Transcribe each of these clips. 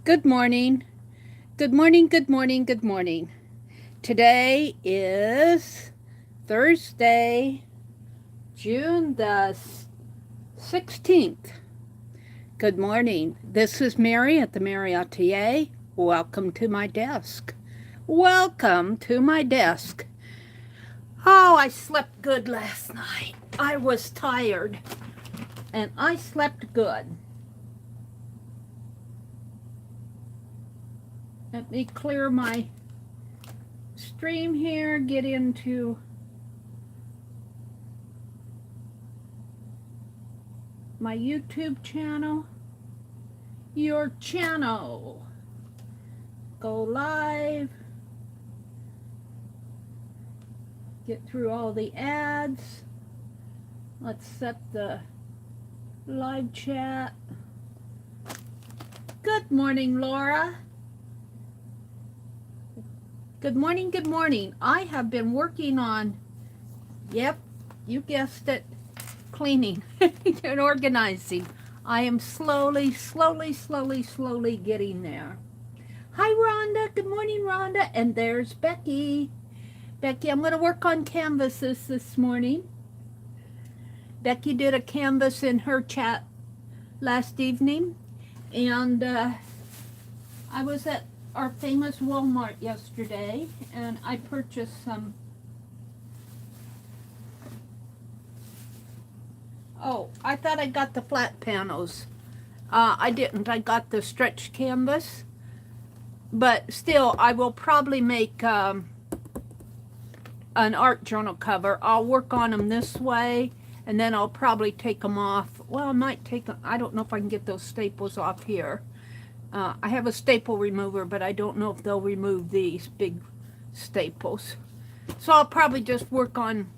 Good morning. Good morning, good morning, good morning. Today is Thursday, June the 16th. Good morning. This is Meri at the.Meri Atelier. Welcome to my desk. Welcome to my desk. Oh, I slept good last night. I was tired and I slept good. Let me clear my stream here, get into my YouTube channel, your channel. Go live, get through all the ads. Let's set the live chat. Good morning, Laura. Good morning, good morning. I have been working on, yep, you guessed it, cleaning and organizing. I am slowly getting there. Hi, Rhonda. Good morning, Rhonda. And there's Becky. Becky, I'm going to work on canvases this morning. Becky did a canvas in her chat last evening. And I was at our famous Walmart yesterday, and I purchased some. Oh, I thought I got the flat panels. I didn't. I got the stretch canvas. But still, I will probably make an art journal cover. I'll work on them this way, and then I'll probably take them off. Well, I might take them. I don't know if I can get those staples off here. I have a staple remover, but I don't know if they'll remove these big staples. So I'll probably just work on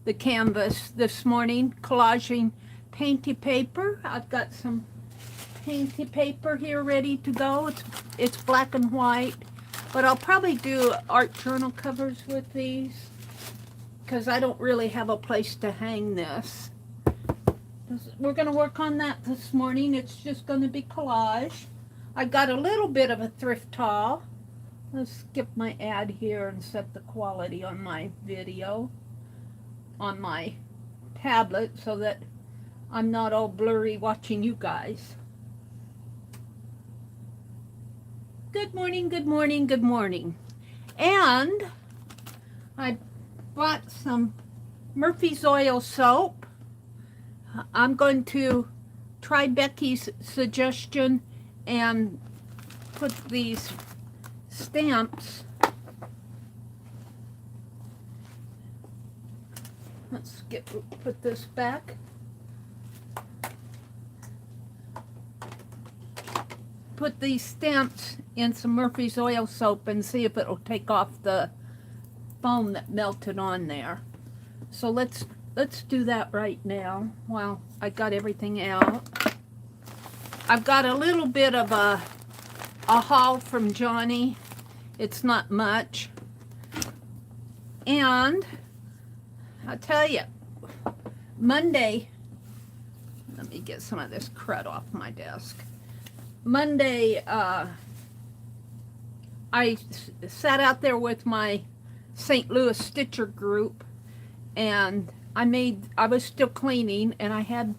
the canvas this morning, collaging painty paper. I've got some painty paper here ready to go. It's black and white, but I'll probably do art journal covers with these because I don't really have a place to hang this. We're going to work on that this morning. It's just going to be collage. I got a little bit of a thrift haul. Let's skip my ad here and set the quality on my video on my tablet so that I'm not all blurry watching you guys. Good morning, good morning, good morning. And I bought some Murphy's Oil soap. I'm going to try Becky's suggestion and put these stamps. Let's put this back. Put these stamps in some Murphy's Oil soap and see if it'll take off the foam that melted on there. So let's do that right now while I got everything out. I've got a little bit of a haul from Johnny. It's not much. And I'll tell you, Monday, let me get some of this crud off my desk. Monday, I sat out there with my St. Louis Stitcher group, and I was still cleaning, and I had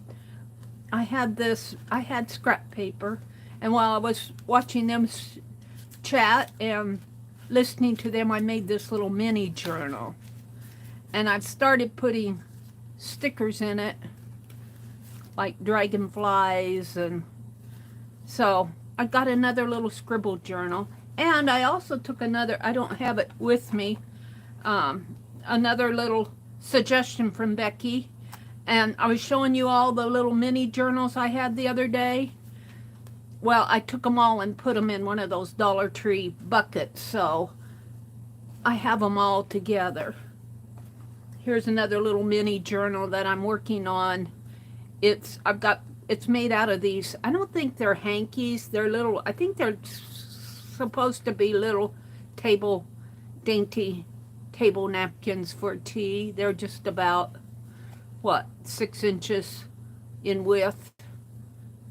scrap paper, and while I was watching them chat and listening to them, I made this little mini journal, and I've started putting stickers in it, like dragonflies, and so I got another little scribble journal, and I also took another, I don't have it with me, another little suggestion from Becky. And I was showing you all the little mini journals I had the other day. Well, I took them all and put them in one of those Dollar Tree buckets, so I have them all together. Here's another little mini journal that I'm working on. It's made out of these, I don't think they're hankies. They're little, I think they're supposed to be little dainty table napkins for tea. They're just about, what, 6 inches in width,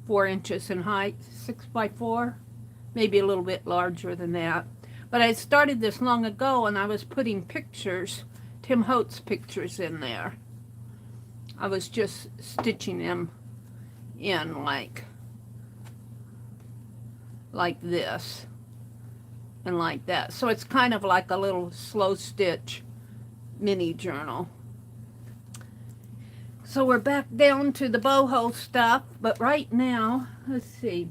4 inches in height, 6 by 4. maybe a little bit larger than that. But I started this long ago, and I was putting pictures, Tim Holtz pictures in there. I was just stitching them in like this and like that. So it's kind of like a little slow stitch mini journal. So we're back down to the boho stuff, but right now, let's see,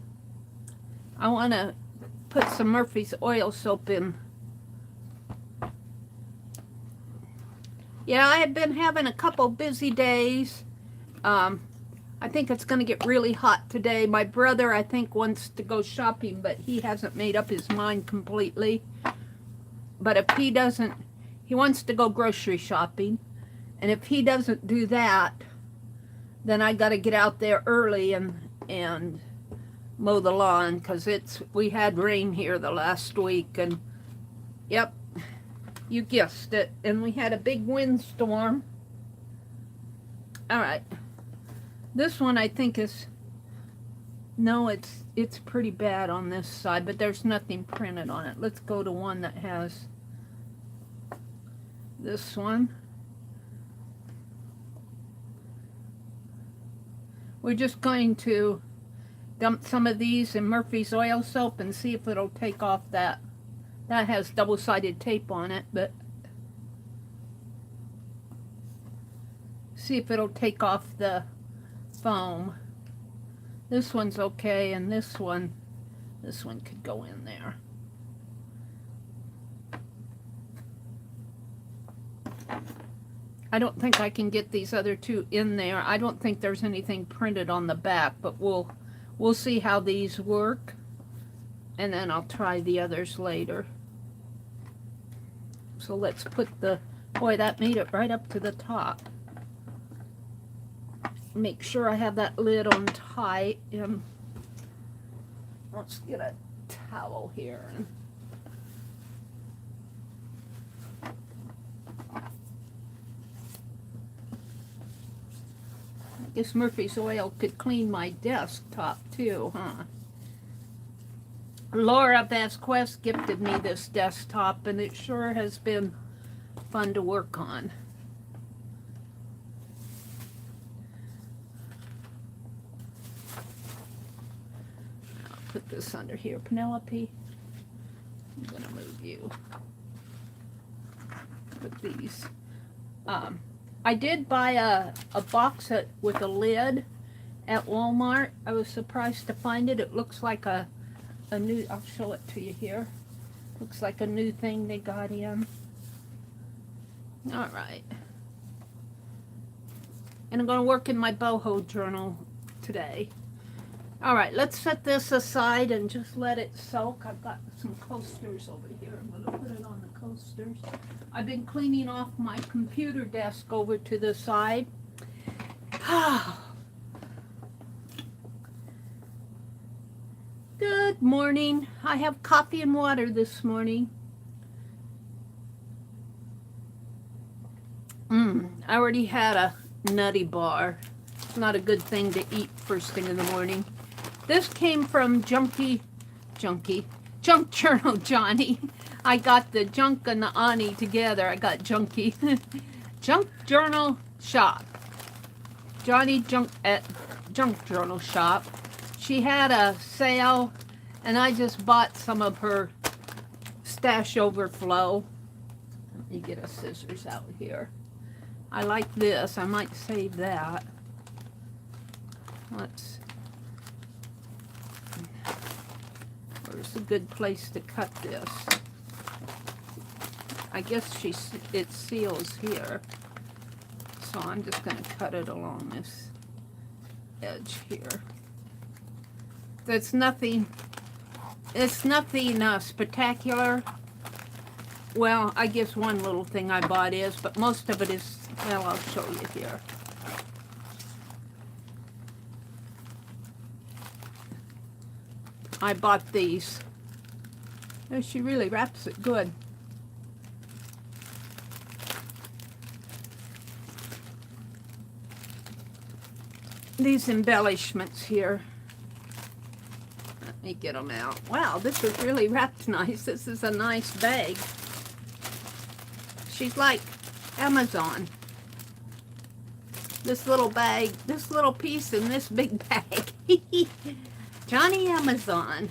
I want to put some Murphy's oil soap in. Yeah, I have been having a couple busy days. I think it's going to get really hot today. My brother, I think, wants to go shopping, but he hasn't made up his mind completely. But if he doesn't, he wants to go grocery shopping. And if he doesn't do that, then I got to get out there early and mow the lawn, because we had rain here the last week, and yep, you guessed it, and we had a big windstorm. All right, this one I think is, no, it's pretty bad on this side, but there's nothing printed on it. Let's go to one that has this one. We're just going to dump some of these in Murphy's oil soap and see if it'll take off that. That has double-sided tape on it, but see if it'll take off the foam. This one's okay, and this one could go in there. I don't think I can get these other two in there. I don't think there's anything printed on the back, but we'll see how these work, and then I'll try the others later. So let's put boy, that made it right up to the top. Make sure I have that lid on tight, and let's get a towel here. I guess Murphy's oil could clean my desktop too, huh? Laura Vasquez gifted me this desktop, and it sure has been fun to work on. I'll put this under here. Penelope, I'm gonna move you. Put these. I did buy a box with a lid at Walmart. I was surprised to find it. It looks like a new, I'll show it to you here. Looks like a new thing they got in. All right. And I'm going to work in my boho journal today. All right, let's set this aside and just let it soak. I've got some coasters over here. I'm going to put it on the coasters. I've been cleaning off my computer desk over to the side. Good morning. I have coffee and water this morning. I already had a nutty bar. It's not a good thing to eat first thing in the morning. This came from Junk Journal Johnny. I got the Junk and the Ani together. I got Junkie. Junk Journal Shop. Johnny Junk at Junk Journal Shop. She had a sale, and I just bought some of her stash overflow. Let me get a scissors out here. I like this. I might save that. Where's a good place to cut this? I guess it seals here. So I'm just going to cut it along this edge here. It's nothing spectacular. Well, I guess one little thing I bought is, but most of it is, well, I'll show you here. I bought these. Oh, she really wraps it good. These embellishments here. Let me get them out. Wow, this is really wrapped nice. This is a nice bag. She's like Amazon. This little bag, this little piece in this big bag. Johnny Amazon.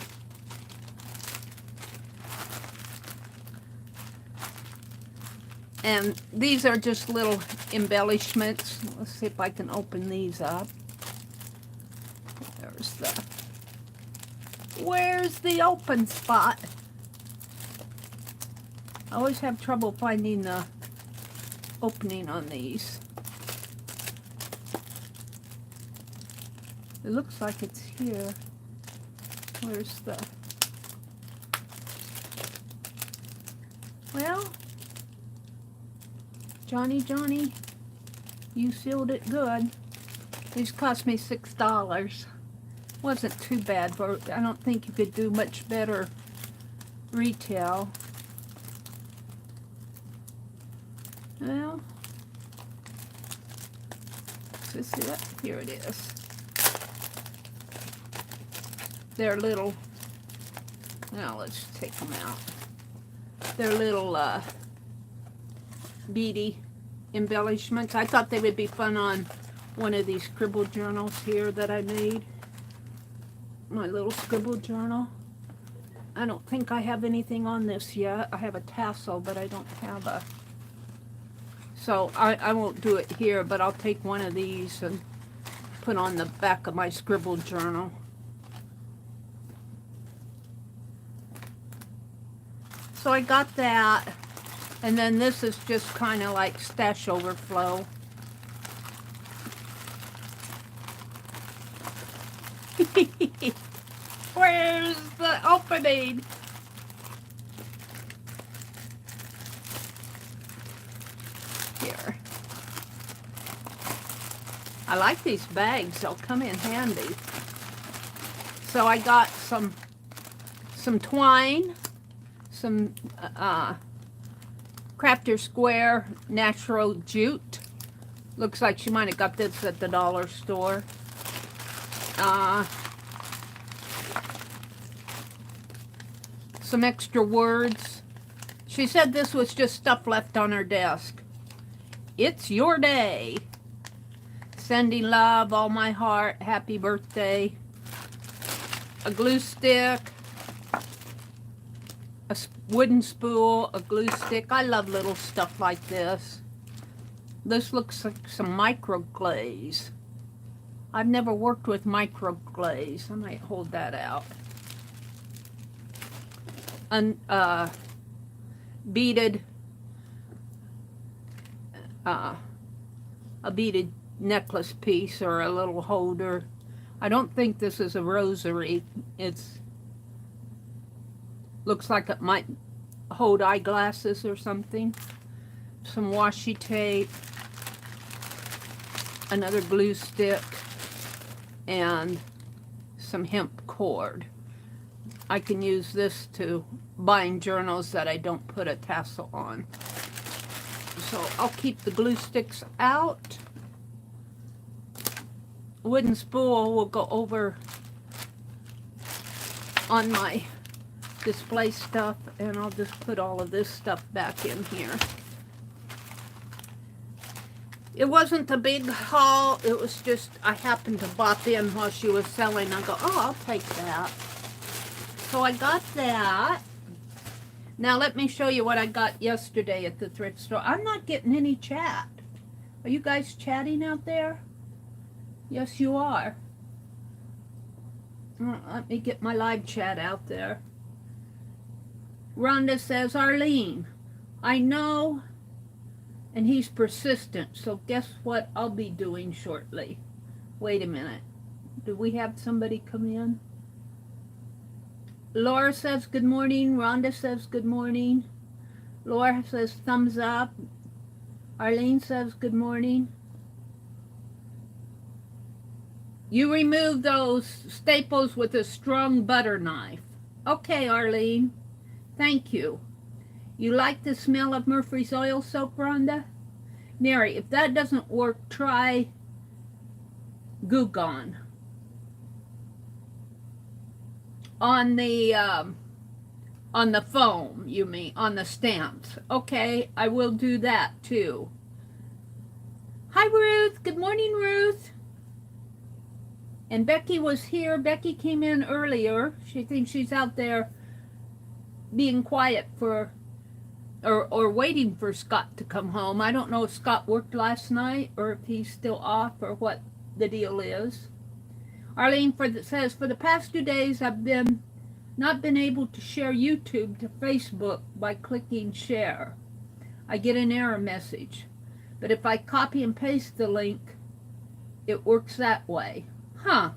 And these are just little embellishments. Let's see if I can open these up. Where's the open spot? I always have trouble finding the opening on these. It looks like it's here. Where's the... Well, Johnny, you sealed it good. These cost me $6. Wasn't too bad for, I don't think you could do much better retail. Well, let's see that. Here it is. They're little, now let's take them out. They're little beady embellishments. I thought they would be fun on one of these scribble journals here that I made. My little scribble journal. I don't think I have anything on this yet. I have a tassel, but I don't have a... So I won't do it here, but I'll take one of these and put on the back of my scribble journal. So I got that. And then this is just kind of like stash overflow. Where's the opening? Here. I like these bags. They'll come in handy. So I got some twine, some Crafter Square natural jute. Looks like she might have got this at the dollar store. Some extra words. She said this was just stuff left on her desk. It's your day. Sending love, all my heart, happy birthday. A glue stick. A wooden spool, a glue stick. I love little stuff like this. This looks like some microglaze. I've never worked with microglaze. I might hold that out. Beaded, a beaded necklace piece or a little holder. I don't think this is a rosary. It's looks like it might hold eyeglasses or something. Some washi tape, another glue stick, and some hemp cord. I can use this to bind journals that I don't put a tassel on. So I'll keep the glue sticks out. Wooden spool will go over on my display stuff, and I'll just put all of this stuff back in here. It wasn't a big haul. It was just I happened to bop in while she was selling. I go, oh, I'll take that. So I got that. Now let me show you what I got yesterday at the thrift store. I'm not getting any chat. Are you guys chatting out there? Yes, you are. Let me get my live chat out there. Rhonda says, Arlene, I know, and he's persistent, so guess what I'll be doing shortly. Wait a minute. Do we have somebody come in? Laura says good morning. Rhonda says good morning. Laura says thumbs up. Arlene says good morning. You remove those staples with a strong butter knife. Okay, Arlene. Thank you. You like the smell of Murphy's oil soap, Rhonda? Meri, if that doesn't work, try Goo Gone. on the foam, you mean, on the stamps. Okay, I will do that too. Hi, Ruth. Good morning, Ruth. And Becky was here. Becky came in earlier. She thinks she's out there being quiet for, or waiting for Scott to come home. I don't know if Scott worked last night or if he's still off or what the deal is. Arlene says, for the past 2 days, I've not been able to share YouTube to Facebook by clicking share. I get an error message. But if I copy and paste the link, it works that way. Huh.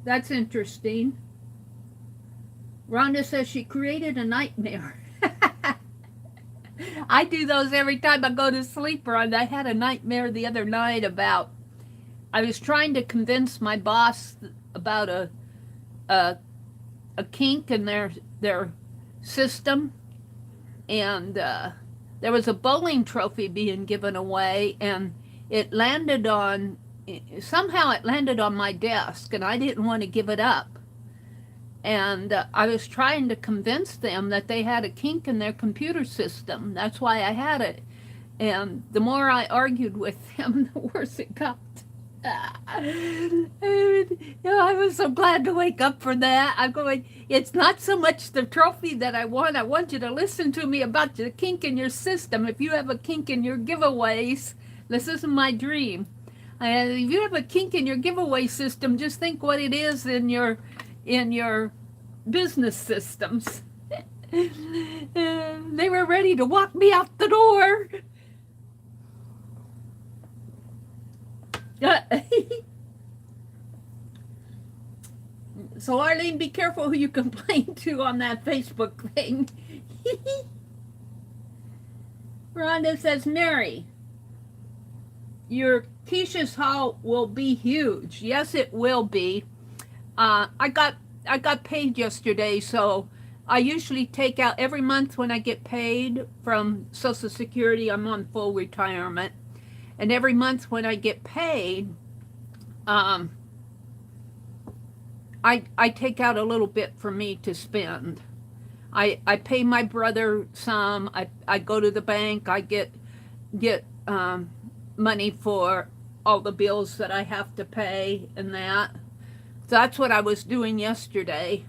That's interesting. Rhonda says she created a nightmare. I do those every time I go to sleep, Rhonda. I had a nightmare the other night about, I was trying to convince my boss about a kink in their system, and there was a bowling trophy being given away, and it landed on, somehow it landed on my desk, and I didn't want to give it up. And I was trying to convince them that they had a kink in their computer system. That's why I had it. And the more I argued with them, the worse it got. I was so glad to wake up for that. I'm going, it's not so much the trophy that I want you to listen to me about the kink in your system. If you have a kink in your giveaways, this isn't my dream. If you have a kink in your giveaway system, just think what it is in your business systems. They were ready to walk me out the door. So Arlene, be careful who you complain to on that Facebook thing. Rhonda says, Meri, your Keisha's haul will be huge. Yes, it will be. I got paid yesterday, so I usually take out every month when I get paid from Social Security. I'm on full retirement. And every month when I get paid, I take out a little bit for me to spend. I pay my brother some. I go to the bank. I get money for all the bills that I have to pay and that. So that's what I was doing yesterday.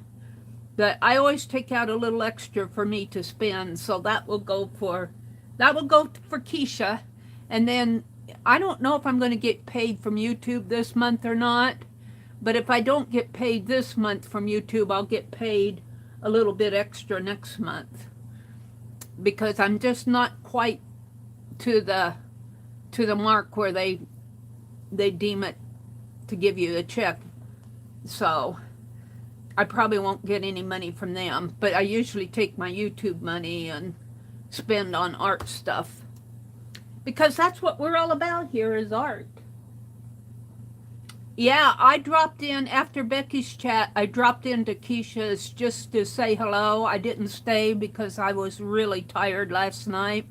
But I always take out a little extra for me to spend. So that will go for Keisha. And then I don't know if I'm going to get paid from YouTube this month or not, but if I don't get paid this month from YouTube, I'll get paid a little bit extra next month, because I'm just not quite to the mark where they deem it to give you a check. So I probably won't get any money from them, but I usually take my YouTube money and spend on art stuff. Because that's what we're all about here, is art. Yeah, I dropped in after Becky's chat. I dropped into Keisha's just to say hello. I didn't stay because I was really tired last night.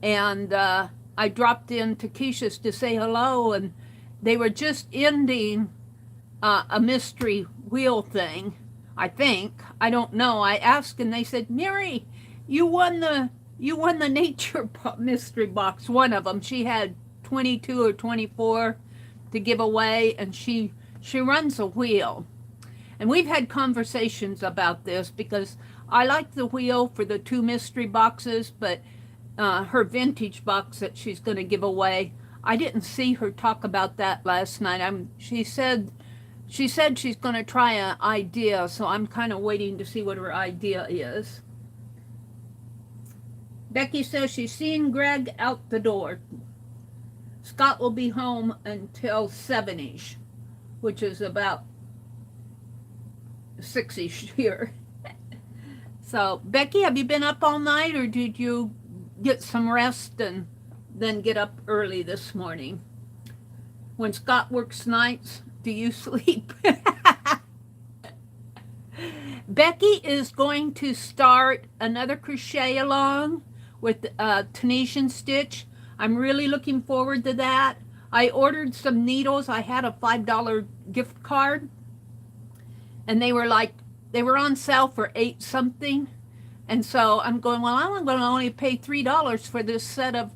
And I dropped into Keisha's to say hello, and they were just ending a mystery wheel thing, I think. I don't know. I asked, and they said, Meri, you won the nature mystery box, one of them. She had 22 or 24 to give away, and she runs a wheel. And we've had conversations about this, because I like the wheel for the 2 mystery boxes, but her vintage box that she's going to give away, I didn't see her talk about that last night. She said she's going to try an idea, so I'm kind of waiting to see what her idea is. Becky says she's seeing Greg out the door. Scott will be home until 7-ish, which is about 6-ish here. So, Becky, have you been up all night, or did you get some rest and then get up early this morning? When Scott works nights, do you sleep? Becky is going to start another crochet along with Tunisian stitch. I'm really looking forward to that. I ordered some needles. I had a $5 gift card, and they were on sale for $8 something. And so I'm going, well, I'm going to only pay $3 for this set of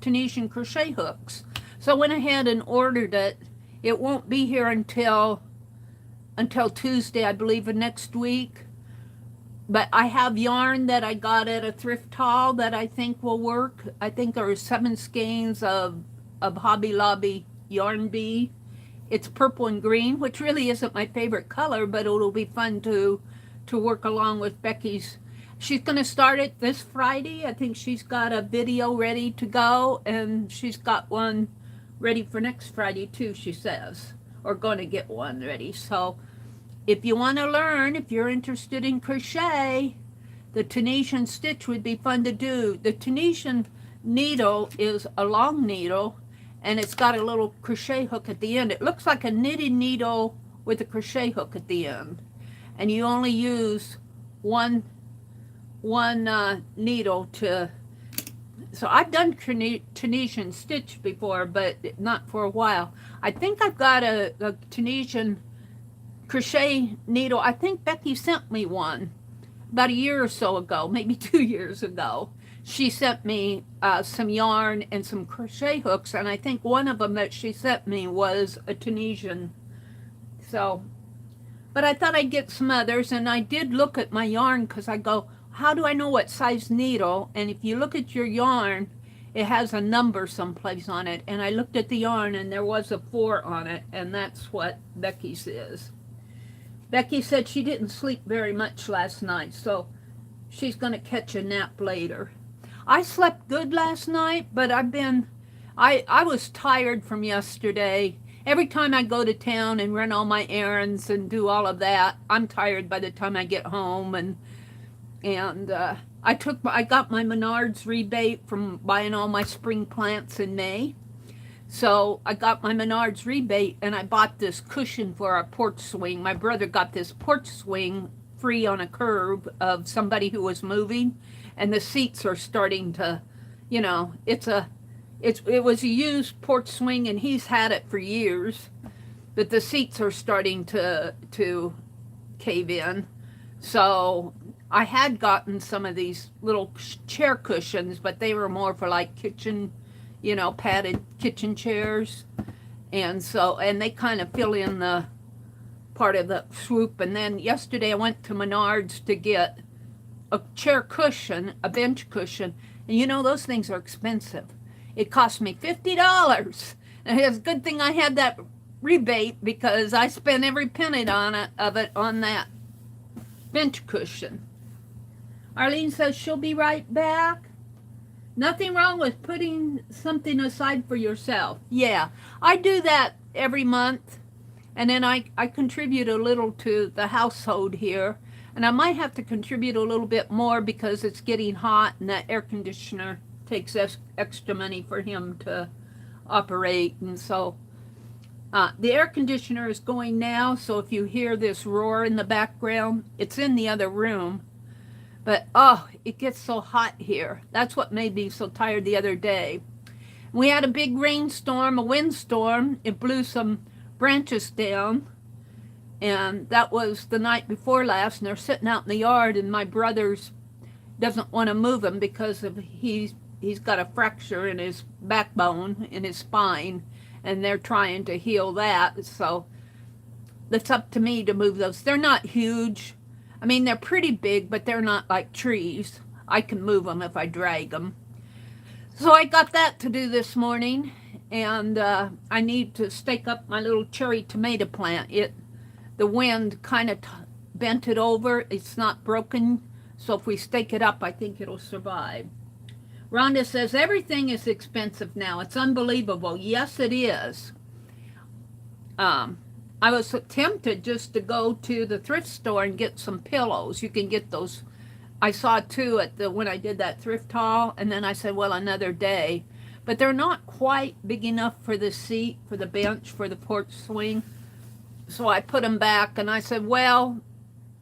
Tunisian crochet hooks. So I went ahead and ordered it. It won't be here until Tuesday, I believe, of next week. But I have yarn that I got at a thrift haul that I think will work. I think there are 7 skeins of Hobby Lobby Yarn Bee. It's purple and green, which really isn't my favorite color, but it'll be fun to work along with Becky's. She's going to start it this Friday. I think she's got a video ready to go, and she's got one ready for next Friday too, she says, or going to get one ready. So if you want to learn, if you're interested in crochet, the Tunisian stitch would be fun to do. The Tunisian needle is a long needle, and it's got a little crochet hook at the end. It looks like a knitted needle with a crochet hook at the end, and you only use one needle to. So I've done Tunisian stitch before, but not for a while. I think I've got a Tunisian crochet needle. I think Becky sent me one about a year or so ago, maybe 2 years ago. She sent me some yarn and some crochet hooks, and I think one of them that she sent me was a Tunisian. So, but I thought I'd get some others, and I did look at my yarn because I go, how do I know what size needle? And if you look at your yarn, it has a number someplace on it. And I looked at the yarn, and there was a 4 on it, and that's what Becky's is. Becky said she didn't sleep very much last night, so she's going to catch a nap later. I slept good last night, but I was tired from yesterday. Every time I go to town and run all my errands and do all of that, I'm tired by the time I get home. And I got my Menards rebate from buying all my spring plants in May. So I got my Menards rebate, and I bought this cushion for our porch swing. My brother got this porch swing free on a curb of somebody who was moving, and the seats are starting to, it was a used porch swing, and he's had it for years, but the seats are starting to cave in. So I had gotten some of these little chair cushions, but they were more for like kitchen, padded kitchen chairs. And they kind of fill in the part of the swoop. And then yesterday I went to Menards to get a chair cushion, a bench cushion. And those things are expensive. It cost me $50. And it's a good thing I had that rebate, because I spent every penny of it on that bench cushion. Arlene says she'll be right back. Nothing wrong with putting something aside for yourself. Yeah, I do that every month, and then I contribute a little to the household here, and I might have to contribute a little bit more because it's getting hot, and that air conditioner takes extra money for him to operate. And so the air conditioner is going now, so if you hear this roar in the background, it's in the other room. But, it gets so hot here. That's what made me so tired the other day. We had a big rainstorm, a windstorm. It blew some branches down. And that was the night before last. And they're sitting out in the yard. And my brother's doesn't want to move them because he's got a fracture in his backbone, in his spine. And they're trying to heal that. So it's up to me to move those. They're not huge. I mean, they're pretty big, but they're not like trees. I can move them if I drag them. So I got that to do this morning, and I need to stake up my little cherry tomato plant. The wind kind of bent it over. It's not broken, so if we stake it up, I think it'll survive. Rhonda says, everything is expensive now. It's unbelievable. Yes, it is. I was tempted just to go to the thrift store and get some pillows. You can get those. I saw 2 when I did that thrift haul, and then I said, well, another day. But they're not quite big enough for the seat, for the bench, for the porch swing. So I put them back, and I said, well,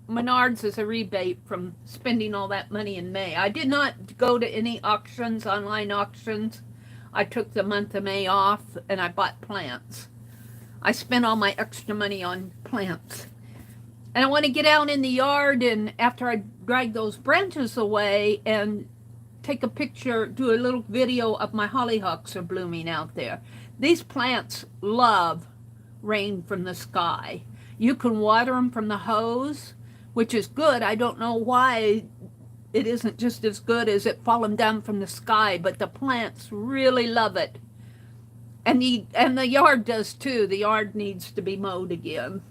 Menards is a rebate from spending all that money in May. I did not go to any auctions, online auctions. I took the month of May off, and I bought plants. I spent all my extra money on plants. And I want to get out in the yard, and after I drag those branches away, and take a picture, do a little video of my hollyhocks are blooming out there. These plants love rain from the sky. You can water them from the hose, which is good. I don't know why it isn't just as good as it falling down from the sky, but the plants really love it. And the yard does too. The yard needs to be mowed again.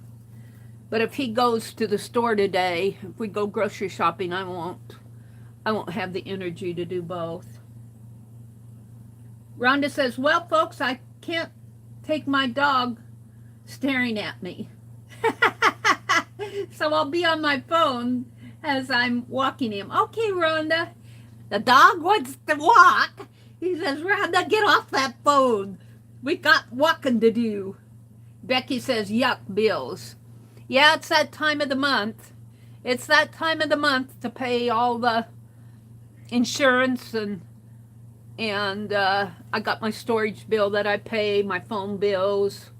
But if he goes to the store today, if we go grocery shopping, I won't have the energy to do both. Rhonda says, well, folks, I can't take my dog staring at me. So I'll be on my phone as I'm walking him. Okay, Rhonda. The dog wants to walk. He says, Rhonda, get off that phone. We got walking to do. Becky says, yuck, bills. Yeah, it's that time of the month. It's that time of the month to pay all the insurance and I got my storage bill that I pay, my phone bills,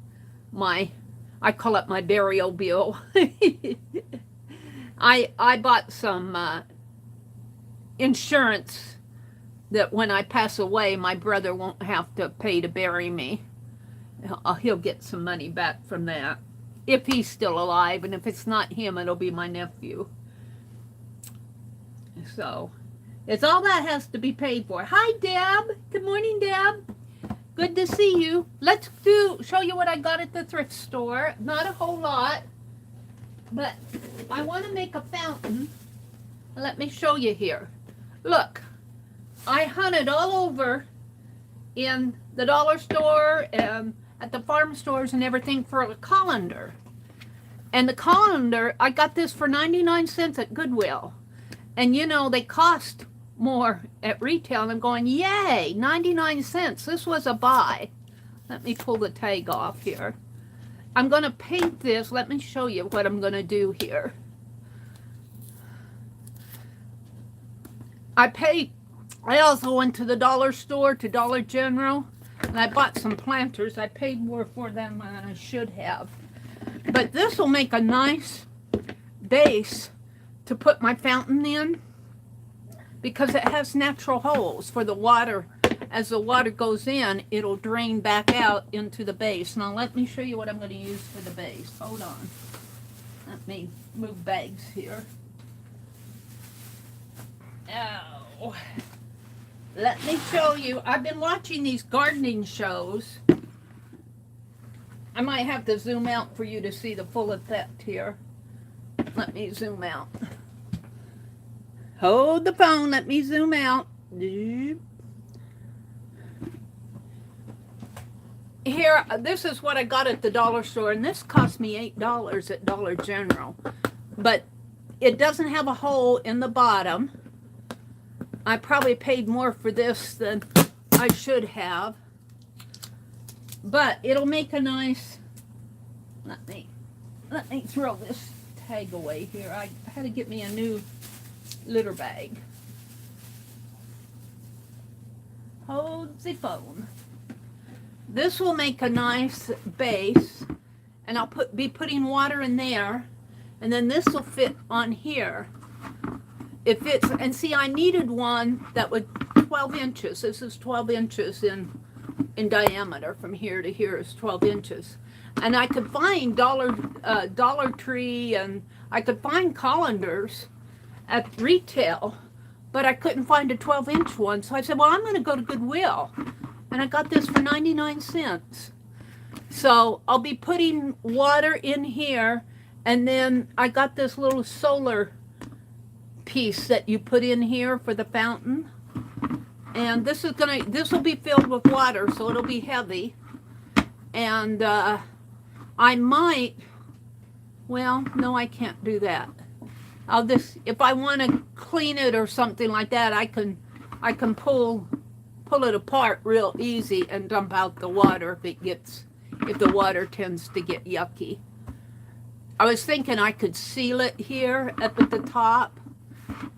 I call it my burial bill. I bought some insurance that when I pass away, my brother won't have to pay to bury me. He'll get some money back from that. If he's still alive, and if it's not him, it'll be my nephew. So, it's all that has to be paid for. Hi, Deb. Good morning, Deb. Good to see you. Let's show you what I got at the thrift store. Not a whole lot, but I want to make a fountain. Let me show you here. Look, I hunted all over in the dollar store and at the farm stores and everything for a colander. And the colander, I got this for 99 cents at Goodwill. And you know, they cost more at retail. And I'm going, yay, 99 cents. This was a buy. Let me pull the tag off here. I'm going to paint this. Let me show you what I'm going to do here. I also went to the dollar store, to Dollar General, and I bought some planters. I paid more for them than I should have. But this will make a nice base to put my fountain in because it has natural holes for the water. As the water goes in, it'll drain back out into the base. Now let me show you what I'm going to use for the base. Hold on. Let me move bags here. Oh. Let me show you. I've been watching these gardening shows. I might have to zoom out for you to see the full effect here. Let me zoom out. Hold the phone. Let me zoom out. Here, this is what I got at the dollar store, and this cost me $8 at Dollar General. But it doesn't have a hole in the bottom. I probably paid more for this than I should have. But it'll make a nice... Let me throw this tag away here. I had to get me a new litter bag. Hold the phone. This will make a nice base, and I'll be putting water in there, and then this will fit on here. It fits, and see, I needed one that would 12 inches. This is 12 inches in diameter. From here to here is 12 inches. And I could find Dollar Tree, and I could find colanders at retail, but I couldn't find a 12-inch one. So I said, well, I'm going to go to Goodwill. And I got this for 99 cents. So I'll be putting water in here, and then I got this little solar piece that you put in here for the fountain. And this will be filled with water, so it'll be heavy. And I might, well, no, I can't do that. If I want to clean it or something like that, I can pull it apart real easy and dump out the water if the water tends to get yucky. I was thinking I could seal it here up at the top,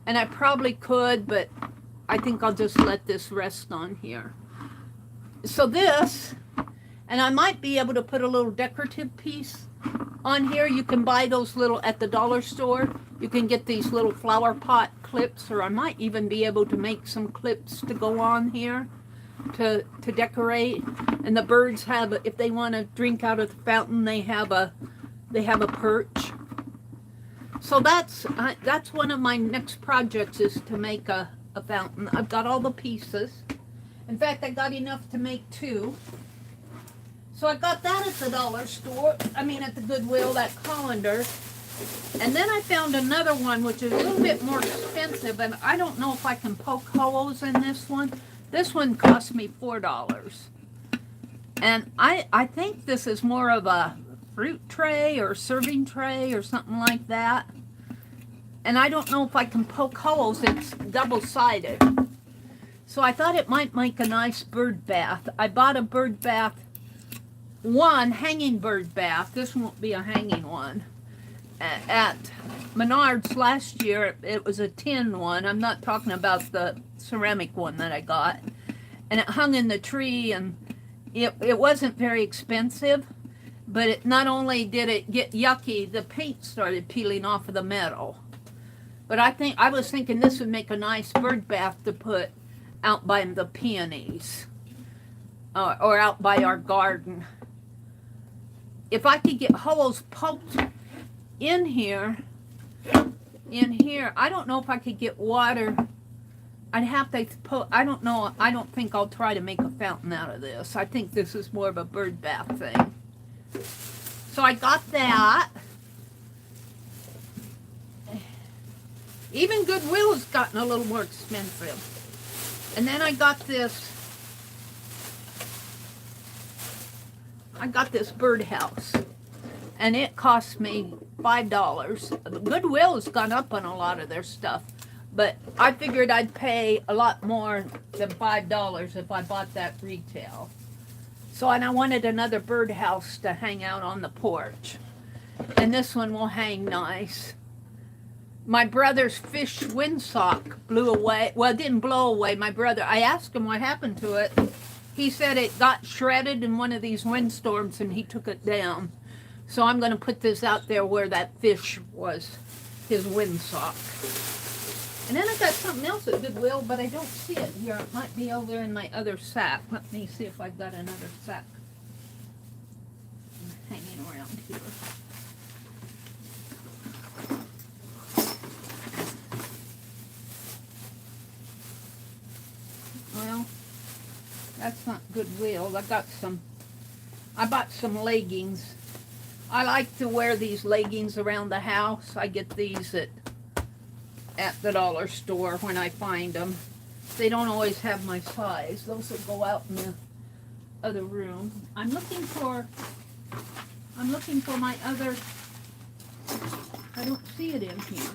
and I probably could, but I think I'll just let this rest on here. So this, and I might be able to put a little decorative piece On here, you can buy those little, at the dollar store, you can get these little flower pot clips, or I might even be able to make some clips to go on here to decorate. And the birds have, if they want to drink out of the fountain, they have a perch. So that's one of my next projects, is to make a fountain. I've got all the pieces. In fact, I got enough to make 2. So I got that at the dollar store, at the Goodwill, that colander. And then I found another one, which is a little bit more expensive, and I don't know if I can poke holes in this one. This one cost me $4. And I think this is more of a fruit tray or serving tray or something like that. And I don't know if I can poke holes. It's double-sided. So I thought it might make a nice bird bath. I bought a bird bath, one hanging bird bath. This won't be a hanging one. At Menards last year, it was a tin one. I'm not talking about the ceramic one that I got. And it hung in the tree, and it wasn't very expensive, but it, not only did it get yucky, the paint started peeling off of the metal. But I was thinking this would make a nice bird bath to put out by the peonies, or out by our garden. If I could get holes poked in here, I don't know if I could get water. I'd have to put, I don't know, I don't think I'll try to make a fountain out of this. I think this is more of a bird bath thing. So I got that. Even Goodwill has gotten a little more expensive. And then I got this birdhouse. And it cost me $5. Goodwill has gone up on a lot of their stuff. But I figured I'd pay a lot more than $5 if I bought that retail. So, and I wanted another birdhouse to hang out on the porch. And this one will hang nice. My brother's fish windsock blew away. Well, it didn't blow away. I asked him what happened to it. He said it got shredded in one of these windstorms and he took it down. So I'm going to put this out there where that fish was, his windsock. And then I got something else at Goodwill, but I don't see it here. It might be over in my other sack. Let me see if I've got another sack hanging around here. Well, that's not Goodwill. I bought some leggings. I like to wear these leggings around the house. I get these at the dollar store when I find them. They don't always have my size. Those will go out in the other room. I'm looking for my other, I don't see it in here.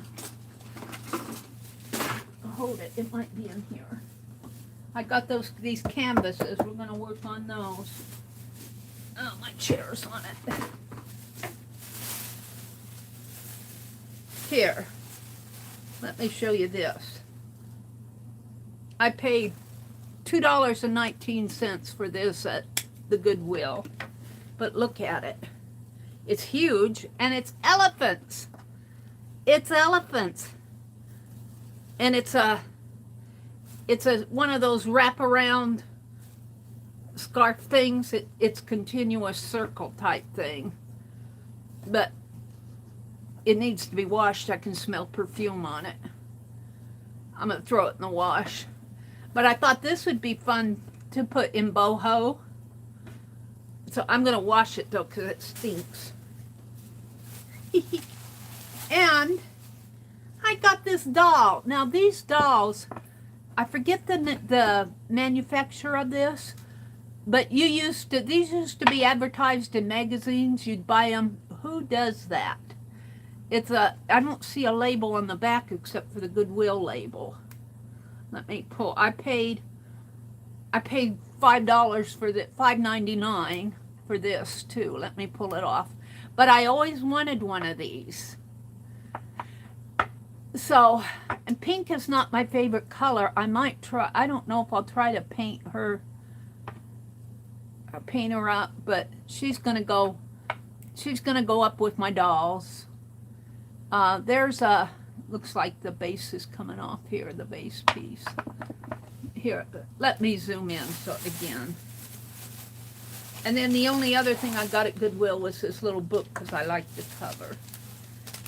Hold it, it might be in here. I got these canvases. We're going to work on those. Oh, my chair's on it. Here. Let me show you this. I paid $2.19 for this at the Goodwill. But look at it. It's huge, and it's elephants. It's elephants. And it's one of those wraparound scarf things. It's continuous circle type thing. But it needs to be washed. I can smell perfume on it. I'm going to throw it in the wash. But I thought this would be fun to put in Boho. So I'm going to wash it, though, because it stinks. And I got this doll. Now, these dolls, I forget the manufacturer of this, but these used to be advertised in magazines. You'd buy them. Who does that? I don't see a label on the back except for the Goodwill label. Let me pull. I paid $5 for the $5.99 for this too. Let me pull it off. But I always wanted one of these. So, and pink is not my favorite color. I might try. I don't know if I'll try to paint her up, but she's gonna go. she's gonna go up with my dolls. There's a, looks like the base is coming off here, the base piece. Here, let me zoom in so again. And then the only other thing I got at Goodwill was this little book because I like the cover.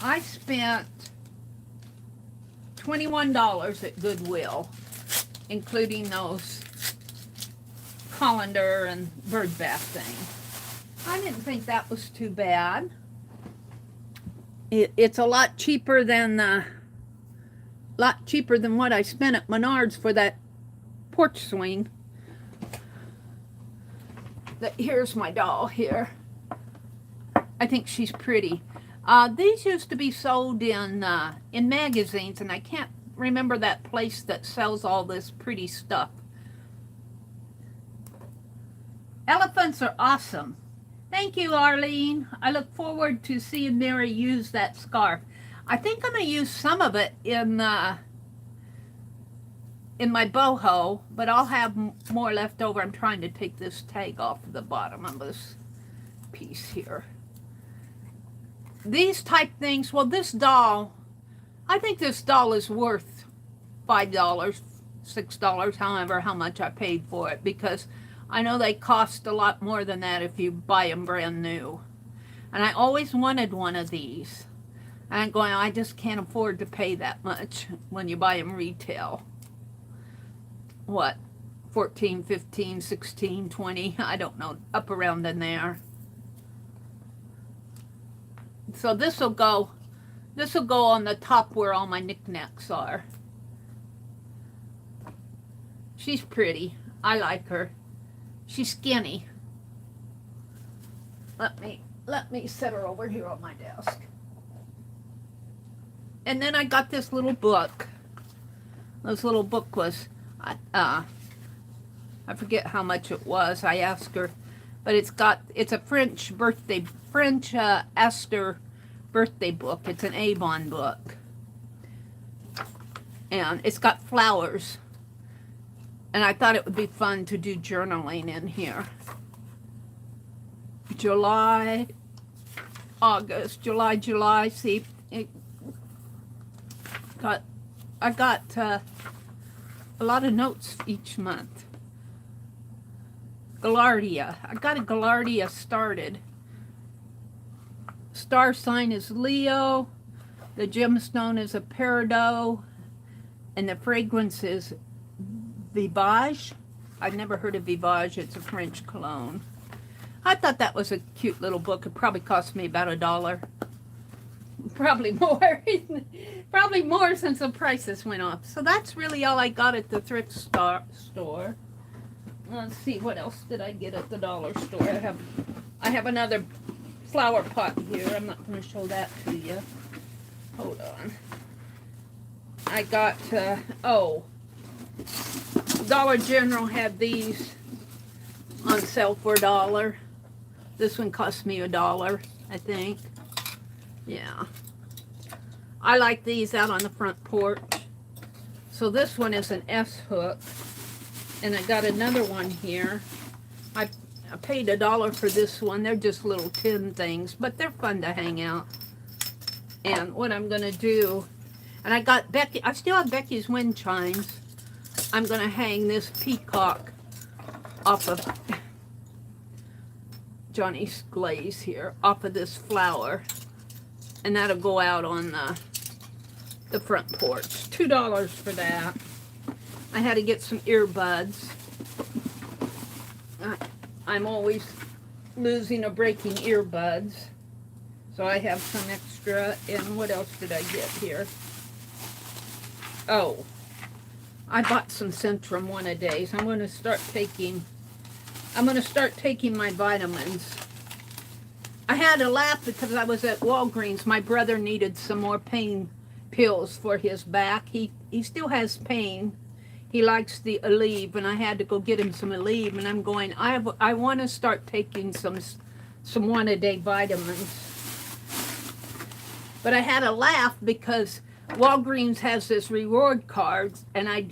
I spent $21 at Goodwill, including those colander and bird bath things. I didn't think that was too bad. It's a lot cheaper than what I spent at Menards for that porch swing. Here's my doll here. I think she's pretty. These used to be sold in magazines, and I can't remember that place that sells all this pretty stuff. Elephants are awesome. Thank you, Arlene. I look forward to seeing Meri use that scarf. I think I'm going to use some of it in my boho, but I'll have more left over. I'm trying to take this tag off the bottom of this piece here. These type things, well, this doll, I think this doll is worth $5, $6, however, how much I paid for it, because I know they cost a lot more than that if you buy them brand new. And I always wanted one of these. And I'm going, I just can't afford to pay that much when you buy them retail. What? 14, 15, 16, 20, I don't know, up around in there. So this will go on the top where all my knickknacks are. She's pretty. I like her. She's skinny. Let me set her over here on my desk. And then I got this little book. This little book was, I forget how much it was. I asked her, but it's a French Esther birthday book. It's an Avon book, and it's got flowers. And I thought it would be fun to do journaling in here. July, August, July. See, I got a lot of notes each month. Gaillardia. I got a Gaillardia started. Star sign is Leo. The gemstone is a peridot. And the fragrance is Vivage. I've never heard of Vivage. It's a French cologne. I thought that was a cute little book. It probably cost me about $1. Probably more. Probably more since the prices went up. So that's really all I got at the thrift store. Let's see, what else did I get at the dollar store? I have another flower pot here. I'm not going to show that to you. Hold on. I got, Dollar General had these on sale for $1. This one cost me $1, I think. Yeah. I like these out on the front porch. So this one is an S hook. And I got another one here. I paid $1 for this one. They're just little tin things, but they're fun to hang out. And what I'm going to do, and I got Becky, I still have Becky's wind chimes. I'm going to hang this peacock off of Johnny's glaze here, off of this flower. And that'll go out on the front porch. $2 for that. I had to get some earbuds. I'm always losing or breaking earbuds. So I have some extra. And what else did I get here? Oh, I bought some Centrum one-a-days. I'm going to start taking my vitamins. I had to laugh because I was at Walgreens. My brother needed some more pain pills for his back. He still has pain. He likes the Aleve, and I had to go get him some Aleve, and I'm going, I want to start taking some one-a-day vitamins. But I had to laugh because Walgreens has this reward card, and I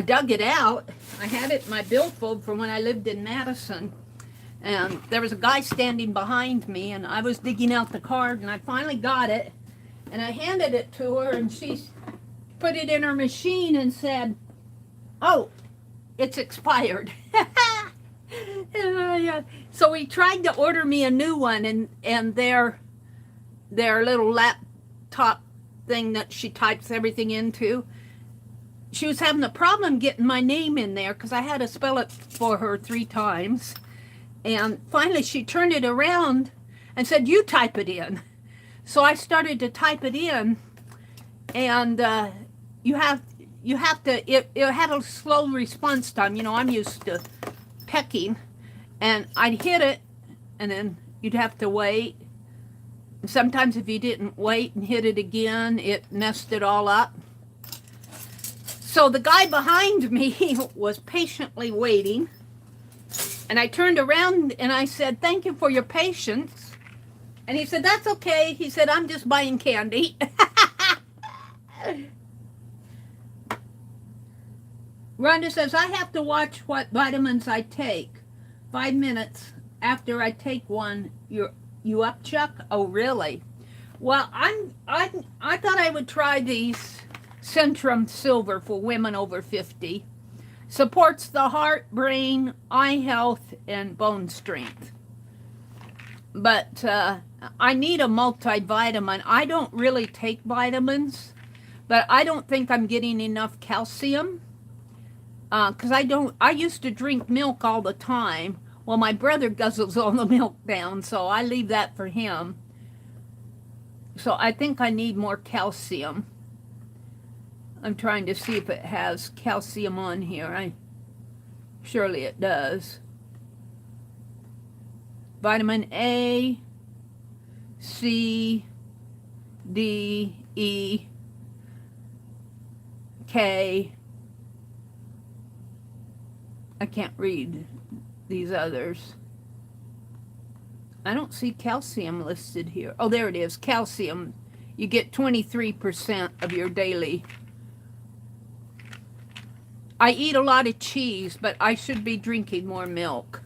dug it out. I had it in my billfold from when I lived in Madison. And there was a guy standing behind me, and I was digging out the card, and I finally got it, and I handed it to her, and she put it in her machine and said, "Oh, it's expired." So he tried to order me a new one, and their little laptop thing that she types everything into, she was having a problem getting my name in there because I had to spell it for her 3 times. And finally she turned it around and said, "You type it in." So I started to type it in, and you have to, it had a slow response time. You know, I'm used to pecking, and I'd hit it, and then you'd have to wait. Sometimes if you didn't wait and hit it again, it messed it all up. So the guy behind me was patiently waiting, and I turned around and I said, "Thank you for your patience." And he said, "That's okay." He said, "I'm just buying candy." Rhonda says, "I have to watch what vitamins I take. 5 minutes after I take one, you up, Chuck?" Oh, really? Well, I thought I would try these Centrum Silver for women over 50. Supports the heart, brain, eye health, and bone strength. But I need a multivitamin. I don't really take vitamins, but I don't think I'm getting enough calcium. Because I used to drink milk all the time. Well, my brother guzzles all the milk down, so I leave that for him. So I think I need more calcium. I'm trying to see if it has calcium on here. Surely it does. Vitamin A, C, D, E, K. I can't read these others. I don't see calcium listed here. Oh, there it is. Calcium. You get 23% of your daily. I eat a lot of cheese, but I should be drinking more milk.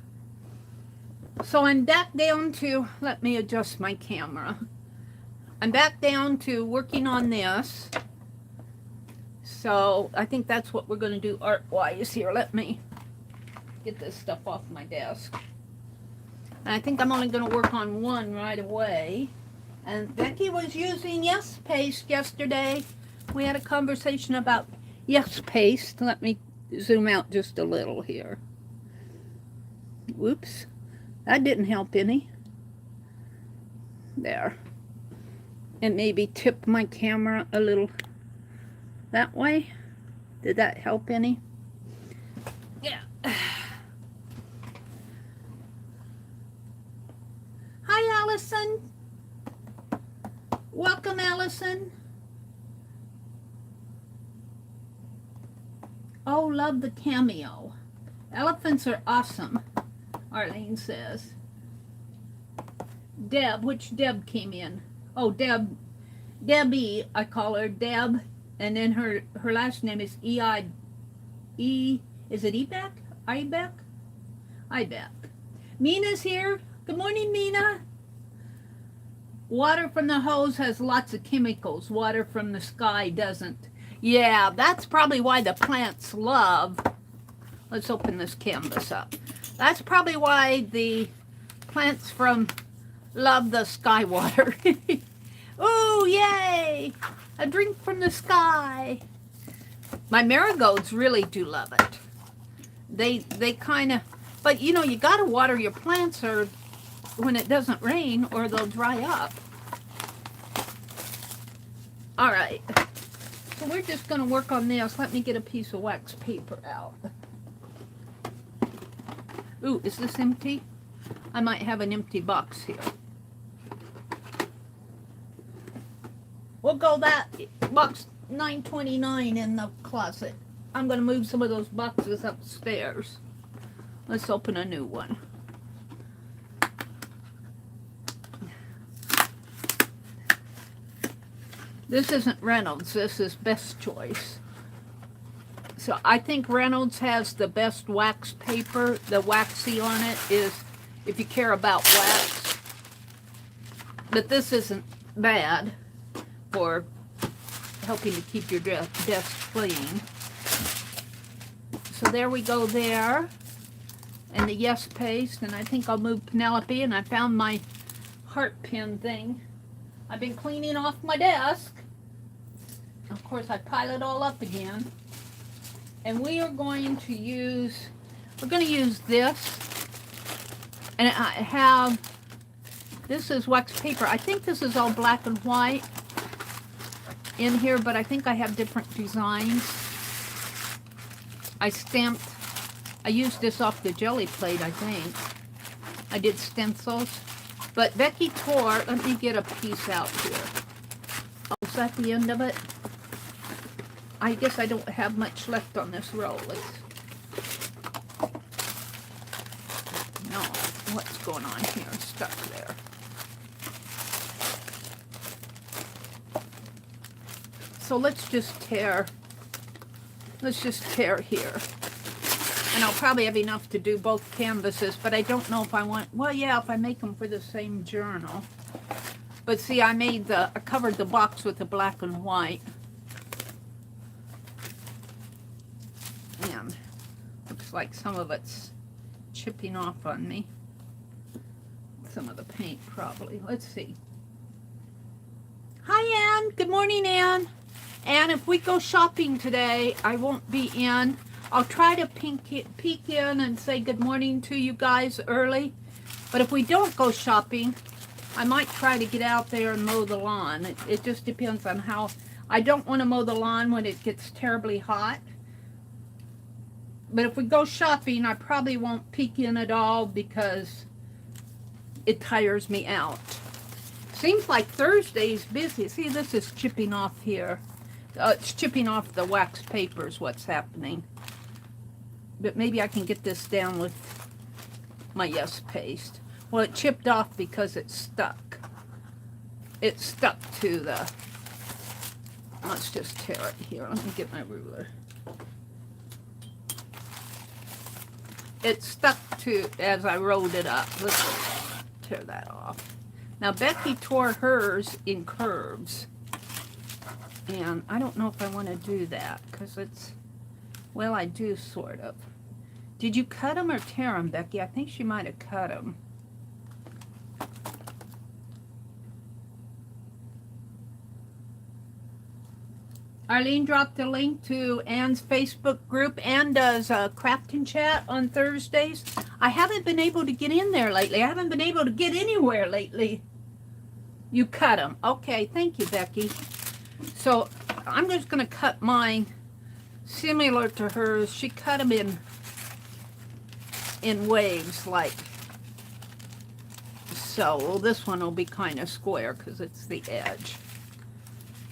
So I'm back down to, let me adjust my camera. I'm back down to working on this. So I think that's what we're going to do art-wise here. Let me get this stuff off my desk. And I think I'm only going to work on one right away. And Becky was using Yes Paste yesterday. We had a conversation about Yes Paste. Let me zoom out just a little here. Whoops. That didn't help any. There. And maybe tip my camera a little that way. Did that help any? Yeah. Hi, Allison. Welcome, Allison. Oh, love the cameo. Elephants are awesome, Arlene says. Deb, which Deb came in? Oh, Debbie, I call her Deb, and then her last name is is it Ebeck? Ibeck. Mina's here. Good morning, Mina. Water from the hose has lots of chemicals. Water from the sky doesn't. Yeah, that's probably why the plants love. Let's open this canvas up. That's probably why the plants love the sky water. Ooh, yay! A drink from the sky. My marigolds really do love it. They kind of, but you know, you got to water your plants or when it doesn't rain or they'll dry up. All right. So we're just going to work on this. Let me get a piece of wax paper out. Ooh, is this empty? I might have an empty box here. We'll go that box 929 in the closet. I'm going to move some of those boxes upstairs. Let's open a new one. This isn't Reynolds. This is Best Choice. So I think Reynolds has the best wax paper. The waxy on it is if you care about wax. But this isn't bad for helping to keep your desk clean. So there we go there. And the Yes paste. And I think I'll move Penelope. And I found my heart pin thing. I've been cleaning off my desk. Of course, I pile it all up again. And we are going to use, we're going to use this. And I have, this is wax paper. I think this is all black and white in here, but I think I have different designs. I stamped, I used this off the jelly plate, I think. I did stencils. But Becky tore, let me get a piece out here. Oh, is that the end of it? I guess I don't have much left on this roll. No, what's going on here? Stuck there. So let's just tear here. And I'll probably have enough to do both canvases, but I don't know if I want, well, yeah, if I make them for the same journal. But see, I covered the box with the black and white. And looks like some of it's chipping off on me. Some of the paint, probably. Let's see. Hi, Ann. Good morning, Ann. And if we go shopping today, I won't be in. I'll try to peek in and say good morning to you guys early. But if we don't go shopping, I might try to get out there and mow the lawn. It just depends on how. I don't want to mow the lawn when it gets terribly hot. But if we go shopping, I probably won't peek in at all because it tires me out. Seems like Thursday's busy. See, this is chipping off here. It's chipping off the wax papers, what's happening. But maybe I can get this down with my Yes paste. Well, it chipped off because it stuck. It stuck to the... Let's just tear it here. Let me get my ruler. It stuck to as I rolled it up. Let's tear that off. Now, Becky tore hers in curves. And I don't know if I want to do that because it's... Well, I do, sort of. Did you cut them or tear them, Becky? I think she might have cut them. Arlene dropped a link to Ann's Facebook group. Ann does Craft and Chat on Thursdays. I haven't been able to get in there lately. I haven't been able to get anywhere lately. You cut them. Okay, thank you, Becky. So I'm just going to cut mine similar to hers. She cut them in waves like so. Well, this one will be kind of square because it's the edge.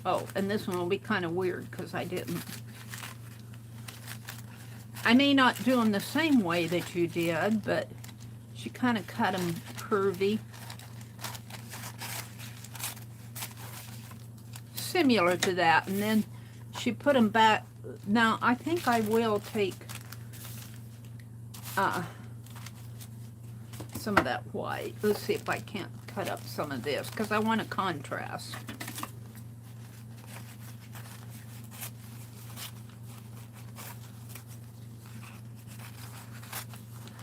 Oh, and this one will be kind of weird because I didn't. I may not do them the same way that you did, but she kind of cut them curvy. Similar to that, and then she put them back. Now, I think I will take some of that white. Let's see if I can't cut up some of this, because I want a contrast.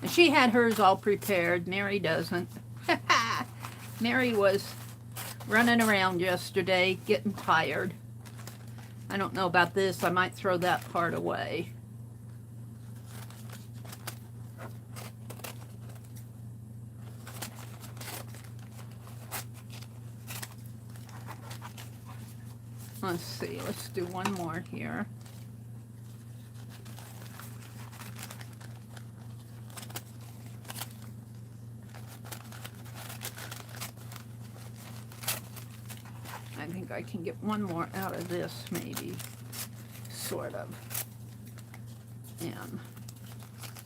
And she had hers all prepared. Meri doesn't. Meri was running around yesterday, getting tired. I don't know about this. I might throw that part away. Let's see. Let's do one more here. I think I can get one more out of this, maybe, sort of. And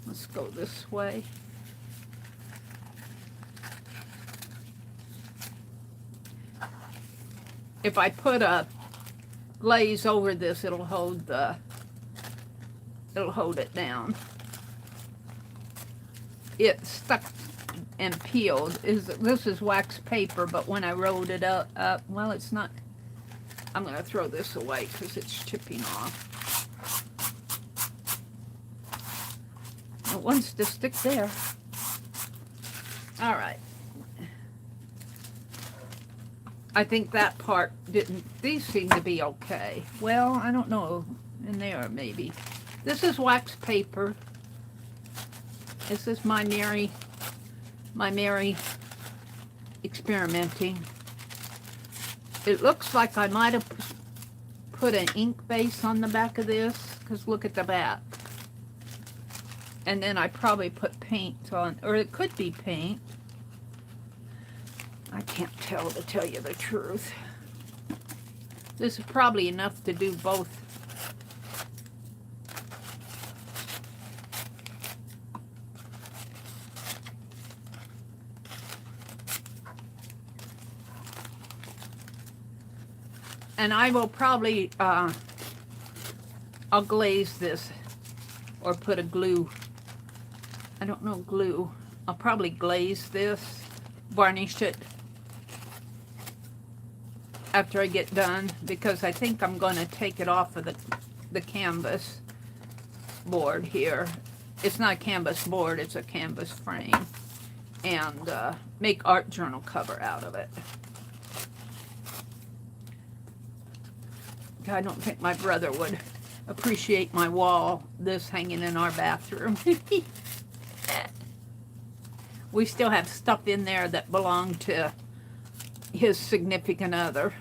let's go this way. If I put a glaze over this, it'll hold it down. It stuck and peeled. This is wax paper, but when I rolled it up, well, it's not. I'm going to throw this away because it's chipping off. It wants to stick there. All right. I think that part didn't. These seem to be okay. Well, I don't know. In there, maybe. This is wax paper. This is my Meri experimenting. It looks like I might have put an ink base on the back of this, because look at the back. And then I probably put paint on, or it could be paint. I can't tell, to tell you the truth. This is probably enough to do both. And I will probably, I'll glaze this or put a glue. I don't know glue. I'll probably glaze this, varnish it after I get done, because I think I'm going to take it off of the canvas board here. It's not a canvas board, it's a canvas frame. And make art journal cover out of it. I don't think my brother would appreciate my wall, this hanging in our bathroom. We still have stuff in there that belonged to his significant other.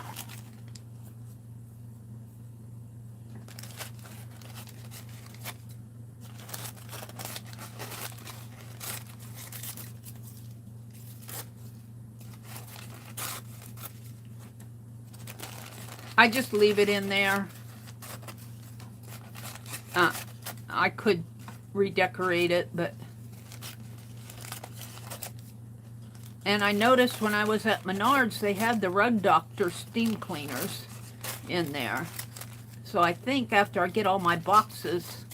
I just leave it in there. I could redecorate it, but... And I noticed when I was at Menards, they had the Rug Doctor steam cleaners in there. So I think after I get all my boxes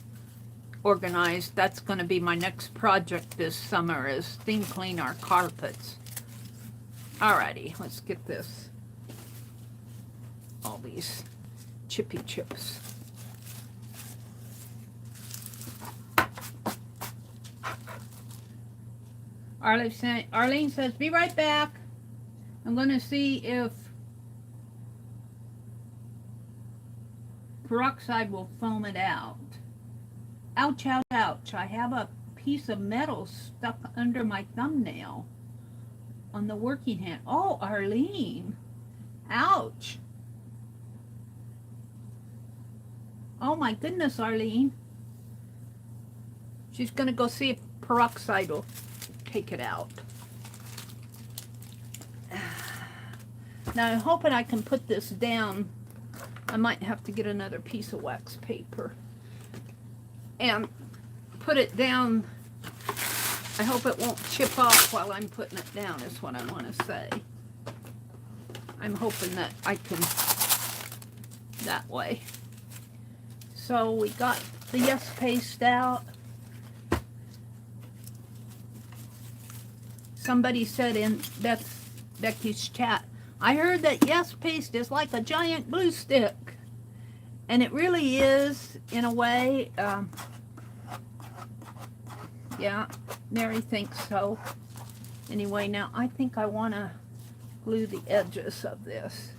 organized, that's going to be my next project this summer, is steam clean our carpets. Alrighty, let's get this. All these chippy chips. Arlene says, be right back. I'm going to see if peroxide will foam it out. Ouch, ouch, ouch. I have a piece of metal stuck under my thumbnail on the working hand. Oh, Arlene. Ouch. Oh my goodness, Arlene. She's going to go see if peroxide will take it out. Now I'm hoping I can put this down. I might have to get another piece of wax paper and put it down. I hope it won't chip off while I'm putting it down, is what I want to say. I'm hoping that I can that way. So we got the Yes paste out. Somebody said in Becky's chat, I heard that Yes paste is like a giant glue stick. And it really is, in a way. Yeah, Meri thinks so. Anyway, now I think I want to glue the edges of this.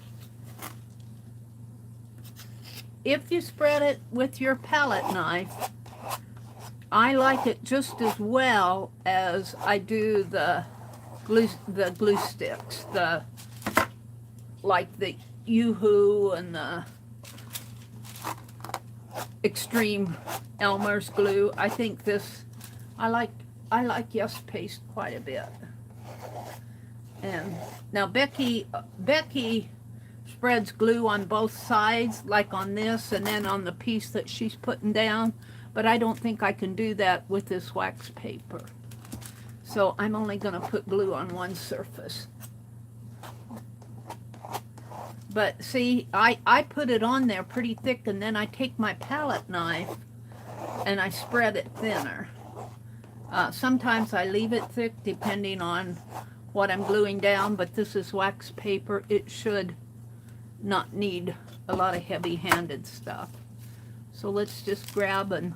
If you spread it with your palette knife, I like it just as well as I do the glue sticks, like the Yoo-Hoo and the Extreme Elmer's glue. I think this, I like Yes paste quite a bit. And now Becky spreads glue on both sides, like on this and then on the piece that she's putting down, but I don't think I can do that with this wax paper. So I'm only going to put glue on one surface. But see, I put it on there pretty thick, and then I take my palette knife and I spread it thinner. Sometimes I leave it thick depending on what I'm gluing down, but this is wax paper. It should not need a lot of heavy-handed stuff. So let's just grab and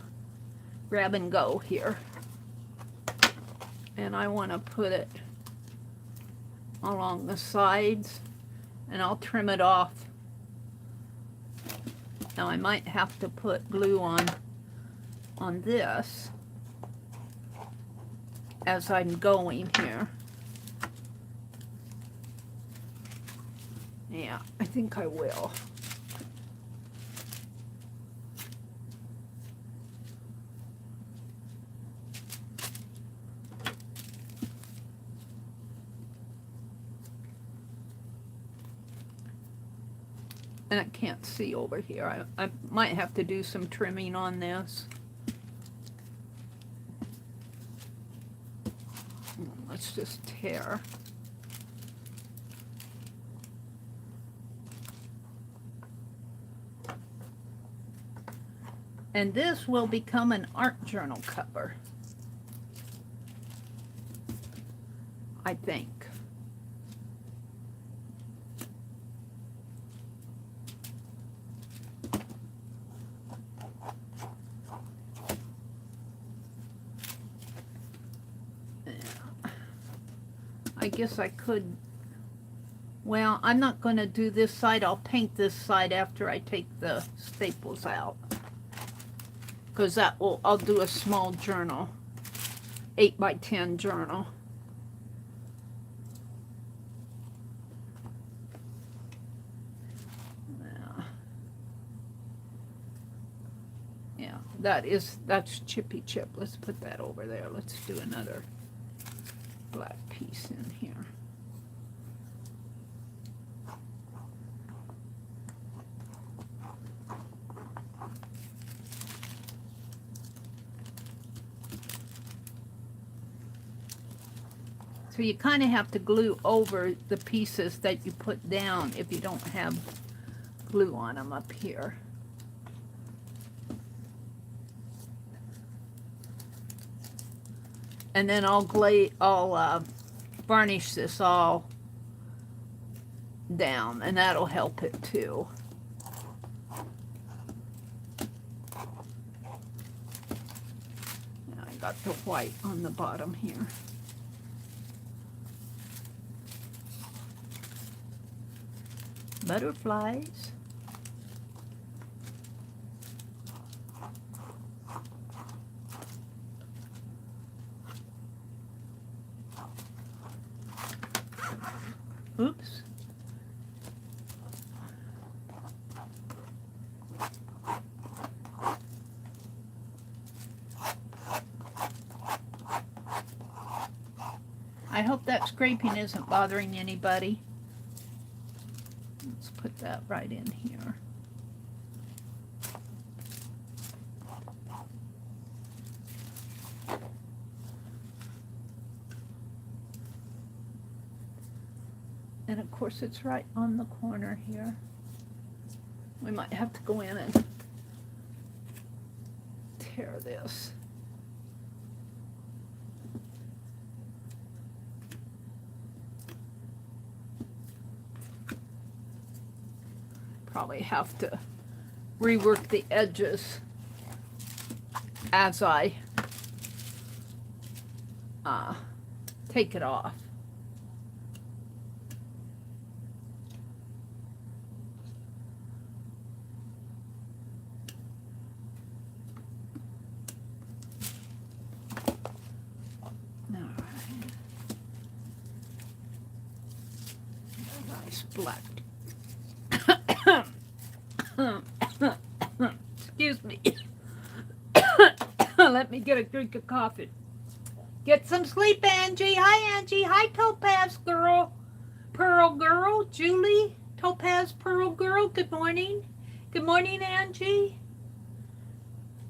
go here. And I want to put it along the sides, and I'll trim it off. Now I might have to put glue on this as I'm going here. Yeah, I think I will. And I can't see over here. I might have to do some trimming on this. Let's just tear. And this will become an art journal cover, I think. I guess I could, well, I'm not going to do this side. I'll paint this side after I take the staples out. Because that will, I'll do a small journal, 8 by 10 journal. Yeah, that's Chippy Chip. Let's put that over there. Let's do another black piece in here. So you kind of have to glue over the pieces that you put down if you don't have glue on them up here. And then I'll varnish this all down, and that'll help it too. Now I got the white on the bottom here. Butterflies. Oops. I hope that scraping isn't bothering anybody. Let's put that right in here. And of course it's right on the corner here. We might have to go in and tear this. Probably have to rework the edges as I take it off. Black. Excuse me. Let me get a drink of coffee. Get some sleep, Angie. Hi, Angie. Hi, Topaz girl. Pearl girl. Julie. Topaz Pearl girl. Good morning. Good morning, Angie.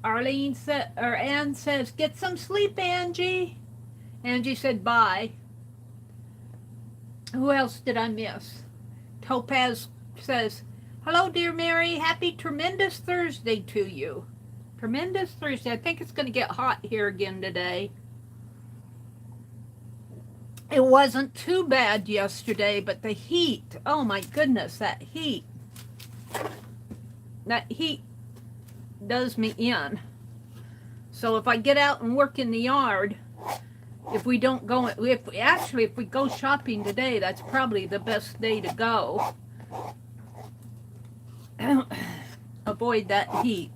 Arlene said, or Ann says, get some sleep, Angie. Angie said bye. Who else did I miss? Topaz says, hello, dear Meri. Happy tremendous Thursday to you. Tremendous Thursday. I think it's going to get hot here again today. It wasn't too bad yesterday, but the heat, oh my goodness, that heat does me in. So if I get out and work in the yard, if we don't go, if we go shopping today, that's probably the best day to go. Avoid that heat.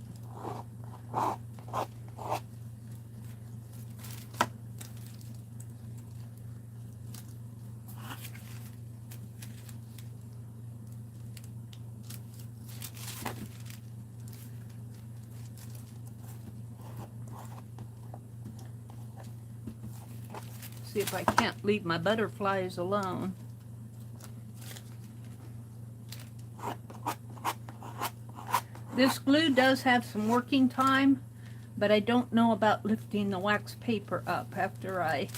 See if I can't leave my butterflies alone. This glue does have some working time, but I don't know about lifting the wax paper up after I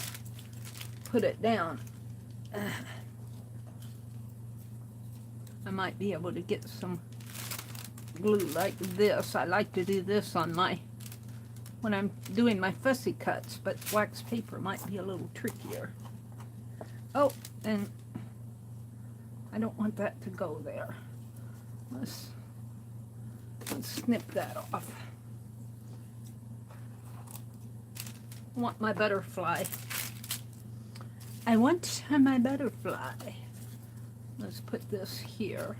put it down. I might be able to get some glue like this. I like to do this on when I'm doing my fussy cuts, but wax paper might be a little trickier. Oh, and I don't want that to go there. Let's snip that off. I want my butterfly. I want my butterfly. Let's put this here.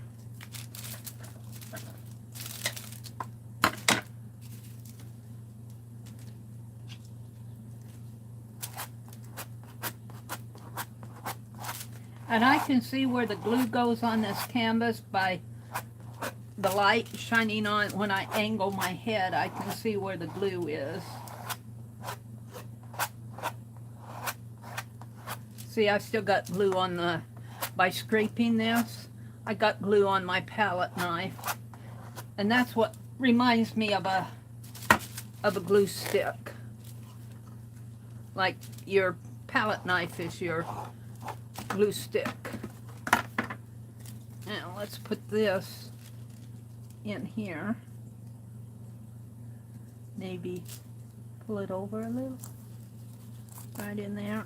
And I can see where the glue goes on this canvas by the light shining on. When I angle my head, I can see where the glue is. See, I still got glue on by scraping this, I got glue on my palette knife. And that's what reminds me of a glue stick. Like your palette knife is your glue stick. Now let's put this in here. Maybe pull it over a little. Right in there.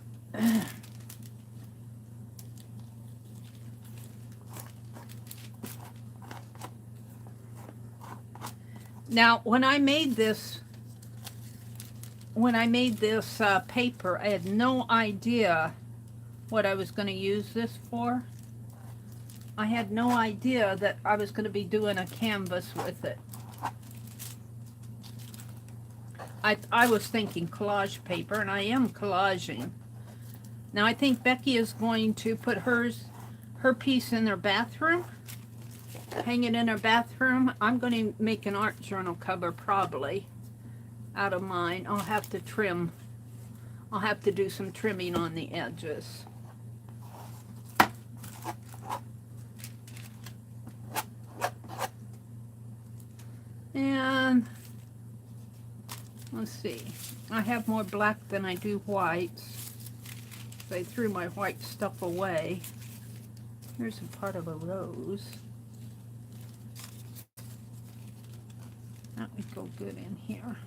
Now, when I made this paper, I had no idea what I was going to use this for. I had no idea that I was going to be doing a canvas with it. I was thinking collage paper, and I am collaging. Now, I think Becky is going to put her piece in her bathroom. Hang it in her bathroom. I'm going to make an art journal cover probably out of mine. I'll have to trim. I'll have to do some trimming on the edges. And let's see. I have more black than I do whites. So I threw my white stuff away. Here's a part of a rose. That would go good in here.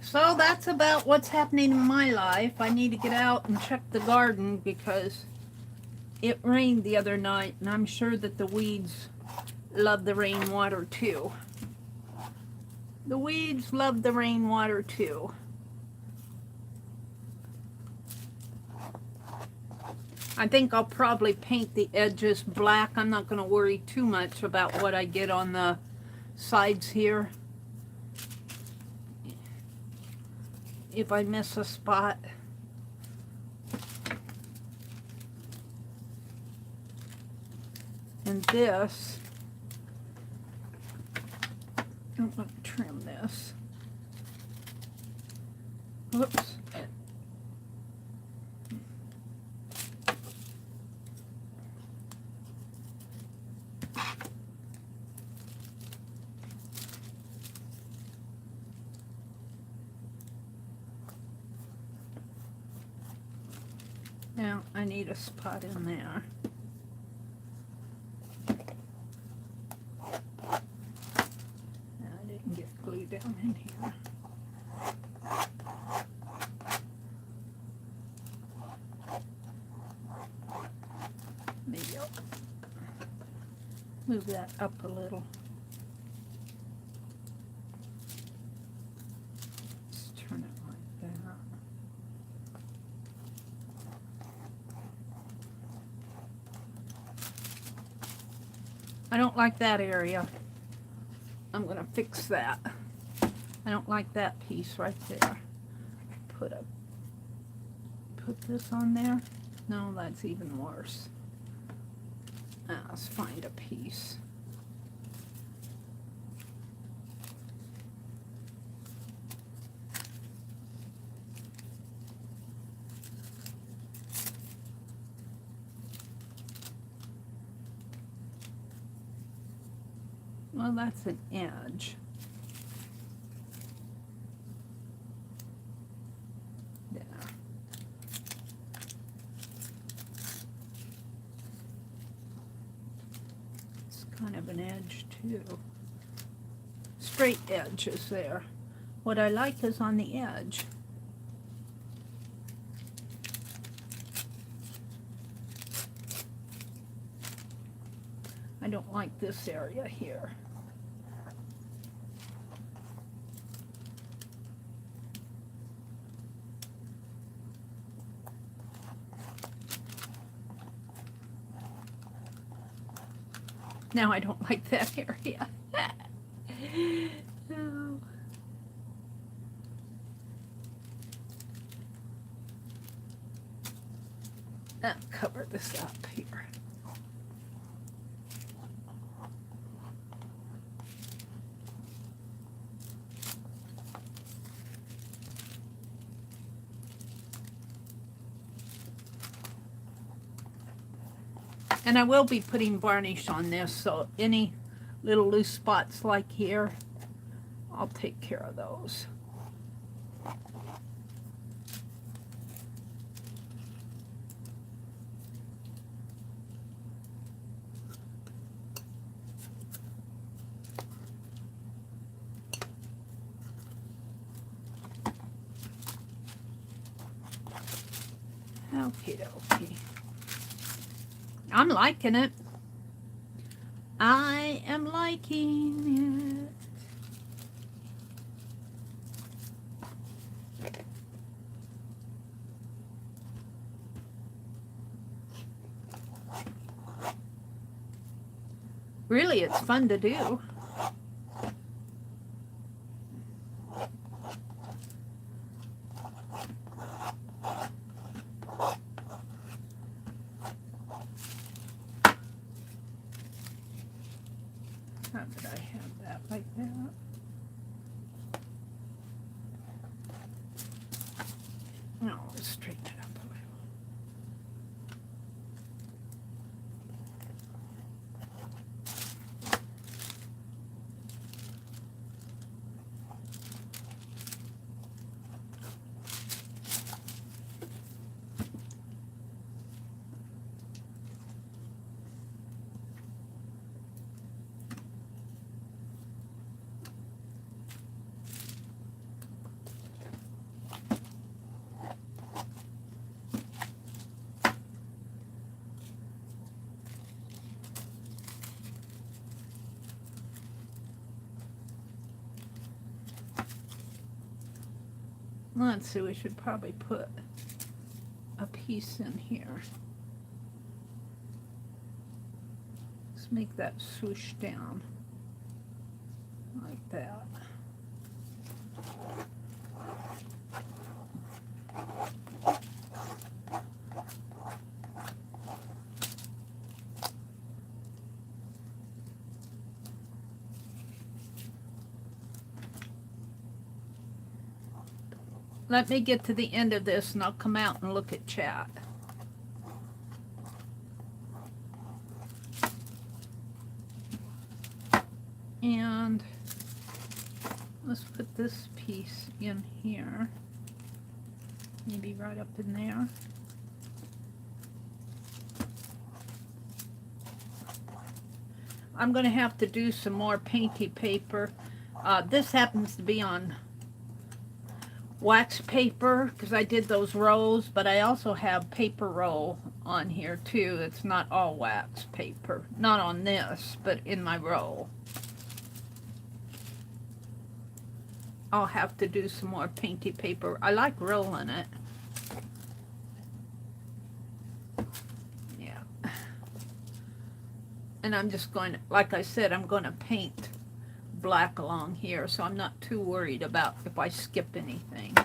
So that's about what's happening in my life. I need to get out and check the garden because it rained the other night, and I'm sure that the weeds love the rainwater too. The weeds love the rainwater too. I think I'll probably paint the edges black. I'm not going to worry too much about what I get on the sides here. If I miss a spot. And this, I'm going to trim this. Whoops. I need a spot in there. I didn't get glue down in here. Maybe I'll move that up a little. Let's turn it like that. I don't like that area. I'm gonna fix that. I don't like that piece right there. Put this on there. No, that's even worse. Let's find a piece. Well, that's an edge. There. It's kind of an edge too. Straight edge is there. What I like is on the edge. I don't like this area here. Now I don't like that area. No. I'll cover this up here. And I will be putting varnish on this, so any little loose spots like here, I'll take care of those. Okie dokie. I'm liking it. I am liking it. Really, it's fun to do. How did I have that like that? No, let's straighten it up a little. Let's see, we should probably put a piece in here. Let's make that swoosh down like that. Let me get to the end of this and I'll come out and look at chat. And let's put this piece in here. Maybe right up in there. I'm going to have to do some more painty paper. This happens to be on wax paper because I did those rolls, but I also have paper roll on here too. It's not all wax paper. Not on this, but in my roll. I'll have to do some more painty paper. I like rolling it. Yeah. And I'm just going to, like I said, I'm going to paint black along here, so I'm not too worried about if I skip anything.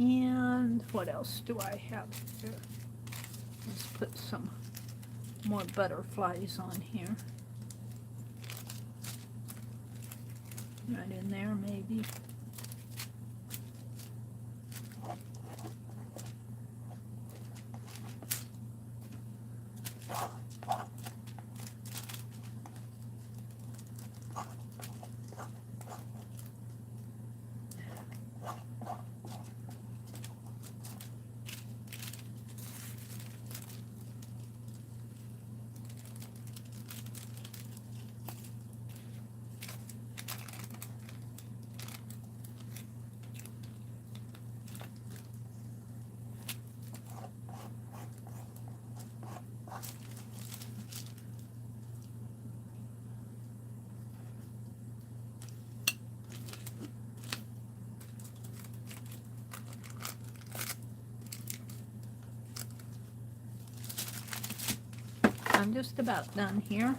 And what else do I have here? Let's put some more butterflies on here. Right in there, maybe. I'm just about done here.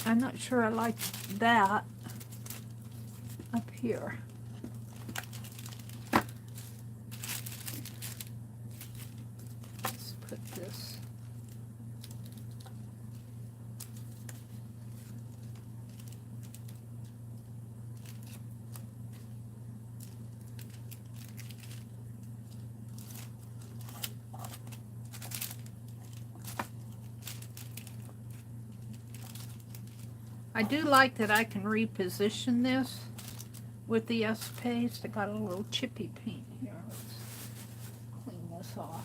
I'm not sure I like that up here. Let's put this. I do like that I can reposition this with the S-Paste. I got a little chippy paint here. Let's clean this off.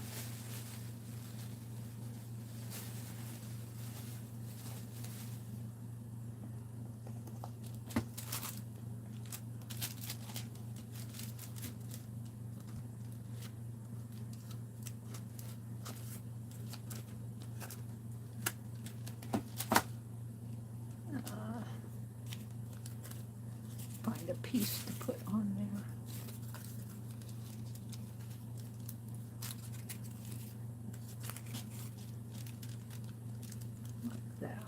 Find a piece to put on there. Like that.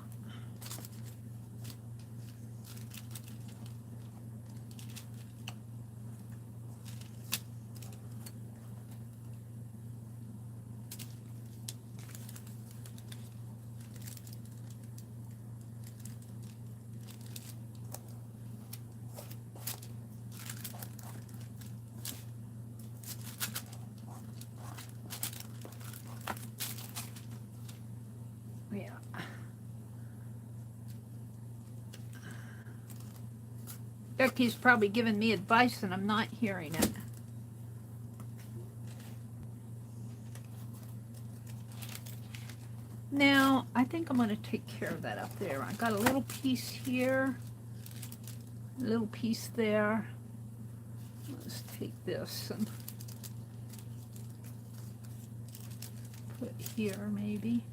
Yeah. Becky's probably giving me advice and I'm not hearing it. Now, I think I'm going to take care of that up there. I got a little piece here, a little piece there. Let's take this and put here maybe.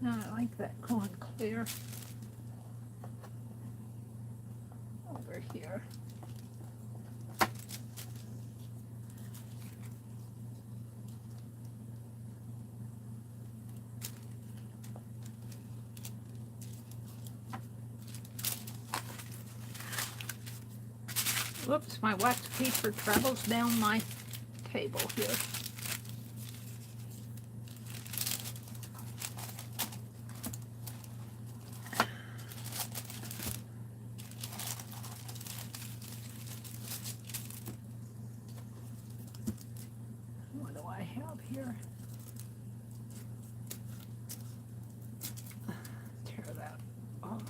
No, I like that going clear. Over here. Whoops, my wax paper travels down my table here. What do I have here? Tear that off.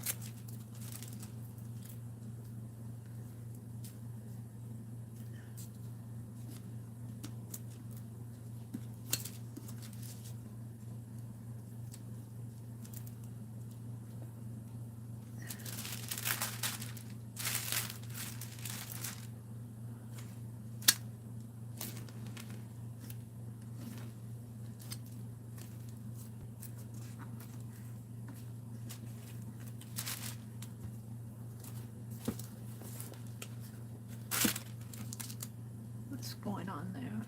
What's going on there?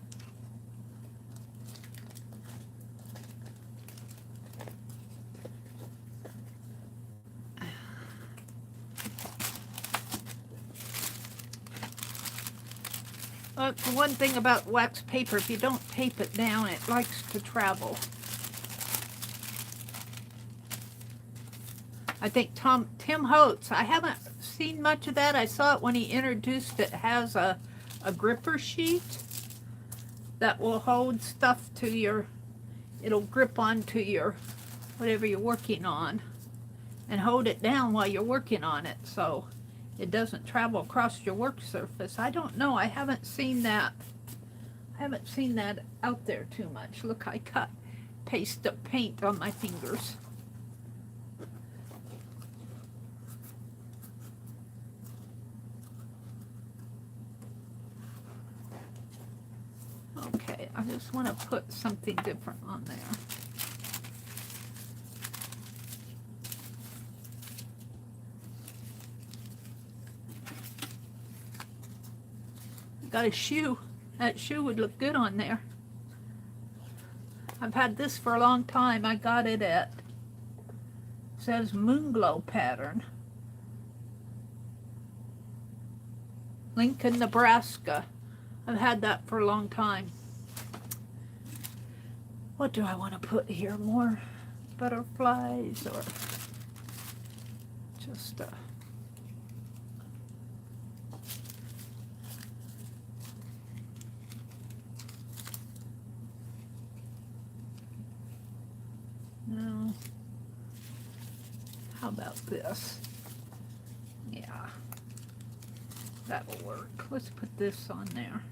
The one thing about wax paper, if you don't tape it down, it likes to travel. I think Tim Holtz, I haven't seen much of that. I saw it when he introduced it, has a gripper sheet that will hold stuff to your, it'll grip onto your, whatever you're working on, and hold it down while you're working on it, so it doesn't travel across your work surface. I don't know, I haven't seen that. I haven't seen that out there too much. Look, I cut paste of paint on my fingers. Okay, I just want to put something different on there. Got a shoe. That shoe would look good on there. I've had this for a long time. I got it at, it says Moonglow pattern. Lincoln, Nebraska. I've had that for a long time. What do I want to put here? More butterflies or just no. How about this? Yeah, that'll work. Let's put this on there.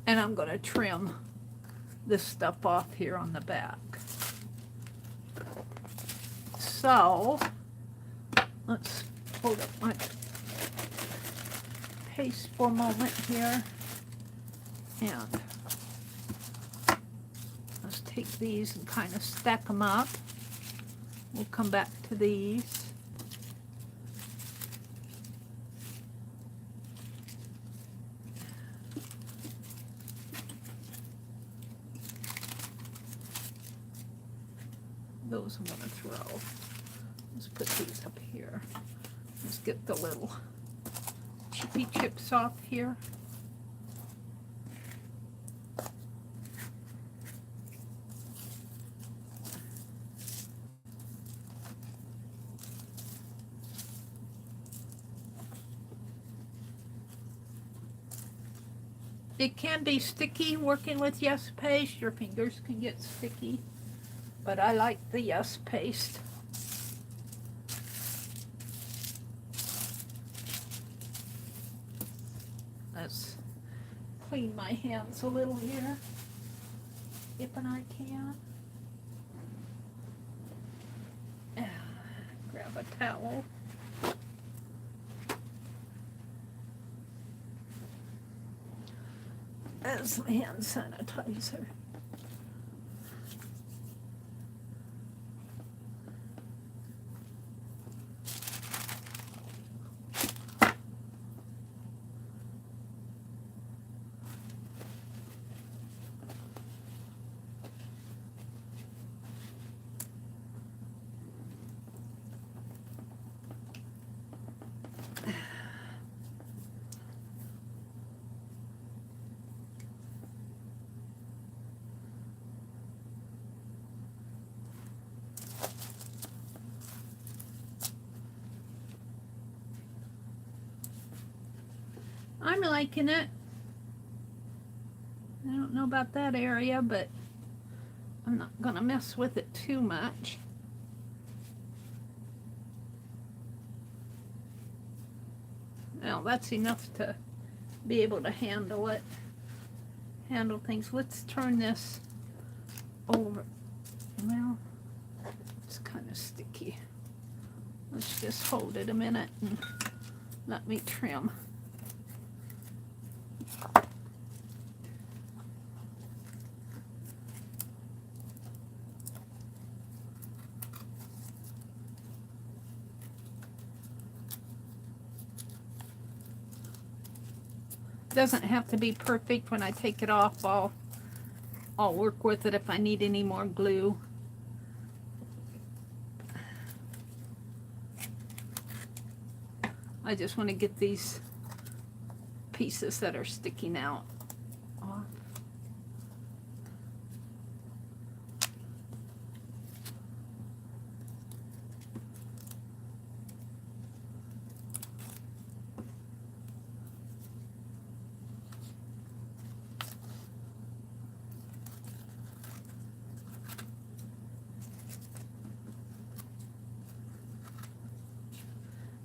And I'm going to trim this stuff off here on the back. So, let's hold up my paste for a moment here. And let's take these and kind of stack them up. We'll come back to these. Those I'm going to throw. Let's put these up here. Let's get the little chippy chips off here. It can be sticky working with Yes Paste. Your fingers can get sticky. But I like the Yes Paste. Let's clean my hands a little here. if and I can. Grab a towel. And some hand sanitizer. I'm liking it. I don't know about that area, but I'm not gonna mess with it too much. Now that's enough to be able to handle it. Handle things. Let's turn this over. Well, it's kind of sticky. Let's just hold it a minute and let me trim. Doesn't have to be perfect. When I take it off, I'll work with it if I need any more glue. I just want to get these pieces that are sticking out off.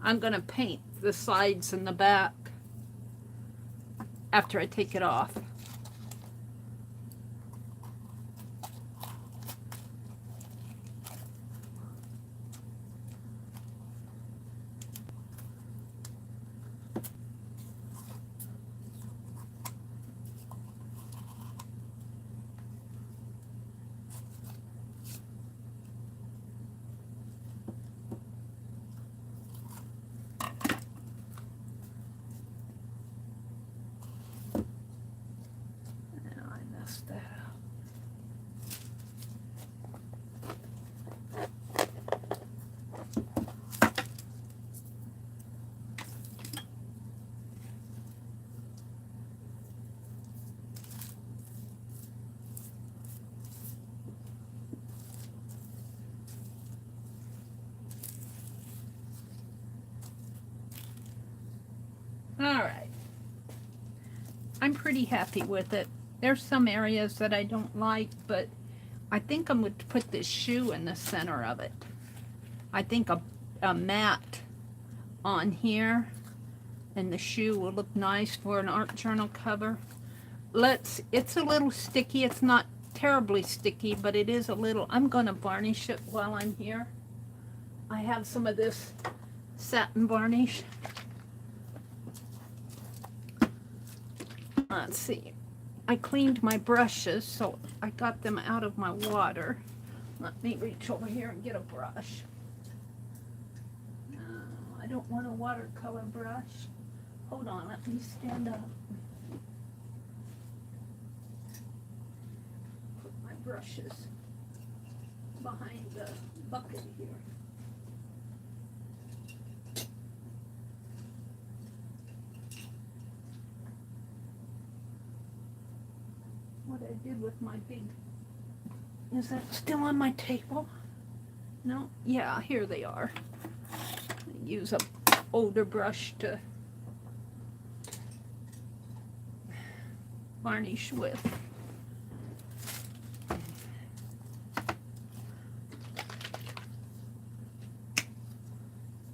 I'm going to paint the sides and the back after I take it off. Alright, I'm pretty happy with it. There's some areas that I don't like, but I think I'm going to put this shoe in the center of it. I think a mat on here and the shoe will look nice for an art journal cover. It's a little sticky. It's not terribly sticky, but it is a little. I'm going to varnish it while I'm here. I have some of this satin varnish. Let's see. I cleaned my brushes, so I got them out of my water. Let me reach over here and get a brush. I don't want a watercolor brush. Hold on, let me stand up. Put my brushes behind the bucket here. What I did with my big, is that still on my table? No? Yeah, here they are. I use a older brush to varnish with.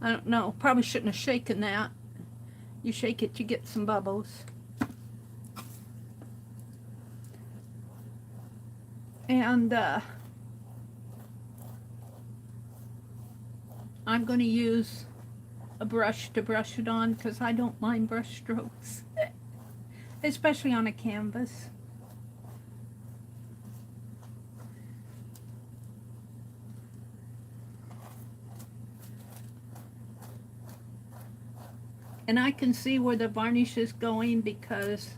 I don't know, probably shouldn't have shaken that. You shake it, you get some bubbles. And I'm going to use a brush to brush it on because I don't mind brush strokes, especially on a canvas. And I can see where the varnish is going because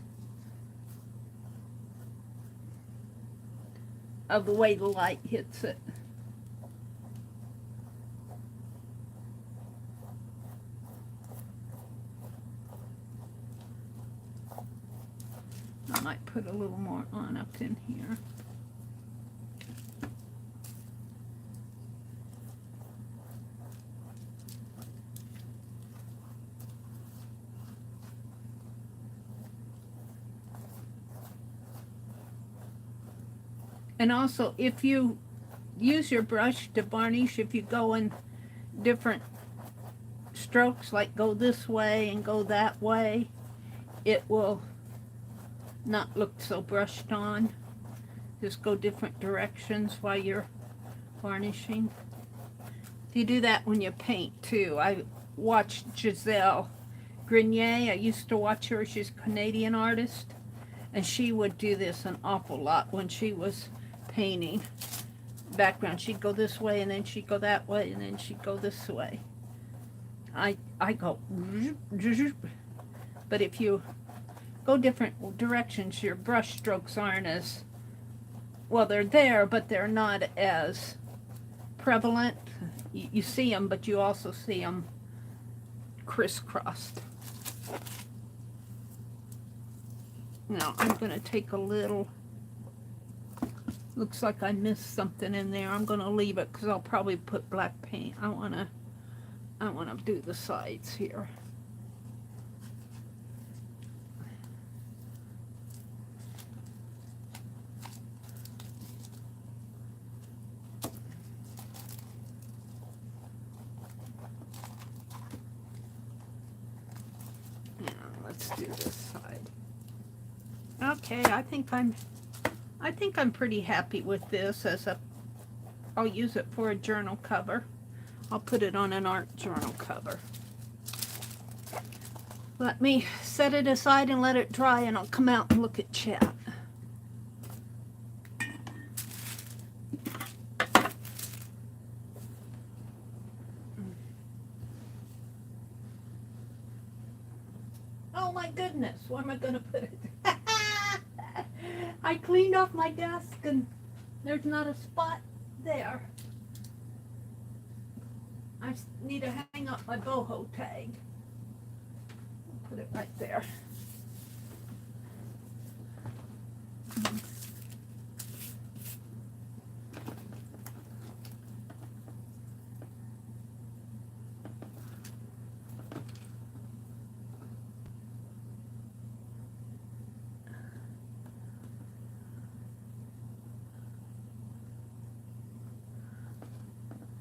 of the way the light hits it. I might put a little more on up in here. And also, if you use your brush to varnish, if you go in different strokes, like go this way and go that way, it will not look so brushed on. Just go different directions while you're varnishing. You do that when you paint too. I watched Giselle Grenier. I used to watch her. She's a Canadian artist, and she would do this an awful lot when she was painting background. She'd go this way, and then she'd go that way, and then she'd go this way. I go, but if you go different directions, your brush strokes aren't as, well, they're there, but they're not as prevalent. You see them, but you also see them crisscrossed. Now I'm going to take a little, looks like I missed something in there. I'm going to leave it because I'll probably put black paint. I want to do the sides here. Let's do this side. Okay, I think I'm pretty happy with this as a, I'll use it for a journal cover. I'll put it on an art journal cover. Let me set it aside and let it dry, and I'll come out and look at chat. Oh my goodness, where am I going to put it? I cleaned off my desk and there's not a spot there. I need to hang up my boho tag. Put it right there.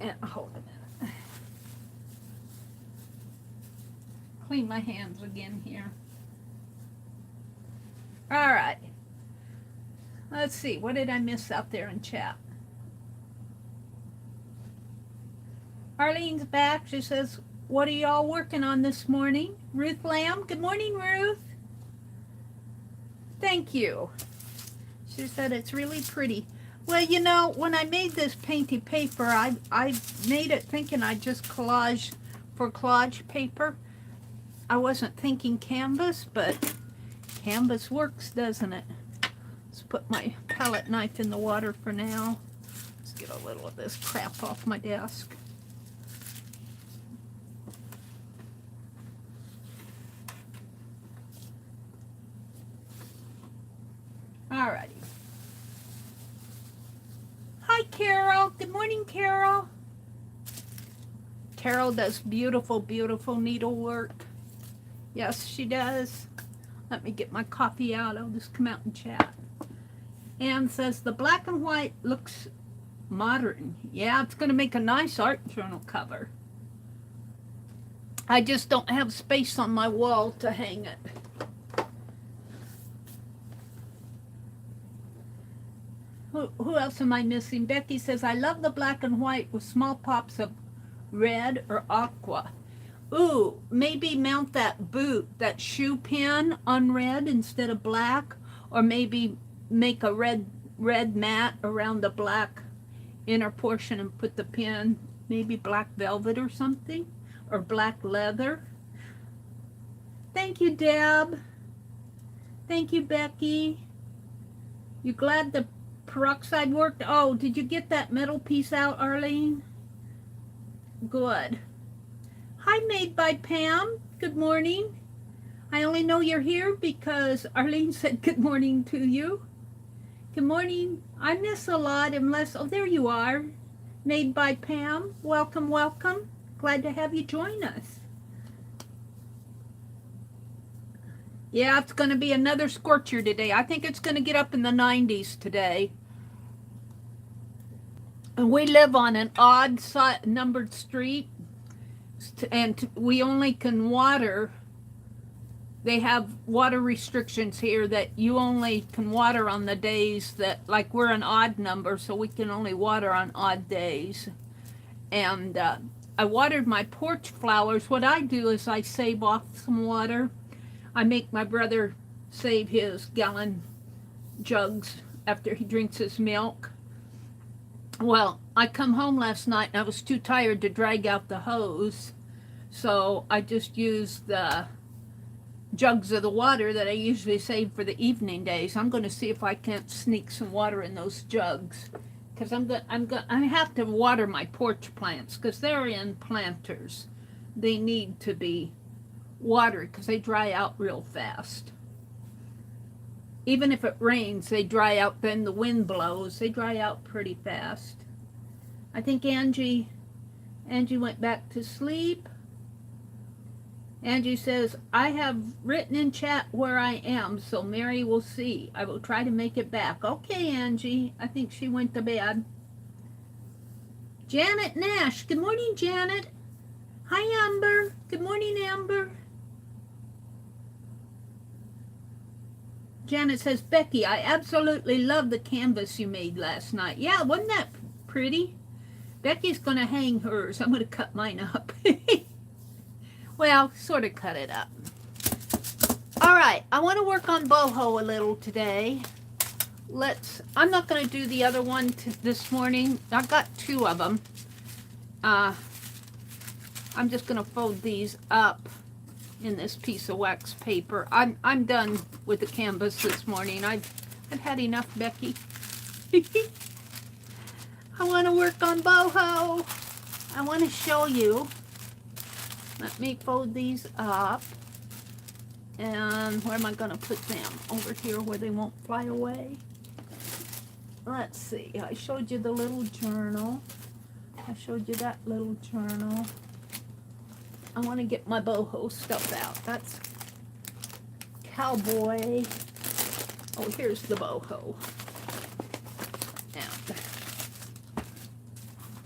And hold a minute. Clean my hands again here. All right. Let's see. What did I miss out there in chat? Arlene's back. She says, what are y'all working on this morning? Ruth Lamb. Good morning, Ruth. Thank you. She said it's really pretty. Well, you know, when I made this painty paper, I made it thinking I'd just collage for collage paper. I wasn't thinking canvas, but canvas works, doesn't it? Let's put my palette knife in the water for now. Let's get a little of this crap off my desk. Alrighty. Hi, Carol. Good morning, Carol. Carol does beautiful, beautiful needlework. Yes, she does. Let me get my coffee out. I'll just come out and chat. Anne says, the black and white looks modern. Yeah, it's going to make a nice art journal cover. I just don't have space on my wall to hang it. Who else am I missing? Becky says, I love the black and white with small pops of red or aqua. Ooh, maybe mount that boot, that shoe pin on red instead of black, or maybe make a red mat around the black inner portion and put the pin, maybe black velvet or something, or black leather. Thank you, Deb. Thank you, Becky. You glad the peroxide worked? Oh, did you get that metal piece out, Arlene? Good. Hi, Made by Pam. Good morning. I only know you're here because Arlene said good morning to you. Good morning. I miss a lot unless, oh, there you are. Made by Pam. Welcome, welcome. Glad to have you join us. Yeah, it's going to be another scorcher today. I think it's going to get up in the 90s today. And we live on an odd numbered street, and we only can water. They have water restrictions here that you only can water on the days that, like, we're an odd number, so we can only water on odd days. And I watered my porch flowers. What I do is I save off some water. I make my brother save his gallon jugs after he drinks his milk. Well, I come home last night and I was too tired to drag out the hose, so I just used the jugs of the water that I usually save for the evening days. I'm going to see if I can't sneak some water in those jugs, because I have to water my porch plants because they're in planters. They need to be watered because they dry out real fast. Even if it rains, they dry out. Then the wind blows, they dry out pretty fast. I think Angie went back to sleep. Angie says, I have written in chat where I am, so Meri will see. I will try to make it back. Okay, Angie. I think she went to bed. Janet Nash. Good morning, Janet. Hi, Amber. Good morning, Amber. Janet says, Becky, I absolutely love the canvas you made last night. Yeah, wasn't that pretty? Becky's going to hang hers. I'm going to cut mine up. Well, sort of cut it up. All right, I want to work on boho a little today. I'm not going to do the other one this morning. I've got two of them. I'm just going to fold these up in this piece of wax paper. I'm done with the canvas this morning. I've had enough, Becky. I want to work on boho. I want to show you. Let me fold these up. And where am I going to put them? Over here where they won't fly away. Let's see. I showed you the little journal. I showed you that little journal. I want to get my boho stuff out. That's cowboy. Oh, here's the boho. Now,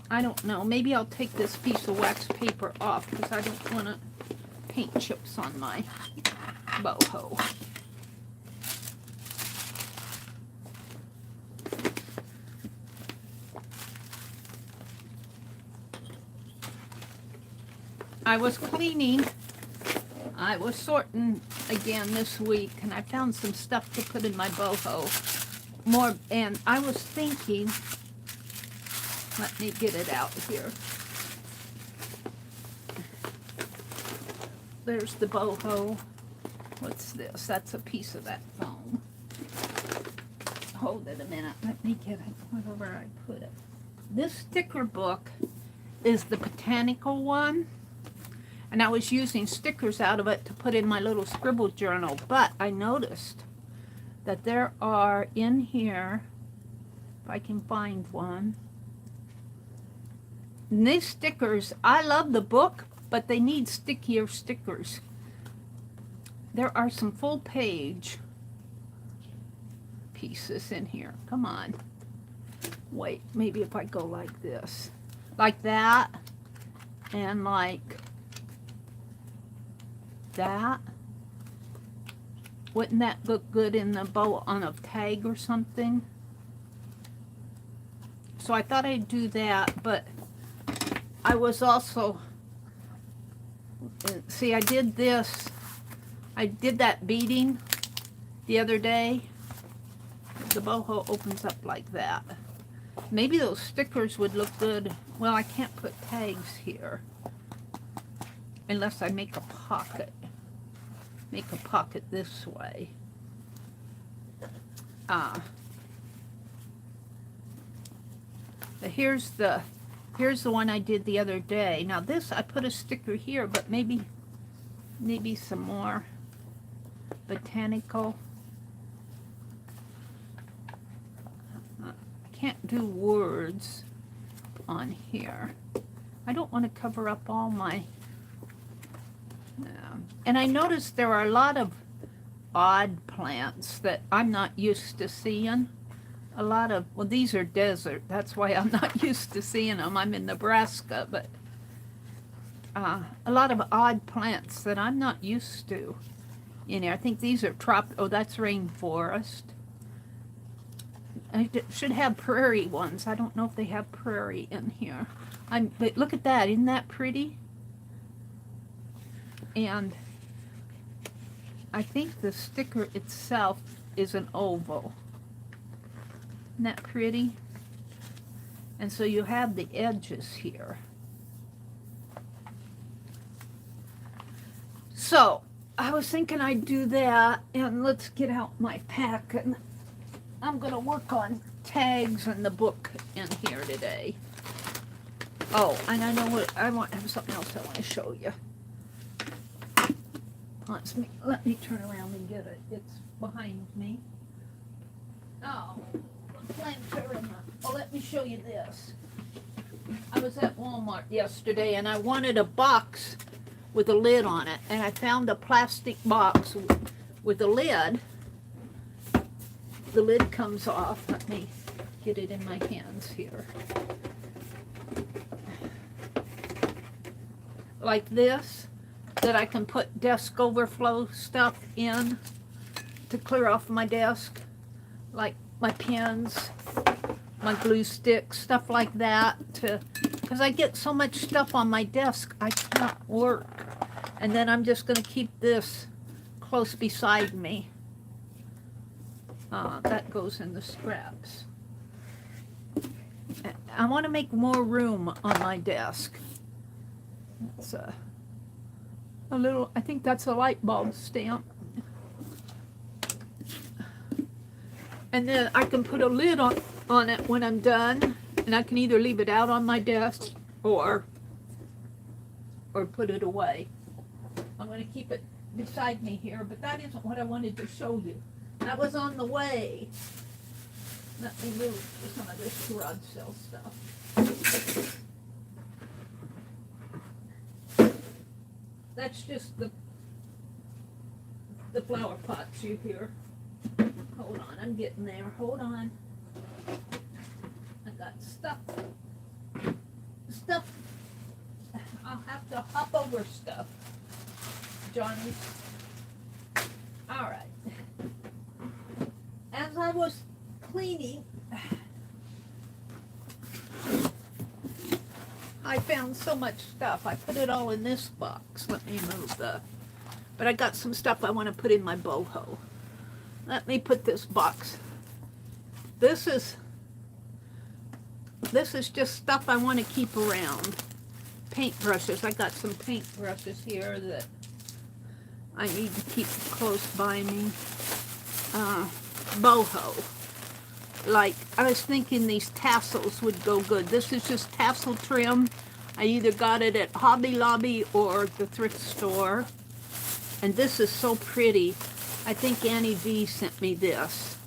I don't know. Maybe I'll take this piece of wax paper off because I don't want to paint chips on my boho. I was cleaning, I was sorting again this week, and I found some stuff to put in my boho. And I was thinking, let me get it out here. There's the boho. What's this? That's a piece of that foam. Hold it a minute. Let me get it wherever I put it. This sticker book is the botanical one. And I was using stickers out of it to put in my little scribble journal. But I noticed that there are in here, if I can find one. And these stickers, I love the book, but they need stickier stickers. There are some full page pieces in here. Come on. Wait, maybe if I go like this. Like that. And like that. Wouldn't that look good in the bow on a tag or something? So I thought I'd do that, but I was also, see, I did this, I did that beading the other day. The boho opens up like that. Maybe those stickers would look good. Well, I can't put tags here unless I make a pocket. Make a pocket this way. Here's the one I did the other day. Now this, I put a sticker here, but maybe some more botanical. I can't do words on here. I don't want to cover up all my, and I noticed there are a lot of odd plants that I'm not used to seeing. A lot of, well, these are desert. That's why I'm not used to seeing them. I'm in Nebraska, but a lot of odd plants that I'm not used to in here. I think these are oh, that's rainforest. I should have prairie ones. I don't know if they have prairie in here. But look at that. Isn't that pretty? And I think the sticker itself is an oval. Isn't that pretty? And so you have the edges here. So I was thinking I'd do that, and let's get out my pack, and I'm gonna work on tags and the book in here today. Oh, and I know what I have something else I want to show you. Let me turn around and get it. It's behind me. Oh, let me show you this. I was at Walmart yesterday and I wanted a box with a lid on it, and I found a plastic box with a lid. The lid comes off. Let me get it in my hands here. Like this, that I can put desk overflow stuff in to clear off my desk, like my pens, my glue sticks, stuff like that, because I get so much stuff on my desk I can't work. And then I'm just going to keep this close beside me. That goes in the scraps. I want to make more room on my desk. It's a little, I think that's a light bulb stamp. And then I can put a lid on it when I'm done, and I can either leave it out on my desk or put it away. I'm going to keep it beside me here, but that isn't what I wanted to show you. That was on the way. Let me move some of this garage sale stuff. That's just the flower pots you hear. Hold on, I'm getting there. Hold on. I got stuff. I'll have to hop over stuff, Johnny. All right. As I was cleaning, I found so much stuff. I put it all in this box. Let me move but I got some stuff I want to put in my boho. Let me put this box. This is just stuff I want to keep around. Paint brushes. I got some paint brushes here that I need to keep close by me. Boho. Like, I was thinking these tassels would go good. This is just tassel trim. I either got it at Hobby Lobby or the thrift store. And this is so pretty. I think Annie V sent me this.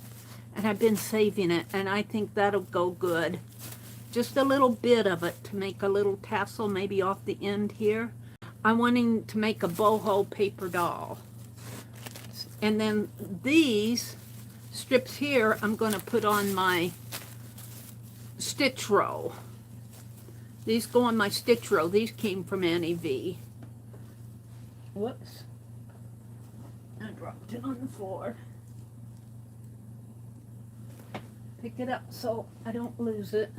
And I've been saving it, and I think that'll go good. Just a little bit of it to make a little tassel, maybe off the end here. I'm wanting to make a boho paper doll. And then these strips here, I'm going to put on my stitch row. These go on my stitch row. These came from Annie V. Whoops. I dropped it on the floor. Pick it up so I don't lose it.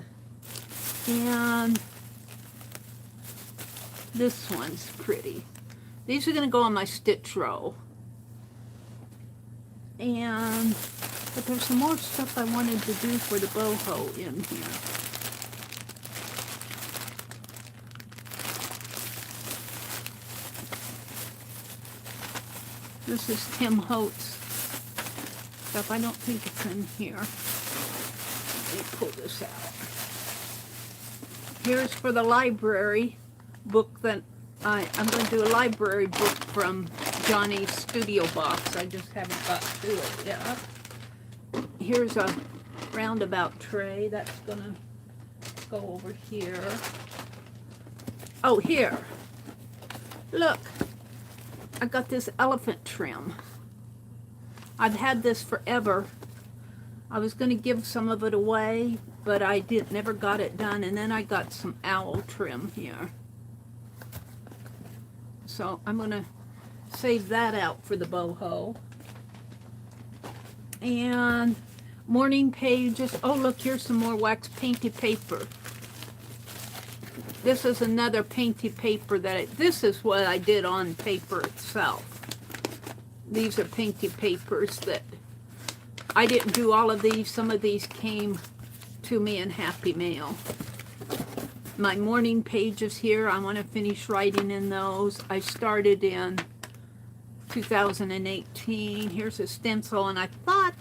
And this one's pretty. These are going to go on my stitch row. And, but there's some more stuff I wanted to do for the boho in here. This is Tim Holtz stuff. I don't think it's in here. Let me pull this out. Here's for the library book that I'm going to do a library book from Johnny's studio box. I just haven't got to it yet. Here's a roundabout tray that's going to go over here. Oh, here. Look. I got this elephant trim. I've had this forever. I was going to give some of it away, but I never got it done. And then I got some owl trim here. So I'm going to save that out for the boho. And morning pages. Oh, look, here's some more wax painted paper. This is another painted paper this is what I did on paper itself. These are painted papers that I didn't do all of these. Some of these came to me in Happy Mail. My morning pages here, I want to finish writing in those. I started in 2018. Here's a stencil, and I thought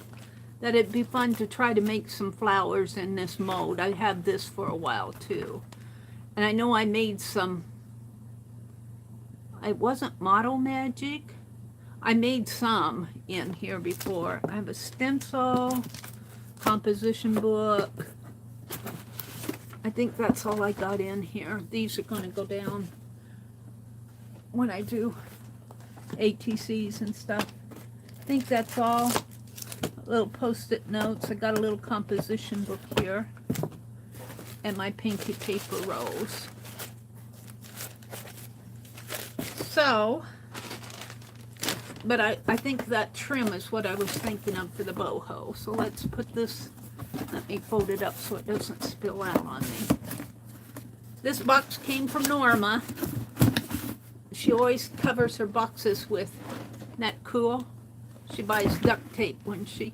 that it'd be fun to try to make some flowers in this mold. I have this for a while too. And I know I made some, it wasn't Model Magic. I made some in here before. I have a stencil, composition book. I think that's all I got in here. These are going to go down when I do ATCs and stuff. I think that's all. Little post-it notes. I got a little composition book here. And my painted paper rolls. So, but I think that trim is what I was thinking of for the boho. So let's put this, let me fold it up so it doesn't spill out on me. This box came from Norma. She always covers her boxes with, isn't that cool? She buys duct tape when she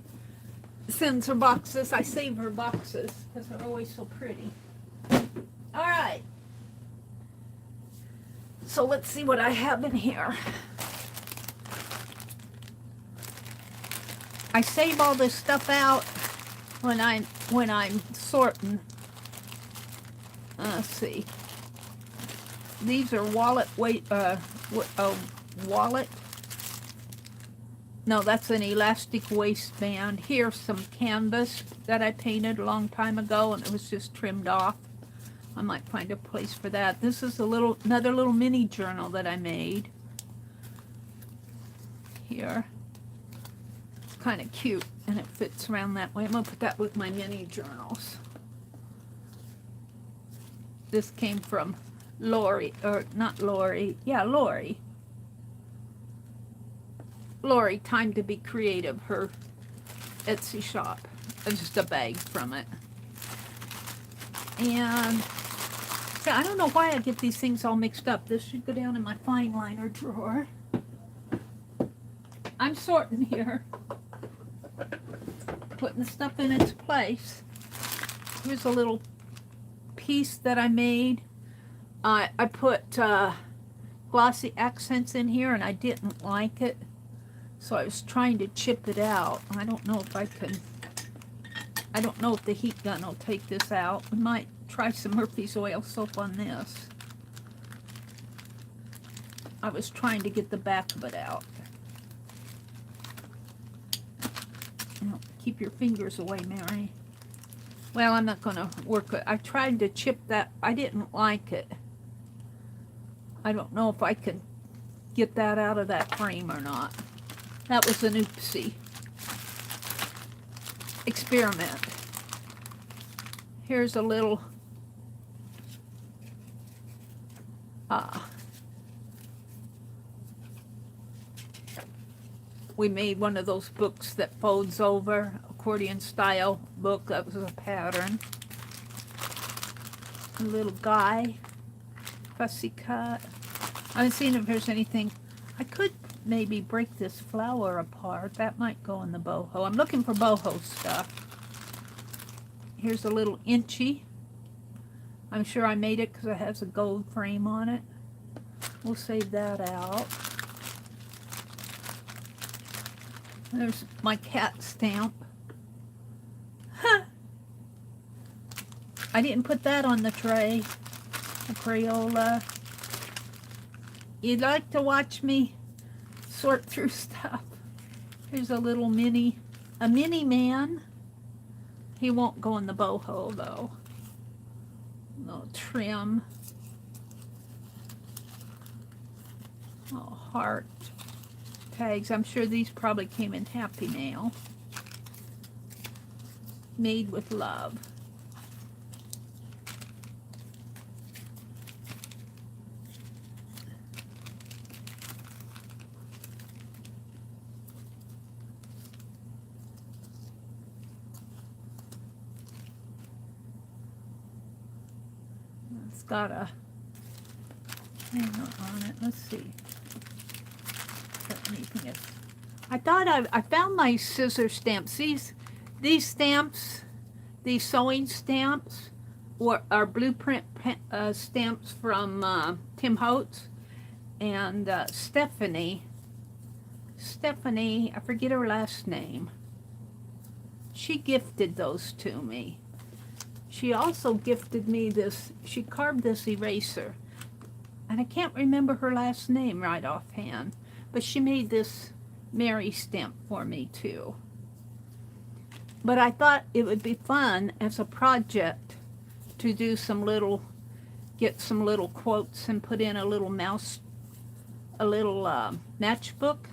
sends her boxes. I save her boxes because they're always so pretty. All right. So let's see what I have in here. I save all this stuff out when I'm sorting. Let's see. These are wallet wallet. No, that's an elastic waistband. Here's some canvas that I painted a long time ago, and it was just trimmed off. I might find a place for that. This is another little mini journal that I made. Here. It's kind of cute, and it fits around that way. I'm going to put that with my mini journals. This came from Lori, or not Lori. Yeah, Lori. Lori, Time to Be Creative, her Etsy shop. It's just a bag from it. And so I don't know why I get these things all mixed up. This should go down in my fine liner drawer. I'm sorting here. Putting the stuff in its place. Here's a little piece that I made. I put glossy accents in here, and I didn't like it. So I was trying to chip it out. I don't know if I can. I don't know if the heat gun will take this out. We might try some Murphy's oil soap on this. I was trying to get the back of it out. No, keep your fingers away, Mary. Well, I'm not going to work it. I tried to chip that. I didn't like it. I don't know if I can get that out of that frame or not. That was an oopsie. Experiment. Here's a little we made one of those books that folds over, accordion style book. That was a pattern. a little guy, fussy cut. I haven't seen if there's anything. I could maybe break this flower apart. That might go in the boho. I'm looking for boho stuff. Here's a little inchy. I'm sure I made it because it has a gold frame on it. We'll save that out. There's my cat stamp. Huh. I didn't put that on the tray. A Crayola. You'd like to watch me sort through stuff. Here's a little mini man. He won't go in the boho though. No trim. Oh, heart tags. I'm sure these probably came in Happy Mail. Made with love. It's got a hanger on it. Let's see. Anything else? I thought I found my scissor stamps. These stamps, these sewing stamps, are blueprint stamps from Tim Holtz and Stephanie. I forget her last name. She gifted those to me. She also gifted me this. She carved this eraser, and I can't remember her last name right offhand. But she made this Meri stamp for me too. But I thought it would be fun as a project to do get some little quotes and put in a little matchbook,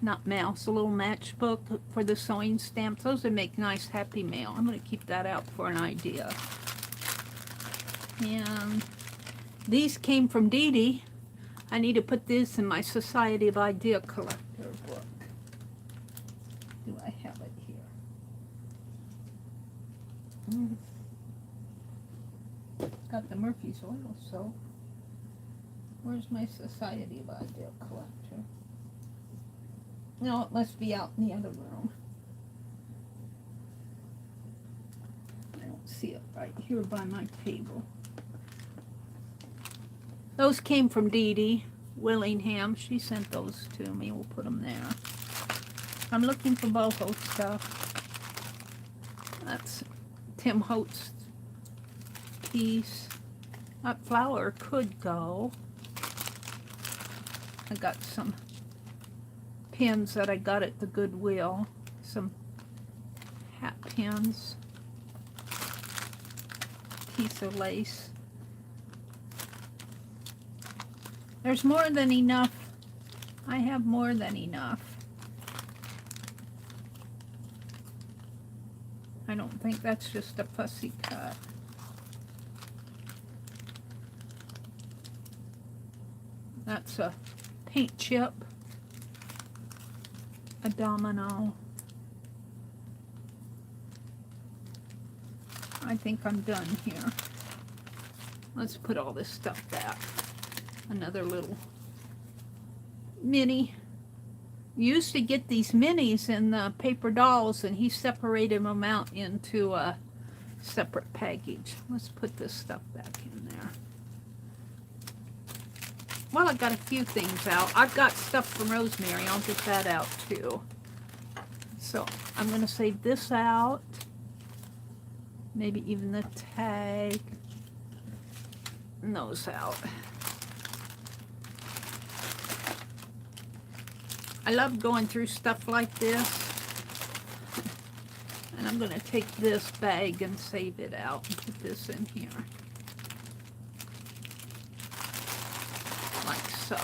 not mouse, a little matchbook for the sewing stamps. Those would make nice Happy Mail. I'm going to keep that out for an idea. And these came from Dee Dee. I need to put this in my Society of Idea Collector book. Do I have it here? Got the Murphy's oil soap. Where's my Society of Idea Collector? No, it must be out in the other room. I don't see it right here by my table. Those came from Dee Dee Willingham. She sent those to me. We'll put them there. I'm looking for boho stuff. That's Tim Holtz piece. That flower could go. I got some pins that I got at the Goodwill. Some hat pins. Piece of lace. There's more than enough. I have more than enough. I don't think that's just a fussy cut. That's a paint chip, a domino. I think I'm done here. Let's put all this stuff back. Another little mini. Used to get these minis in the paper dolls, and he separated them out into a separate package. Let's put this stuff back in there. Well, I got a few things out. I've got stuff from Rosemary. I'll get that out too. So I'm going to save this out. Maybe even the tag. And those out. I love going through stuff like this. And I'm going to take this bag and save it out and put this in here. Like so.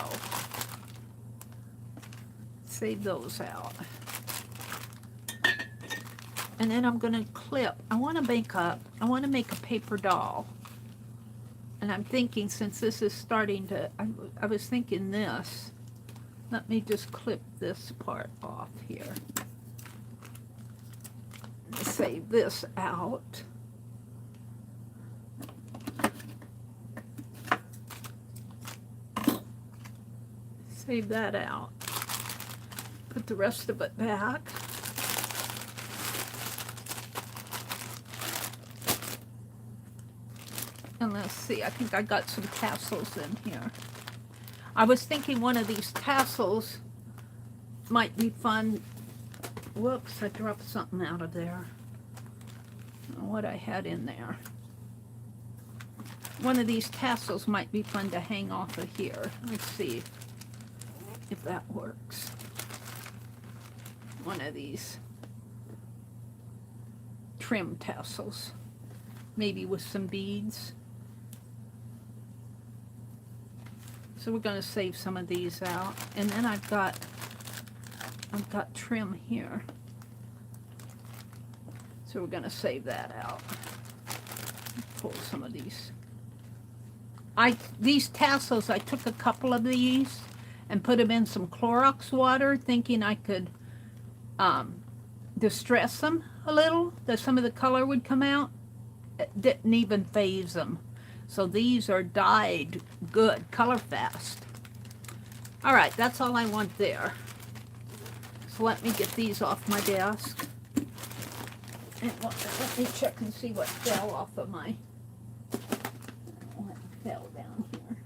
Save those out. And then I'm going to clip. I want to make a paper doll. And I'm thinking, since this is starting to, I was thinking this. Let me just clip this part off here. Save this out. Save that out. Put the rest of it back. And let's see, I think I got some tassels in here. I was thinking one of these tassels might be fun. Whoops, I dropped something out of there. I don't know what I had in there. One of these tassels might be fun to hang off of here. Let's see if that works. One of these trim tassels, maybe with some beads. So we're going to save some of these out, and then I've got trim here, so we're going to save that out. Pull some of these. These tassels, I took a couple of these and put them in some Clorox water, thinking I could distress them a little, that some of the color would come out. It didn't even phase them. So these are dyed good, color fast. All right, that's all I want there. So let me get these off my desk. And let me check and see what fell off of my, what fell down here.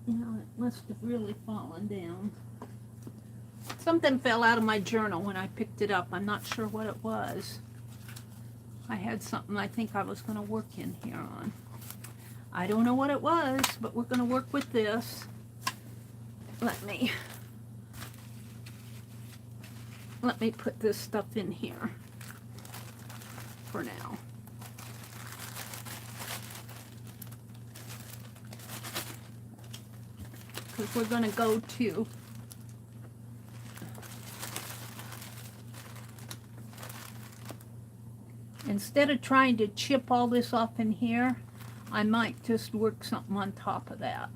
Yeah, it must have really fallen down. Something fell out of my journal when I picked it up. I'm not sure what it was. I had something I think I was going to work in here on. I don't know what it was, but we're going to work with this. Let me put this stuff in here for now. Because we're going to go to instead of trying to chip all this off in here, I might just work something on top of that.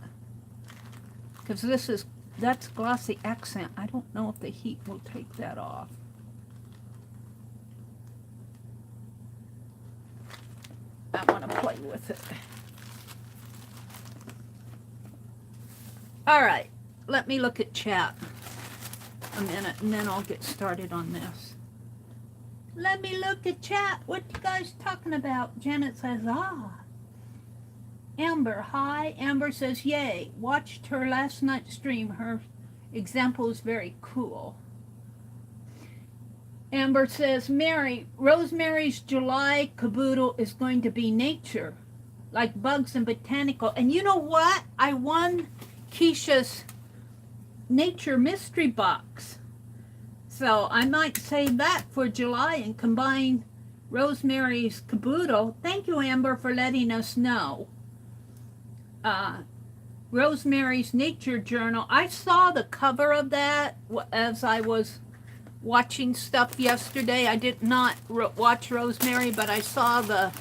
Because that's glossy accent. I don't know if the heat will take that off. I want to play with it. All right, let me look at chat a minute and then I'll get started on this. Let me look at chat. What you guys talking about? Janet says, ah. Amber, hi. Amber says, yay. Watched her last night's stream. Her example is very cool. Amber says, Meri, Rosemary's July caboodle is going to be nature, like bugs and botanical. And you know what? I won Keisha's nature mystery box. So I might save that for July and combine Rosemary's caboodle. Thank you, Amber, for letting us know. Rosemary's Nature Journal. I saw the cover of that as I was watching stuff yesterday. I did not watch Rosemary, but I saw the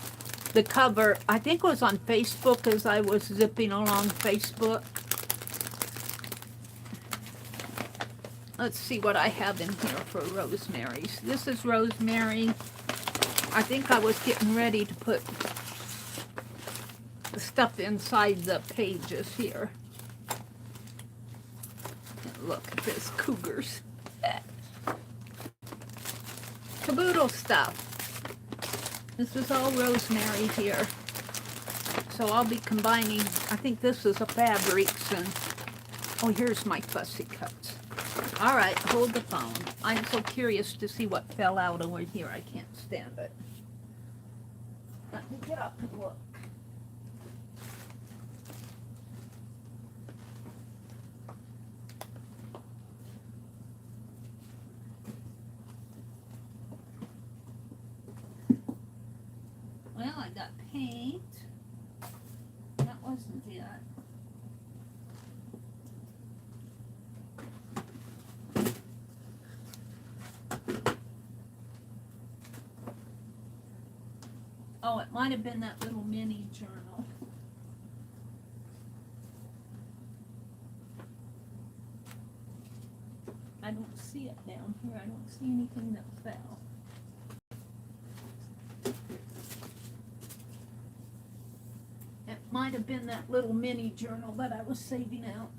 cover. I think it was on Facebook as I was zipping along Facebook. Let's see what I have in here for Rosemary's. This is Rosemary. I think I was getting ready to put the stuff inside the pages here. And look at this, cougars. Caboodle stuff. This is all Rosemary here. So I'll be combining, I think this is a fabrics and, oh, here's my fussy cuts. All right, hold the phone. I'm so curious to see what fell out over here. I can't stand it. Let me get up and look. Well, I got paint. That wasn't it. Oh, it might have been that little mini journal. I don't see it down here. I don't see anything that fell. It might have been that little mini journal that I was saving out.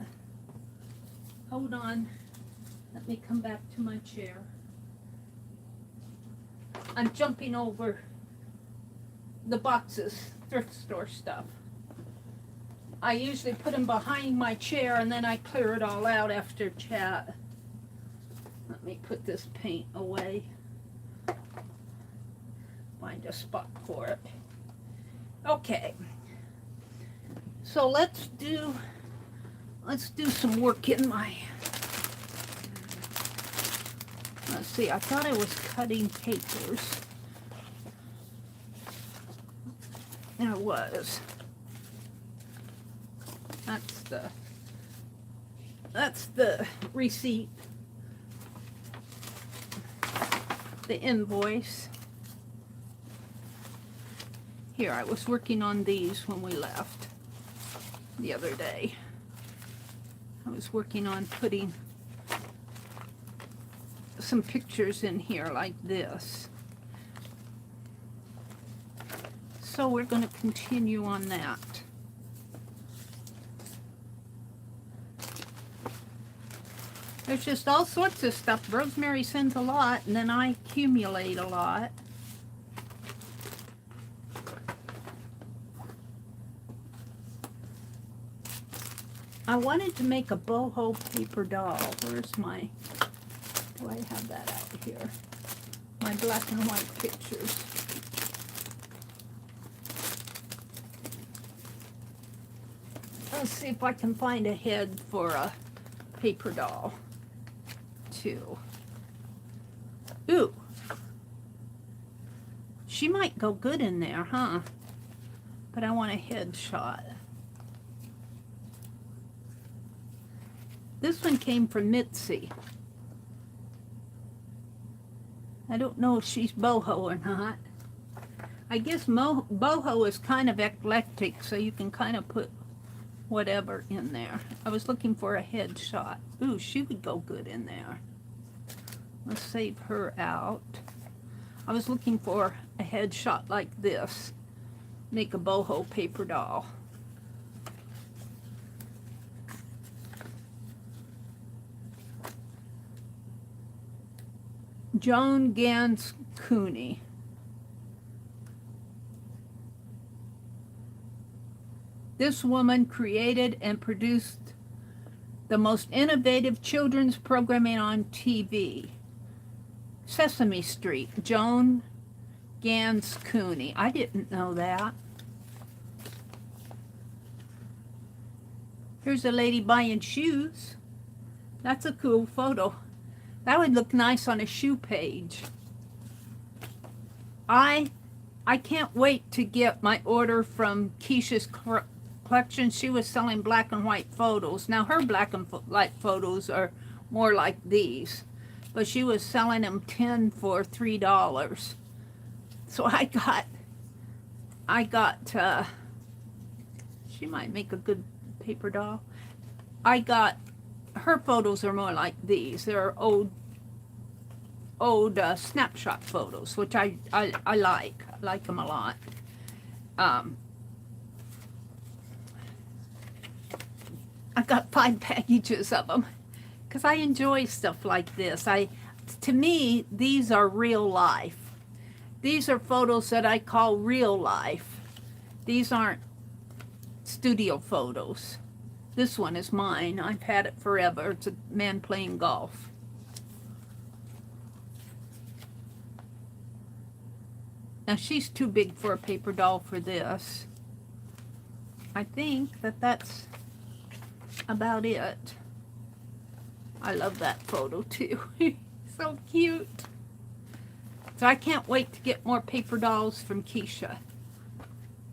Hold on. Let me come back to my chair. I'm jumping over the boxes, thrift store stuff. I usually put them behind my chair and then I clear it all out after chat. Let me put this paint away. Find a spot for it. Okay. So let's do some work in my, let's see, I thought I was cutting papers. There was. That's the receipt, the invoice. Here, I was working on these when we left the other day. I was working on putting some pictures in here like this. So we're going to continue on that. There's just all sorts of stuff. Rosemary sends a lot, and then I accumulate a lot. I wanted to make a boho paper doll. Where's my, do I have that out here? My black and white pictures. Let's see if I can find a head for a paper doll. Too. Ooh. She might go good in there, huh? But I want a head shot. This one came from Mitzi. I don't know if she's boho or not. I guess boho is kind of eclectic, so you can kind of put whatever in there. I was looking for a head shot. Ooh, she would go good in there. Let's save her out. I was looking for a head shot like this. Make a boho paper doll. Joan Gans Cooney. This woman created and produced the most innovative children's programming on TV. Sesame Street, Joan Gans Cooney. I didn't know that. Here's a lady buying shoes. That's a cool photo. That would look nice on a shoe page. I can't wait to get my order from Keisha's collection. She was selling black and white photos. Now her black and white photos are more like these, but she was selling them 10 for $3. So I got she might make a good paper doll. I got, her photos are more like these. They're old snapshot photos, which I like them a lot. I got 5 packages of them because I enjoy stuff like this. To me, these are real life. These are photos that I call real life. These aren't studio photos. This one is mine. I've had it forever. It's a man playing golf. Now she's too big for a paper doll for this. I think that's about it. I love that photo too. So cute. So I can't wait to get more paper dolls from Keisha.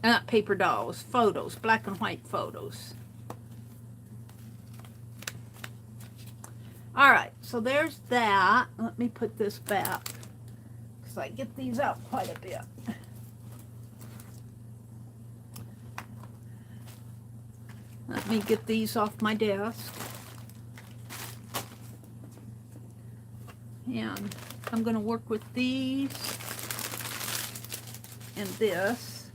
Not paper dolls, photos, black and white photos. Alright, so there's that. Let me put this back, because I get these out quite a bit. Let me get these off my desk. And I'm going to work with these and this.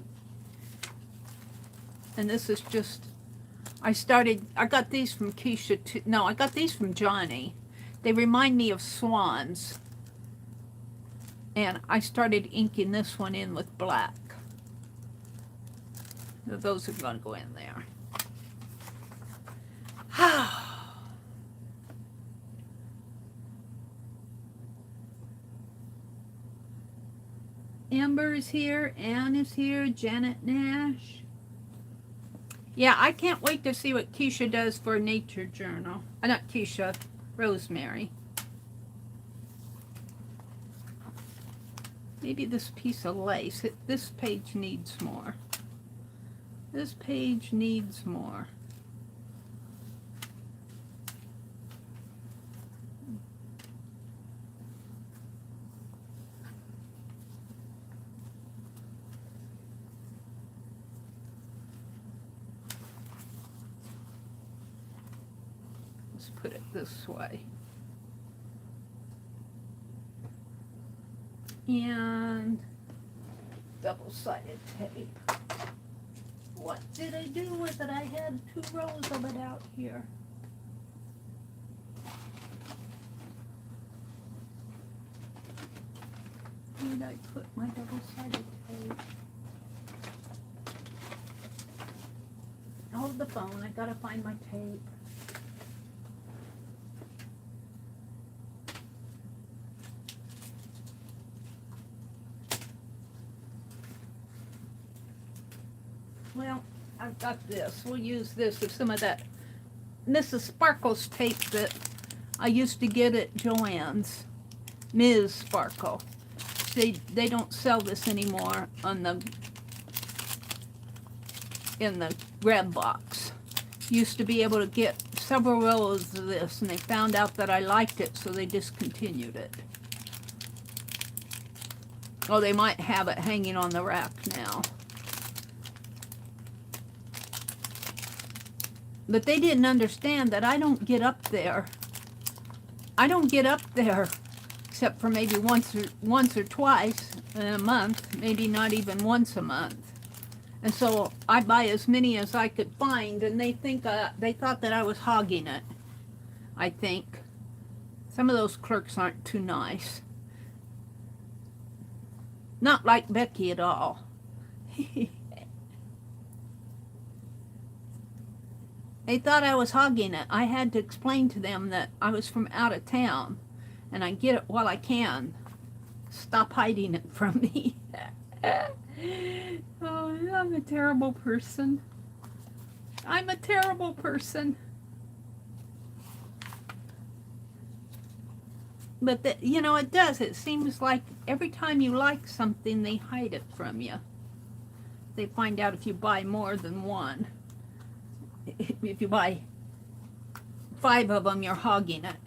And this is just, I got these from Keisha too. No, I got these from Johnny. They remind me of swans. And I started inking this one in with black. So those are going to go in there. Amber is here, Anne is here, Janet Nash. Yeah, I can't wait to see what Keisha does for a nature journal. Not Keisha, Rosemary. Maybe this piece of lace. This page needs more. This page needs more. Let's put it this way. And double-sided tape. What did I do with it? I had 2 rows of it out here. Where did I put my double-sided tape? Hold the phone. I gotta find my tape. Well, I've got this. We'll use this with some of that Mrs. Sparkle's tape that I used to get at Joann's. Ms. Sparkle. They don't sell this anymore on in the grab box. Used to be able to get several rolls of this, and they found out that I liked it, so they discontinued it. Oh, they might have it hanging on the rack now. But they didn't understand that I don't get up there. I don't get up there except for maybe once or twice in a month, maybe not even once a month. And so I buy as many as I could find, and they thought that I was hogging it. I think some of those clerks aren't too nice. Not like Becky at all. They thought I was hogging it. I had to explain to them that I was from out of town, and I get it while I can. Stop hiding it from me. Oh, I'm a terrible person. I'm a terrible person. But, you know, it does. It seems like every time you like something, they hide it from you. They find out if you buy more than one. If you buy 5 of them, you're hogging it.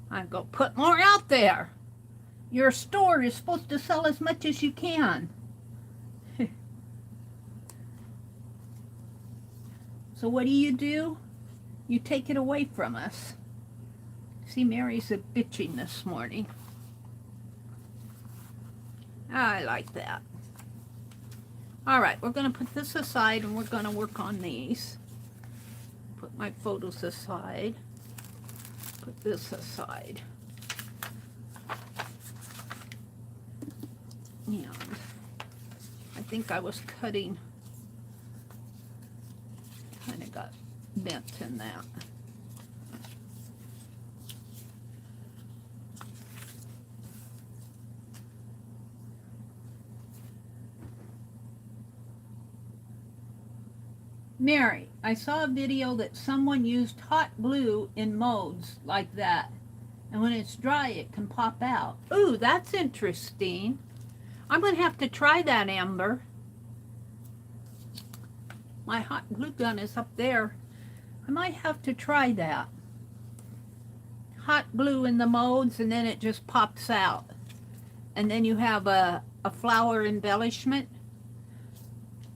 I go, put more out there. Your store is supposed to sell as much as you can. So what do? You take it away from us. See, Mary's a bitching this morning. I like that. All right, we're going to put this aside, and we're going to work on these. Put my photos aside. Put this aside. And I think I was cutting, kind of got bent in that. Meri, I saw a video that someone used hot glue in molds like that, and when it's dry it can pop out. Ooh, that's interesting. I'm going to have to try that, Amber. My hot glue gun is up there. I might have to try that. Hot glue in the molds, and then it just pops out. And then you have a flower embellishment.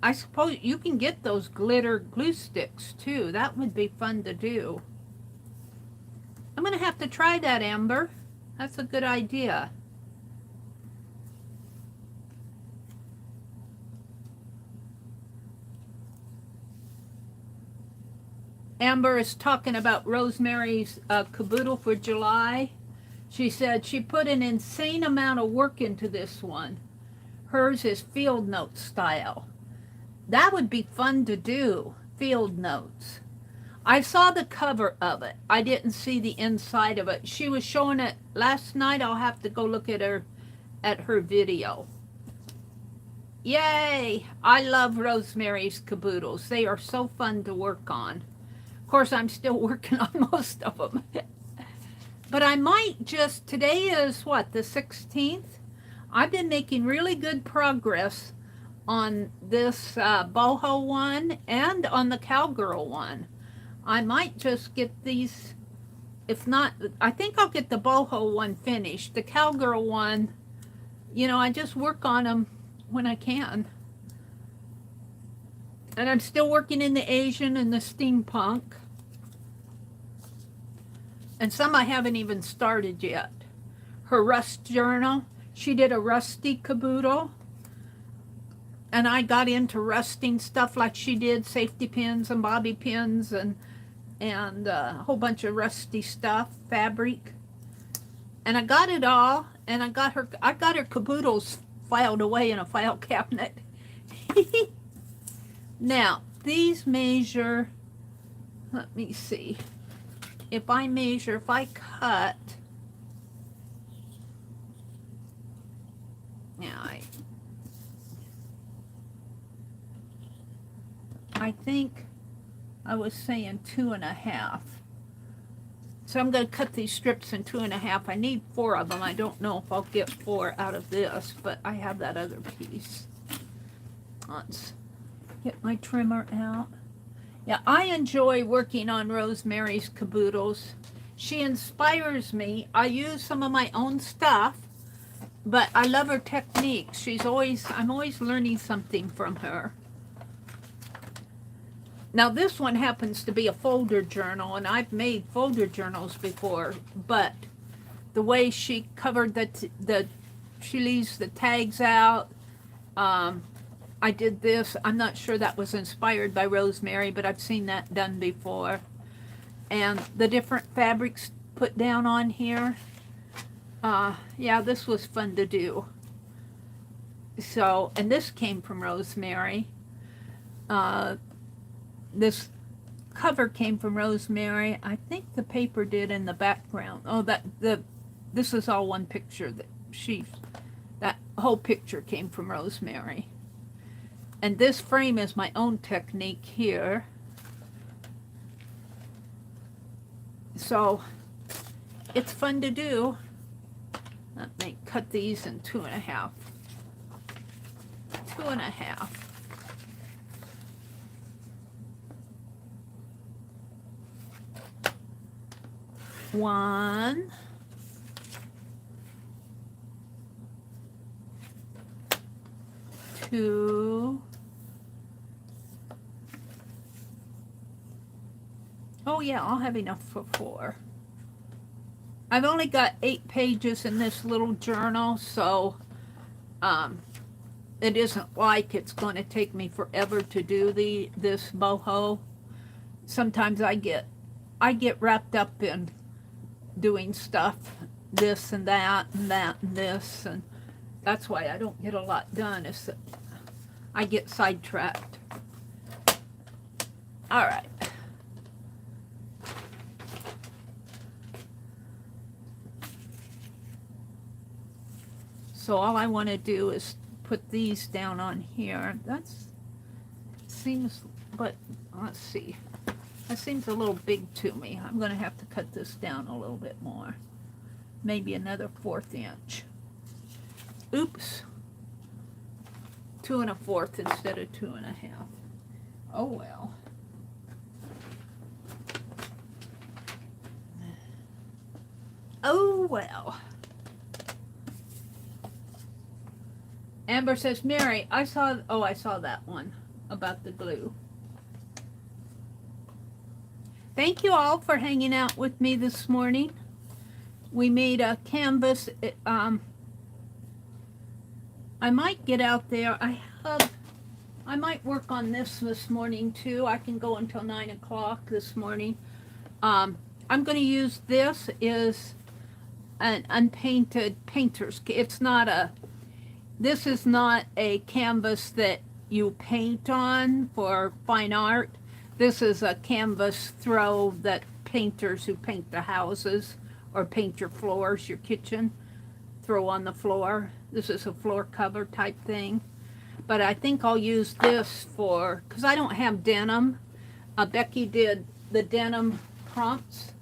I suppose you can get those glitter glue sticks too. That would be fun to do. I'm going to have to try that, Amber. That's a good idea. Amber is talking about Rosemary's caboodle for July. She said she put an insane amount of work into this one. Hers is field note style. That would be fun to do, field notes. I saw the cover of it. I didn't see the inside of it. She was showing it last night. I'll have to go look at her video. Yay! I love Rosemary's caboodles. They are so fun to work on. Of course, I'm still working on most of them. But I might just, today is what, the 16th? I've been making really good progress on this boho one and on the cowgirl one. I might just get these, if not, I think I'll get the boho one finished. The cowgirl one, you know, I just work on them when I can. And I'm still working in the Asian and the steampunk. And some I haven't even started yet. Her rust journal, she did a rusty caboodle. And I got into rusting stuff like she did, safety pins and bobby pins and a whole bunch of rusty stuff, fabric. And I got it all, and I got her caboodles filed away in a file cabinet. Now, these measure, let me see. If I cut, now I think I was saying 2.5. So I'm going to cut these strips in 2.5. I need 4 of them. I don't know if I'll get 4 out of this, but I have that other piece. Let's get my trimmer out. Yeah, I enjoy working on Rosemary's caboodles. She inspires me. I use some of my own stuff, but I love her technique. I'm always learning something from her. Now this one happens to be a folder journal, and I've made folder journals before, but the way she covered she leaves the tags out. I did this. I'm not sure that was inspired by Rosemary, but I've seen that done before. And the different fabrics put down on here. Yeah, this was fun to do. So, and this came from Rosemary. This cover came from Rosemary. I think the paper did in the background. Oh, this is all one picture. That whole picture came from Rosemary. And this frame is my own technique here. So it's fun to do. Let me cut these in 2.5. 2.5. One. Two. Oh yeah, I'll have enough for 4. I've only got 8 pages in this little journal, so it isn't like it's going to take me forever to do this boho. Sometimes I get wrapped up in doing stuff, this and that and that and this, and that's why I don't get a lot done, is that I get sidetracked. All right. So all I want to do is put these down on here. That seems, but let's see. That seems a little big to me. I'm going to have to cut this down a little bit more. Maybe another 1/4 inch. Oops. 2 1/4 instead of 2.5. Oh well. Oh well. Amber says, Mary, I saw that one about the glue. Thank you all for hanging out with me this morning. We made a canvas. I might get out there. I might work on this morning too. I can go until 9 o'clock this morning. I'm going to use this is an unpainted painter's. This is not a canvas that you paint on for fine art. This is a canvas throw that painters who paint the houses or paint your floors, your kitchen, throw on the floor. This is a floor cover type thing. But I think I'll use this for, because I don't have denim. Becky did the denim prompts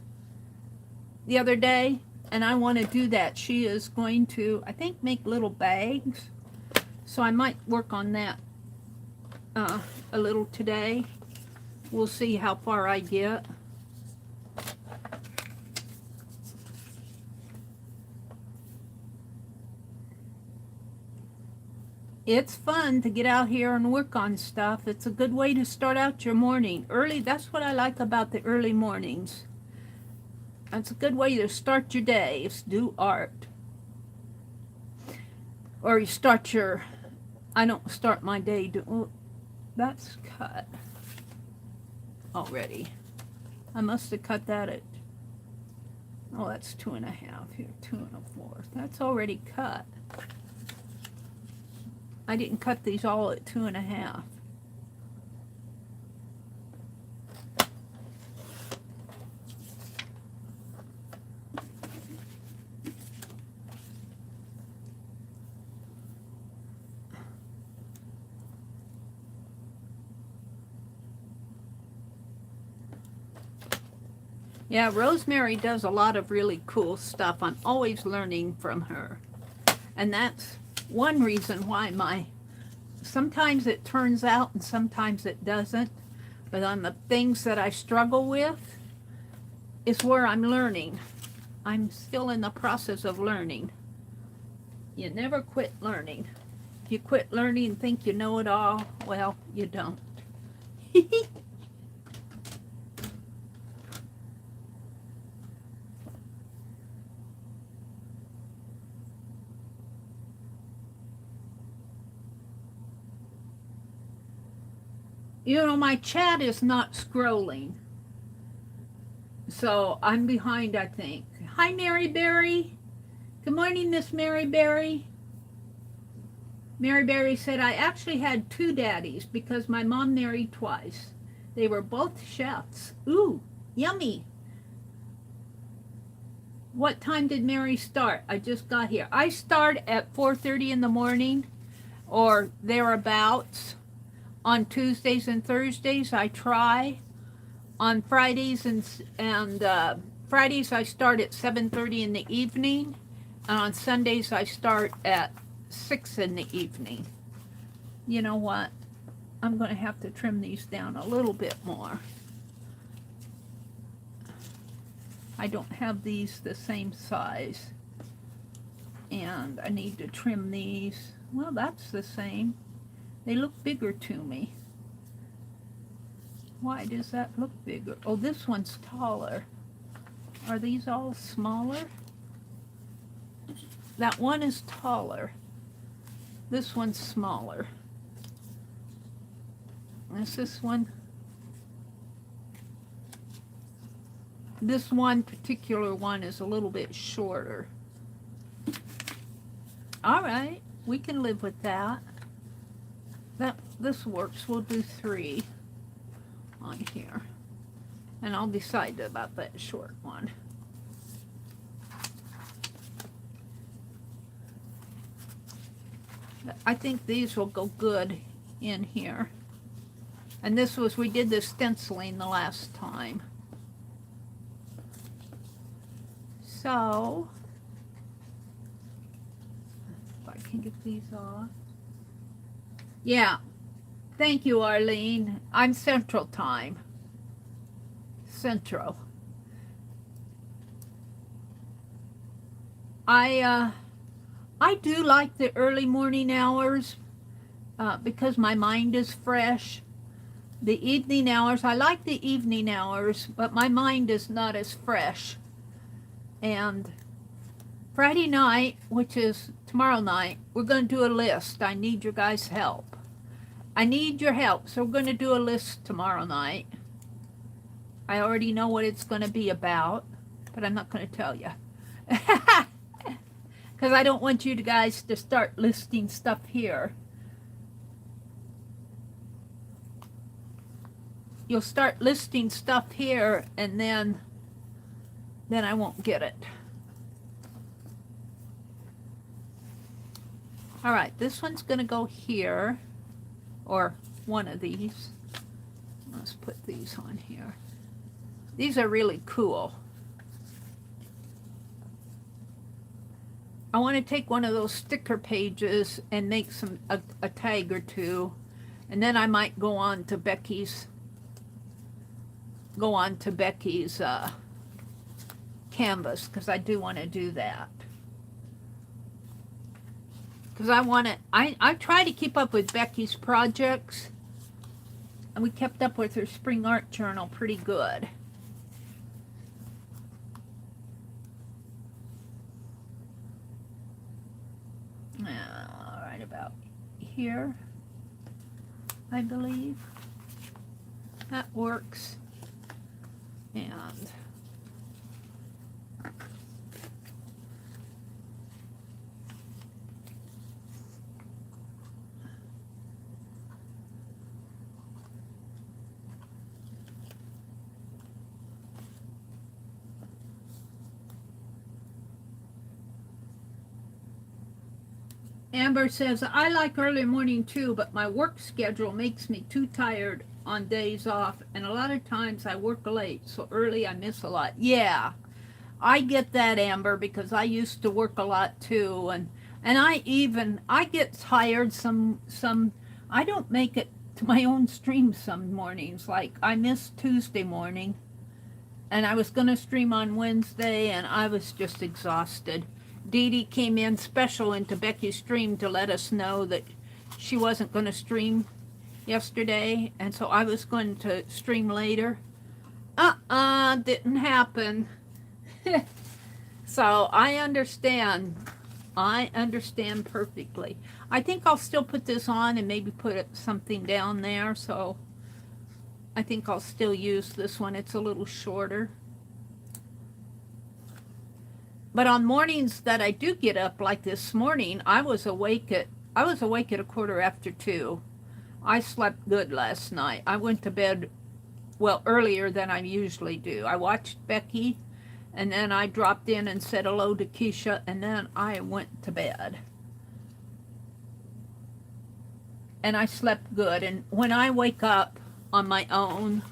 the other day, and I want to do that. She is going to, I think, make little bags. So I might work on that a little today. We'll see how far I get. It's fun to get out here and work on stuff. It's a good way to start out your morning. Early, that's what I like about the early mornings. That's a good way to start your day, is do art. Or you start your, I don't start my day, oh, that's cut already. I must have cut that at, oh, that's 2.5 here, 2 1/4. That's already cut. I didn't cut these all at 2.5. Yeah, Rosemary does a lot of really cool stuff. I'm always learning from her. And that's one reason why sometimes it turns out and sometimes it doesn't. But on the things that I struggle with is where I'm learning. I'm still in the process of learning. You never quit learning. If you quit learning and think you know it all, well, you don't. You know, my chat is not scrolling. So I'm behind, I think. Hi, Mary Berry. Good morning, Miss Mary Berry. Mary Berry said, I actually had 2 daddies because my mom married twice. They were both chefs. Ooh, yummy. What time did Mary start? I just got here. I start at 4:30 in the morning or thereabouts. On Tuesdays and Thursdays, I try. On Fridays and Fridays, I start at 7:30 in the evening. And on Sundays, I start at 6 in the evening. You know what? I'm going to have to trim these down a little bit more. I don't have these the same size. And I need to trim these. Well, that's the same. They look bigger to me. Why does that look bigger? Oh, this one's taller. Are these all smaller? That one is taller. This one's smaller. Is this one? This one particular one is a little bit shorter. All right, we can live with that. This works. We'll do 3 on here. And I'll decide about that short one. I think these will go good in here. And this was, we did the stenciling the last time. So, if I can get these off. Yeah, thank you, Arlene. I'm Central Time. Central. I do like the early morning hours because my mind is fresh. The evening hours, I like the evening hours, but my mind is not as fresh. And Friday night, which is tomorrow night, we're going to do a list. I need your guys' help. I need your help, so we're going to do a list tomorrow night. I already know what it's going to be about, but I'm not going to tell you. Because I don't want you guys to start listing stuff here. You'll start listing stuff here, and then I won't get it. All right, this one's going to go here, or one of these. Let's put these on here. These are really cool. I want to take one of those sticker pages and make a tag or two, and then I might go on to Becky's canvas, because I do want to do that. Because I try to keep up with Becky's projects, and we kept up with her spring art journal pretty good. Right about here, I believe. That works. And Amber says, I like early morning too, but my work schedule makes me too tired on days off, and a lot of times I work late, so early I miss a lot. Yeah, I get that, Amber, because I used to work a lot too, and I get tired some I don't make it to my own stream some mornings. Like I missed Tuesday morning, and I was going to stream on Wednesday, and I was just exhausted. Dee Dee came in special into Becky's stream to let us know that she wasn't going to stream yesterday, and so I was going to stream later. Didn't happen. So I understand. I understand perfectly. I think I'll still put this on and maybe put something down there, so I think I'll still use this one. It's a little shorter. But on mornings that I do get up, like this morning, I was awake at 2:15. I slept good last night. I went to bed, well, earlier than I usually do. I watched Becky, and then I dropped in and said hello to Keisha, and then I went to bed. And I slept good. And when I wake up on my own,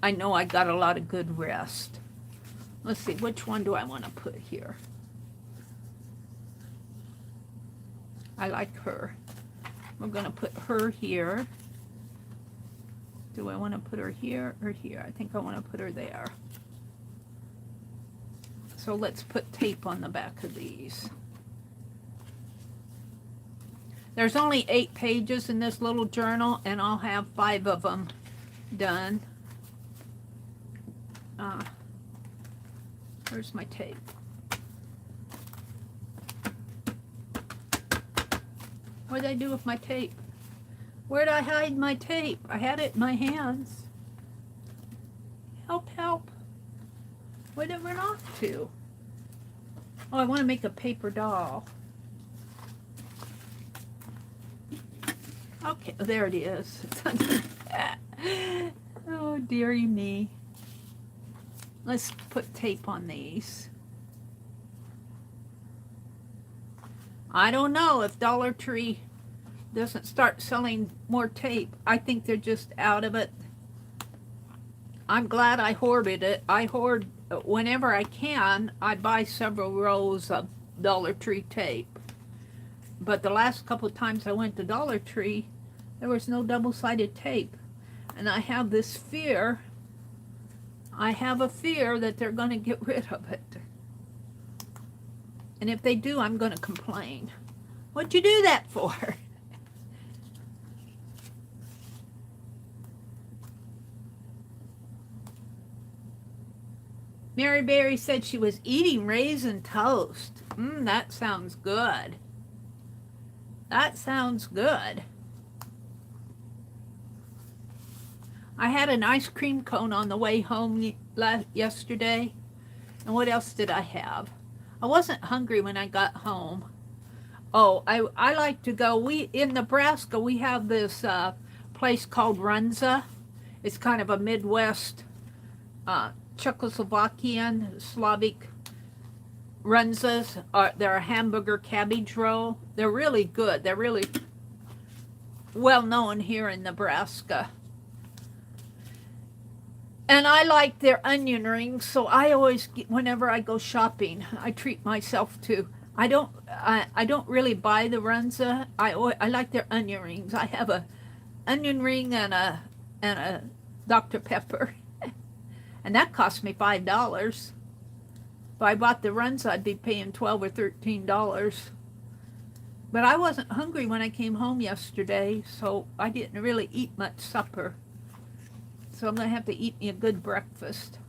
I know I got a lot of good rest. Let's see, which one do I want to put here? I like her. We're going to put her here. Do I want to put her here or here? I think I want to put her there. So let's put tape on the back of these. There's only 8 pages in this little journal, and I'll have 5 of them done. Where's my tape? What did I do with my tape? Where did I hide my tape? I had it in my hands. Help, help. Where did it run off to? Oh, I want to make a paper doll. Okay, there it is. Oh, dearie me. Let's put tape on these. I don't know if Dollar Tree doesn't start selling more tape. I think they're just out of it. I'm glad I hoarded it. I hoard, whenever I can, I buy several rolls of Dollar Tree tape. But the last couple of times I went to Dollar Tree, there was no double-sided tape. And I have this fear. I have a fear that they're going to get rid of it. And if they do, I'm going to complain. What'd you do that for? Mary Berry said she was eating raisin toast. That sounds good. That sounds good. I had an ice cream cone on the way home yesterday. And what else did I have? I wasn't hungry when I got home. Oh, I like to go. In Nebraska, we have this place called Runza. It's kind of a Midwest Czechoslovakian, Slavic Runzas. They're a hamburger cabbage roll. They're really good. They're really well known here in Nebraska. And I like their onion rings, so I always, whenever I go shopping, I treat myself to. I don't really buy the Runza. I like their onion rings. I have a onion ring and a Dr. Pepper, and that cost me $5. If I bought the Runza, I'd be paying $12 or $13. But I wasn't hungry when I came home yesterday, so I didn't really eat much supper. So I'm going to have to eat me a good breakfast.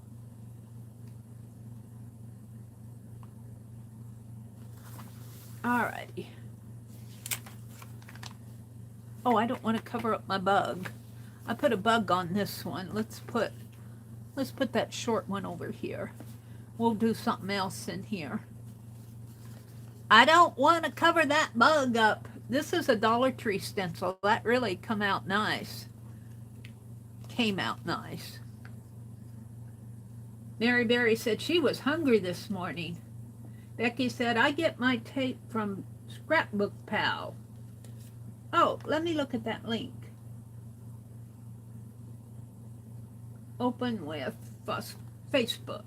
Alrighty. Oh, I don't want to cover up my bug. I put a bug on this one. Let's put that short one over here. We'll do something else in here. I don't want to cover that bug up. This is a Dollar Tree stencil. That really came out nice. Mary Berry said she was hungry this morning. Becky said, I get my tape from Scrapbook Pal. Oh, let me look at that link. Open with Facebook.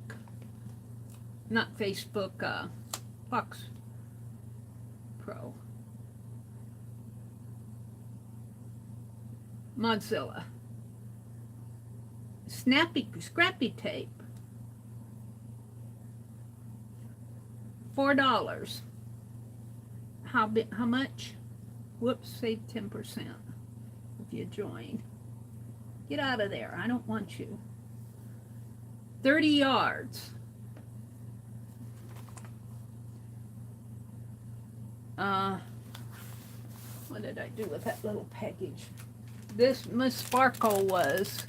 Not Facebook, Fox Pro. Mozilla. Scrappy tape. $4. How much? Whoops, save 10% if you join. Get out of there. I don't want you. 30 yards. What did I do with that little package? This Miss Sparkle was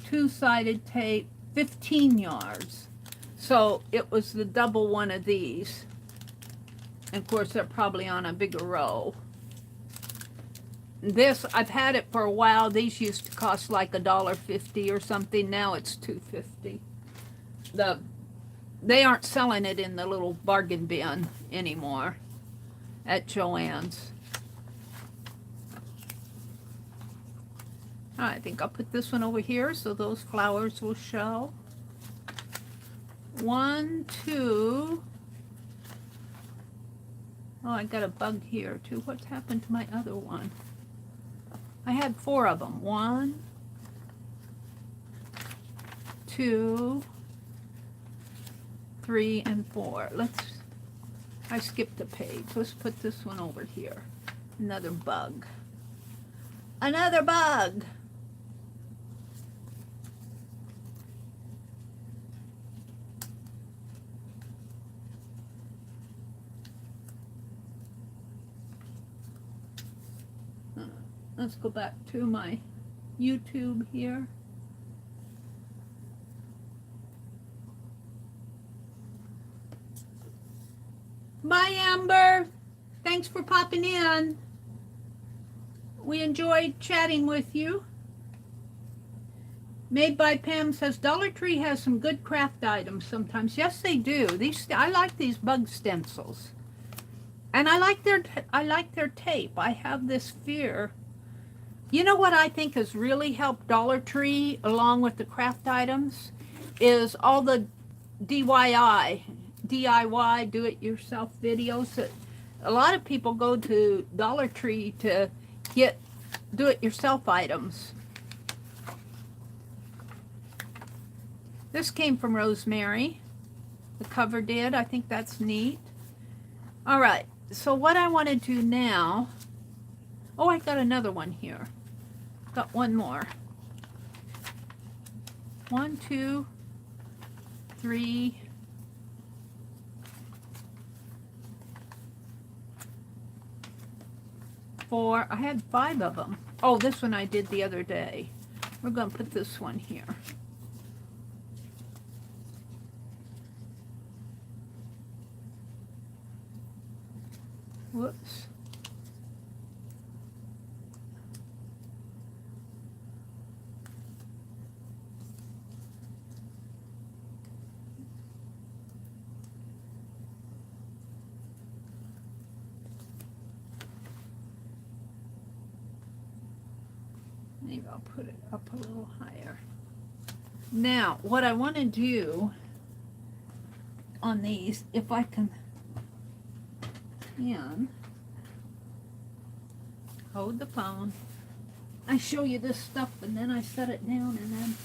two-sided tape, 15 yards. So it was the double one of these. And of course, they're probably on a bigger roll. This, I've had it for a while. These used to cost like $1.50 or something. Now it's $2.50. They aren't selling it in the little bargain bin anymore at Joann's. I think I'll put this one over here so those flowers will show. 1, 2. Oh, I got a bug here too. What's happened to my other one? I had 4 of them. 1, 2, 3, and 4. I skipped a page. Let's put this one over here. Another bug. Another bug! Let's go back to my YouTube here. Bye, Amber. Thanks for popping in. We enjoyed chatting with you. Made by Pam says Dollar Tree has some good craft items sometimes. Yes, they do. I like these bug stencils, and I like their tape. I have this fear. You know what I think has really helped Dollar Tree along with the craft items is all the DIY, do-it-yourself videos. That a lot of people go to Dollar Tree to get do-it-yourself items. This came from Rosemary. the cover did. I think that's neat. All right, so what I want to do now, oh, I got another one here. Got one more. 1, 2, 3, 4. I had 5 of them. Oh, this one I did the other day. We're going to put this one here. Whoops. Maybe I'll put it up a little higher. Now, what I want to do on these, if I can hold the phone. I show you this stuff and then I set it down and then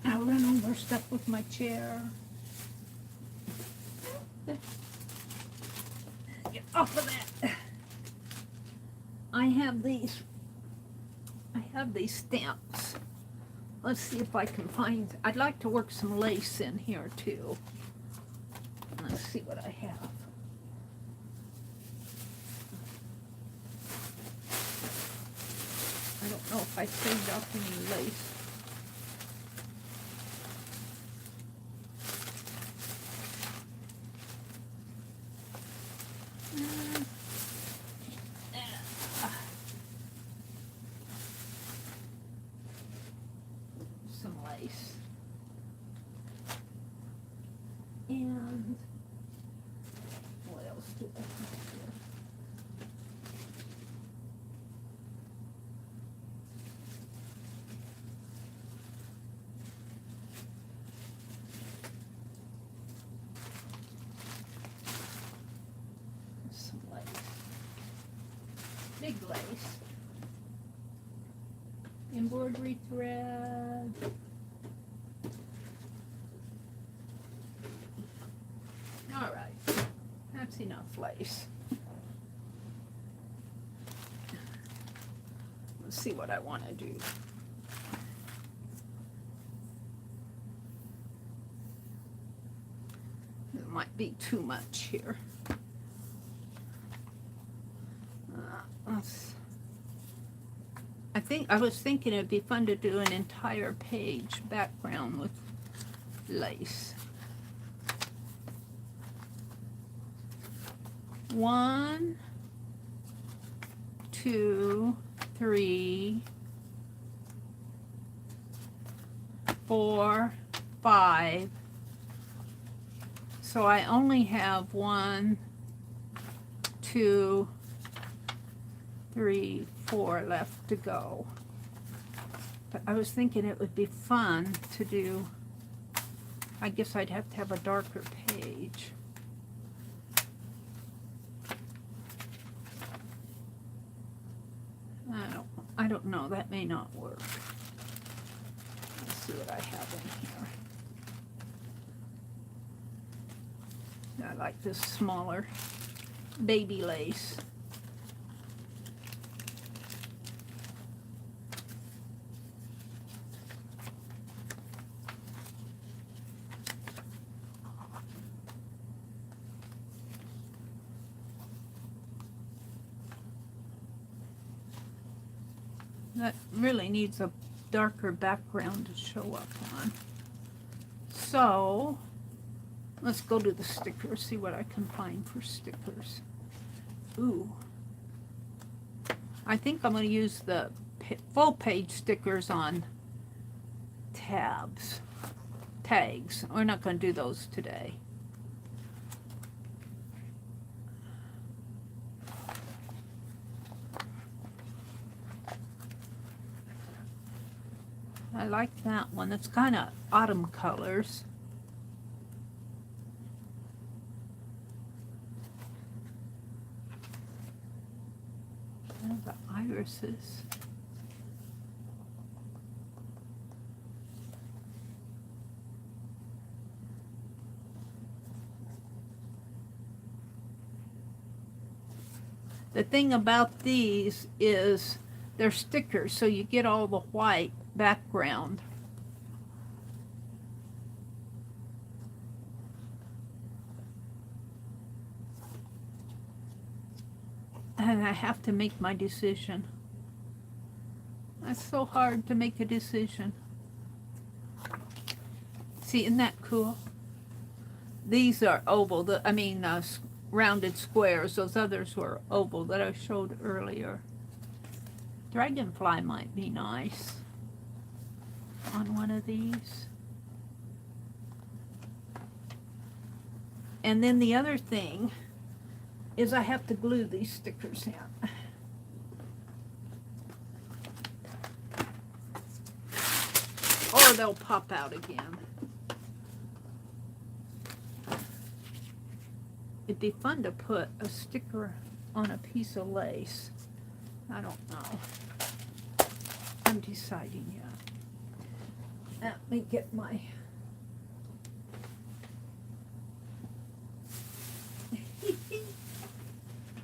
I run over stuff with my chair. Get off of that. I have these stamps. Let's see if I can find, I'd like to work some lace in here too. Let's see what I have. I don't know if I saved up any lace. Some lace. And what else do I have here? Some lace. Big lace. Embroidery thread. All right, that's enough lace. Let's see what I want to do. There might be too much here. I was thinking it'd be fun to do an entire page background with lace. 1, 2, 3, 4, 5. So I only have 1, 2, 3, 4 left to go. But I was thinking it would be fun to do, I guess I'd have to have a darker page. I don't know, that may not work. Let's see what I have in here. I like this smaller baby lace. That really needs a darker background to show up on. So, let's go to the stickers, see what I can find for stickers. Ooh. I think I'm going to use the full page stickers on tags. We're not going to do those today. I like that one. It's kind of autumn colors. And the irises. The thing about these is they're stickers, so you get all the white background. And I have to make my decision. That's so hard to make a decision. See, isn't that cool? These are oval, rounded squares. Those others were oval that I showed earlier. Dragonfly might be nice on one of these. And then the other thing is I have to glue these stickers in. Or they'll pop out again. It'd be fun to put a sticker on a piece of lace. I don't know. I'm deciding yet. Let me get my...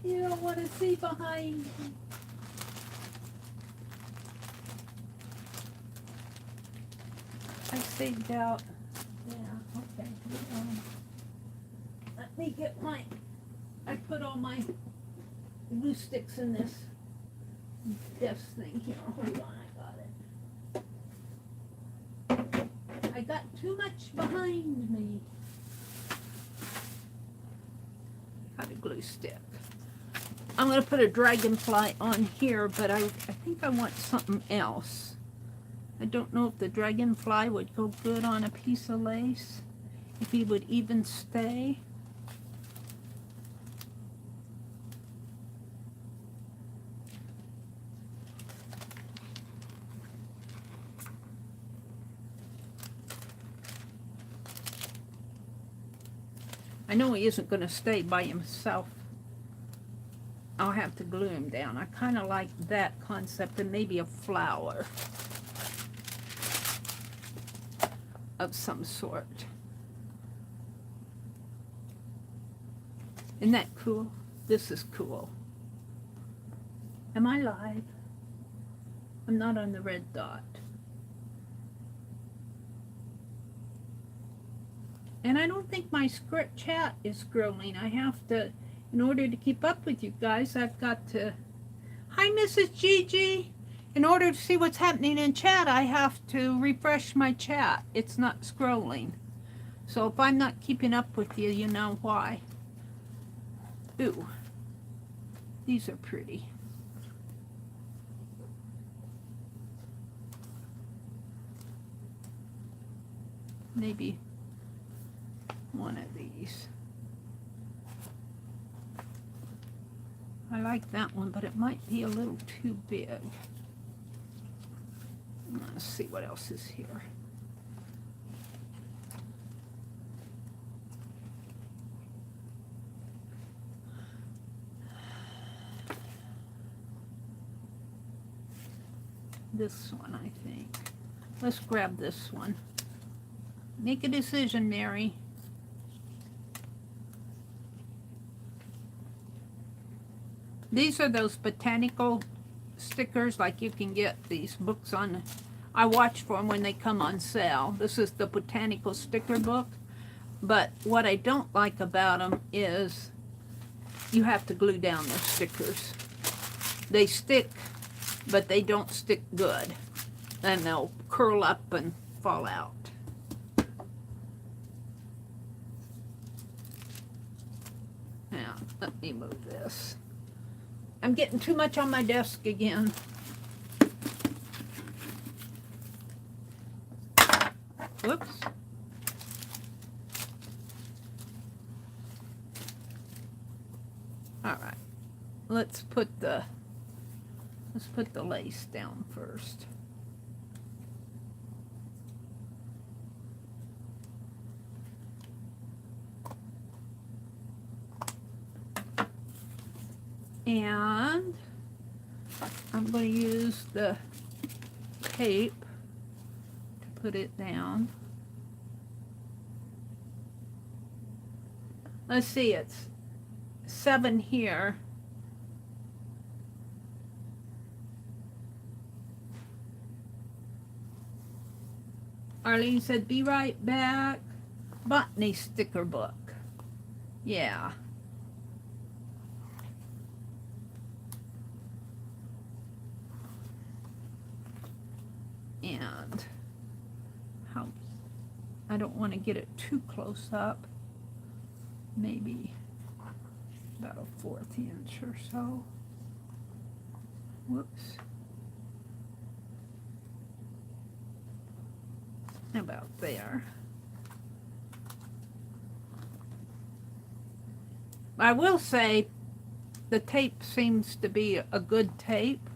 You don't want to see behind me. I saved out. Yeah, okay. Let me get my... I put all my glue sticks in this desk thing here. Hold on, I got it. I got too much behind me. Got a glue stick. I'm going to put a dragonfly on here, but I think I want something else. I don't know if the dragonfly would go good on a piece of lace, if he would even stay. I know he isn't going to stay by himself. I'll have to glue him down. I kind of like that concept, and maybe a flower of some sort. Isn't that cool? This is cool. Am I live? I'm not on the red dot. And I don't think my script chat is scrolling. I have to, in order to keep up with you guys, I've got to... Hi, Mrs. Gigi. In order to see what's happening in chat, I have to refresh my chat. It's not scrolling. So if I'm not keeping up with you, you know why. Ooh. These are pretty. Maybe one of these. I like that one, but it might be a little too big. Let's see what else is here. This one, I think. Let's grab this one. Make a decision, Meri. These are those botanical stickers, like you can get these books on. I watch for them when they come on sale. This is the botanical sticker book. But what I don't like about them is you have to glue down those stickers. They stick, but they don't stick good. And they'll curl up and fall out. Now, let me move this. I'm getting too much on my desk again. Whoops. All right. Let's put the lace down first. And I'm going to use the tape to put it down. Let's see, it's 7 here, Arlene said, be right back. Botany sticker book. Yeah. And how, I don't want to get it too close up. Maybe about a 1/4 inch or so. Whoops. About there. I will say the tape seems to be a good tape,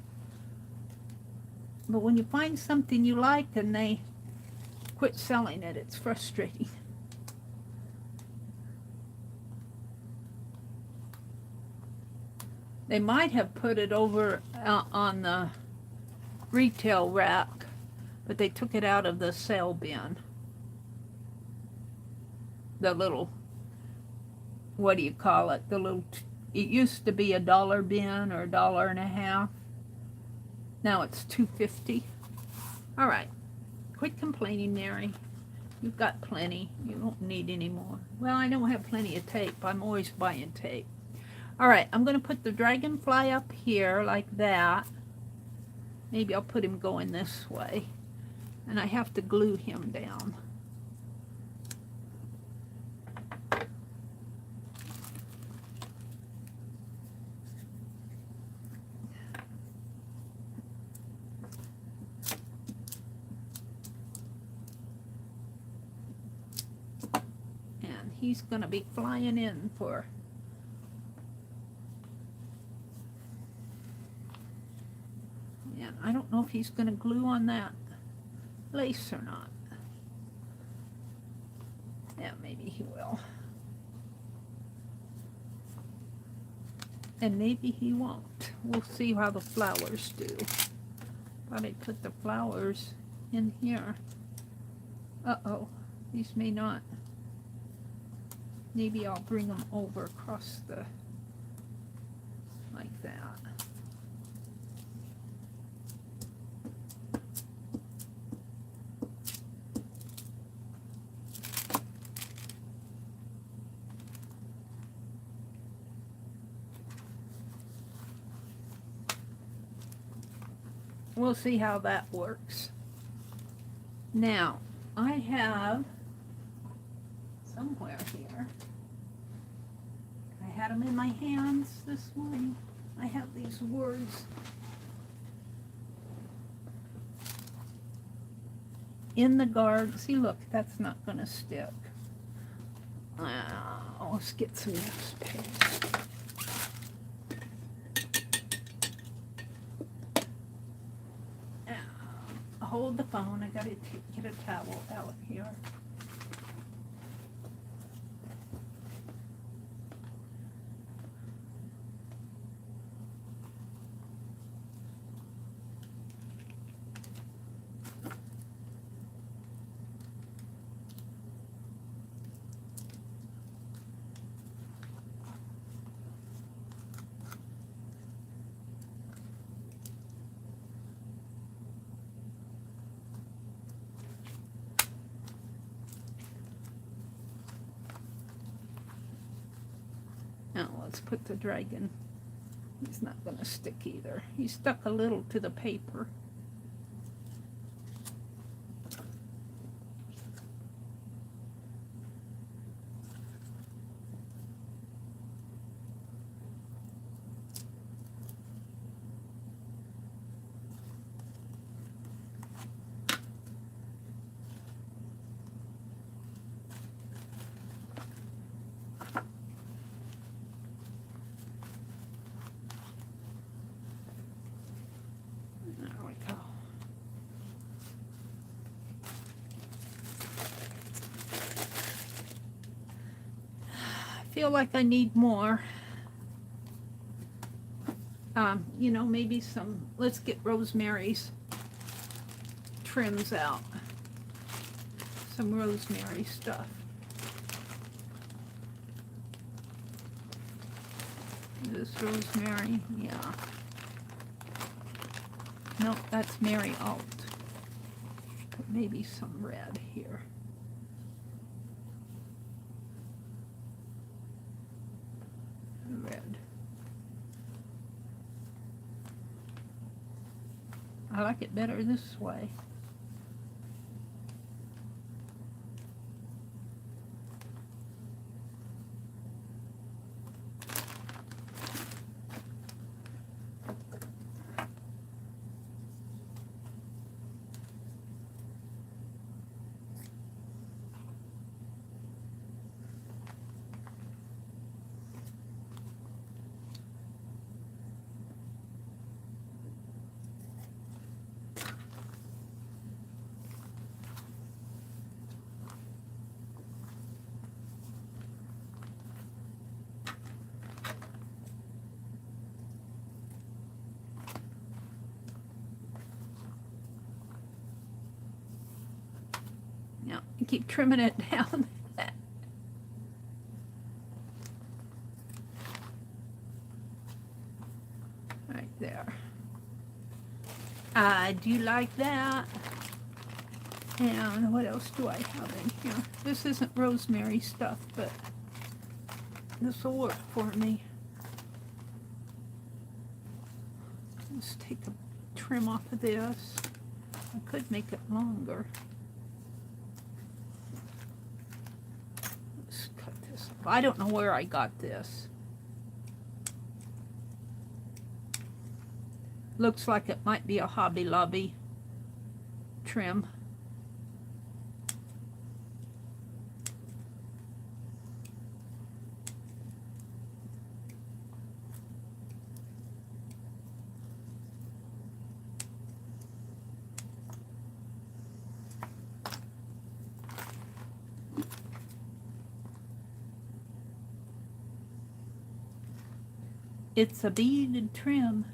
but when you find something you like and they quit selling it, it's frustrating. They might have put it over on the retail rack, but they took it out of the sale bin. The little, what do you call it? The little, it used to be $1 bin or $1.50. Now it's $2.50. All right, quit complaining, Mary. You've got plenty. You don't need any more. Well, I don't have plenty of tape. I'm always buying tape. All right, I'm going to put the dragonfly up here like that. Maybe I'll put him going this way. And I have to glue him down. And he's going to be flying in for... I don't know if he's going to glue on that lace or not. Yeah, maybe he will. And maybe he won't. We'll see how the flowers do. Thought I'd put the flowers in here. Uh-oh, these may not. Maybe I'll bring them over across the, like that. We'll see how that works. Now, I have somewhere here, I had them in my hands this morning. I have these words. In the garden. See, look, that's not going to stick. Let's get some newspaper. Hold the phone. I gotta get a towel out here. Now let's put the dragon. He's not going to stick either. He stuck a little to the paper. Feel like I need more. You know, maybe some, let's get Rosemary's trims out. Some rosemary stuff. Is this rosemary? Yeah. Nope, that's Meri Alt. maybe some red here. Red. I like it better this way. Now, keep trimming it down. Right there. I do like that. And what else do I have in here? This isn't rosemary stuff, but this will work for me. Let's take a trim off of this. I could make it longer. Let's cut this off. I don't know where I got this. Looks like it might be a Hobby Lobby trim. It's a beaded trim.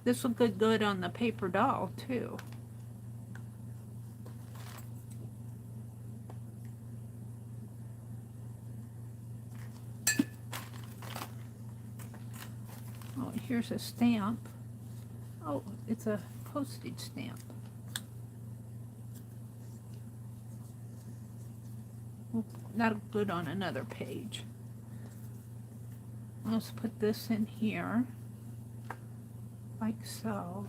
This will look good on the paper doll too. Oh, here's a stamp. Oh, it's a postage stamp. Well, that'll look good on another page. Let's put this in here, like so.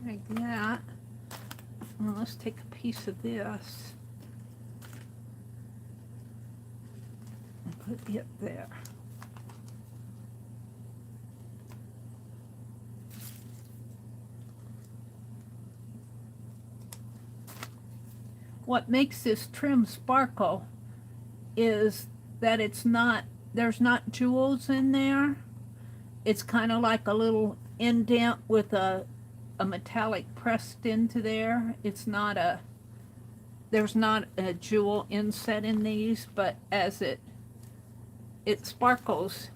Like that. Well, let's take a piece of this and put it there. What makes this trim sparkle is that it's not, there's not jewels in there. It's kind of like a little indent with a metallic pressed into there. It's not a, there's not a jewel inset in these, but as it sparkles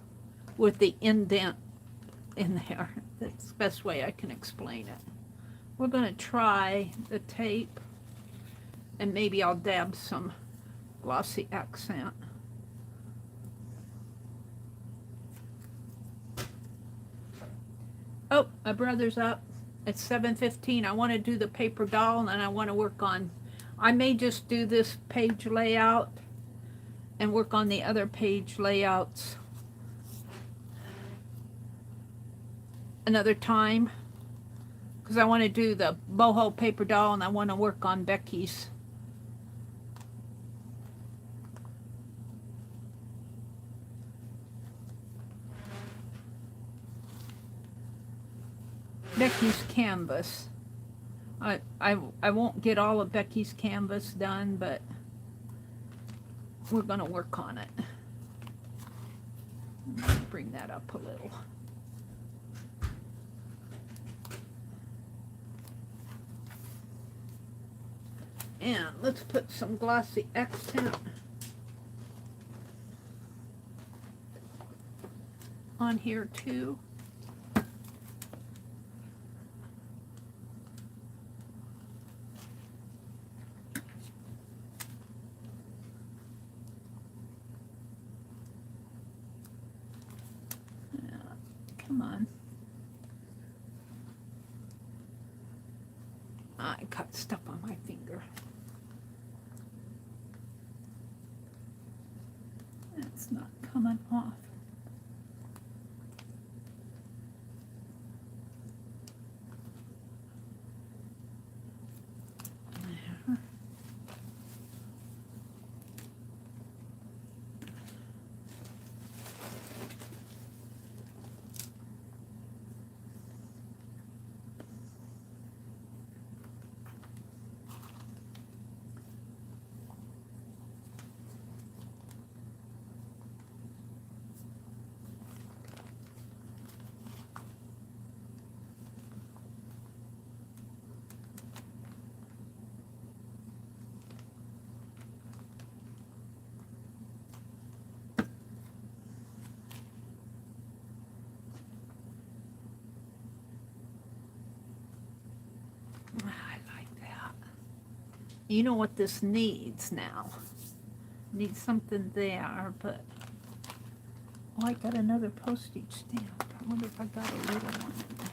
with the indent in there. That's the best way I can explain it. We're going to try the tape, and maybe I'll dab some glossy accent. Oh, my brother's up. It's 7:15. I want to do the paper doll, and I want to work on, I may just do this page layout and work on the other page layouts another time, because I want to do the boho paper doll and I want to work on Becky's. Becky's canvas. I won't get all of Becky's canvas done, but we're going to work on it. Bring that up a little. And let's put some glossy accent on here too. Come on. I got stuff on my finger. It's not coming off. There. You know what this needs now? Needs something there, but oh, I got another postage stamp. I wonder if I got a little one in there.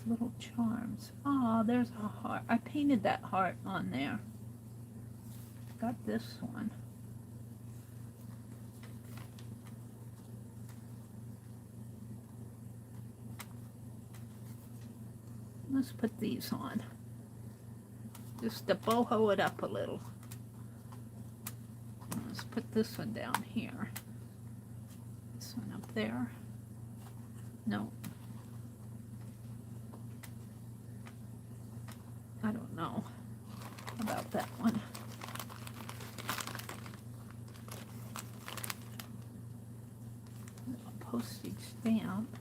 Little charms. Oh, there's a heart. I painted that heart on there. Got this one. Let's put these on. Just to boho it up a little. Let's put this one down here. This one up there. No. I don't know about that one. A postage stamp.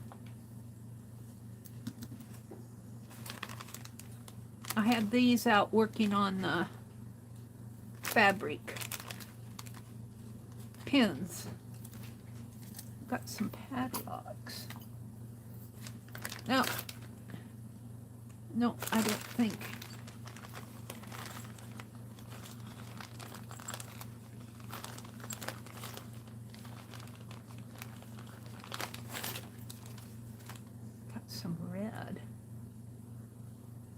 I had these out working on the fabric pins. Got some padlocks. No, I don't think.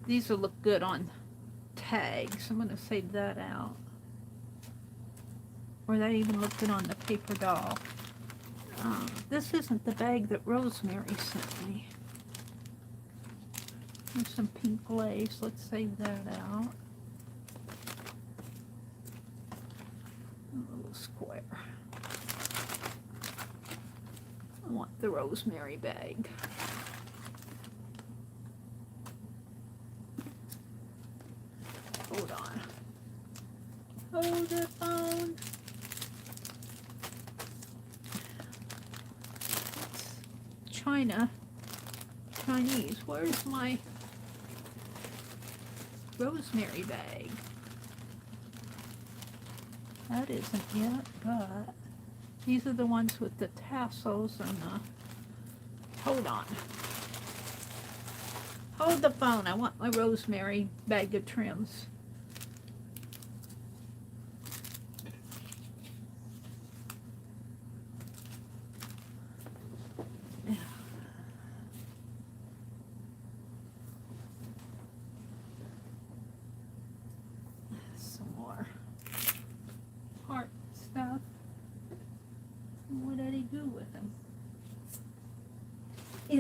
These will look good on tags. I'm going to save that out. Or that even looked good on the paper doll. This isn't the bag that Rosemary sent me. There's some pink lace. Let's save that out. A little square. I want the Rosemary bag. Hold on. Hold the phone. Chinese. Where's my Rosemary bag? That isn't yet, but these are the ones with the tassels and the... Hold on. Hold the phone. I want my Rosemary bag of trims.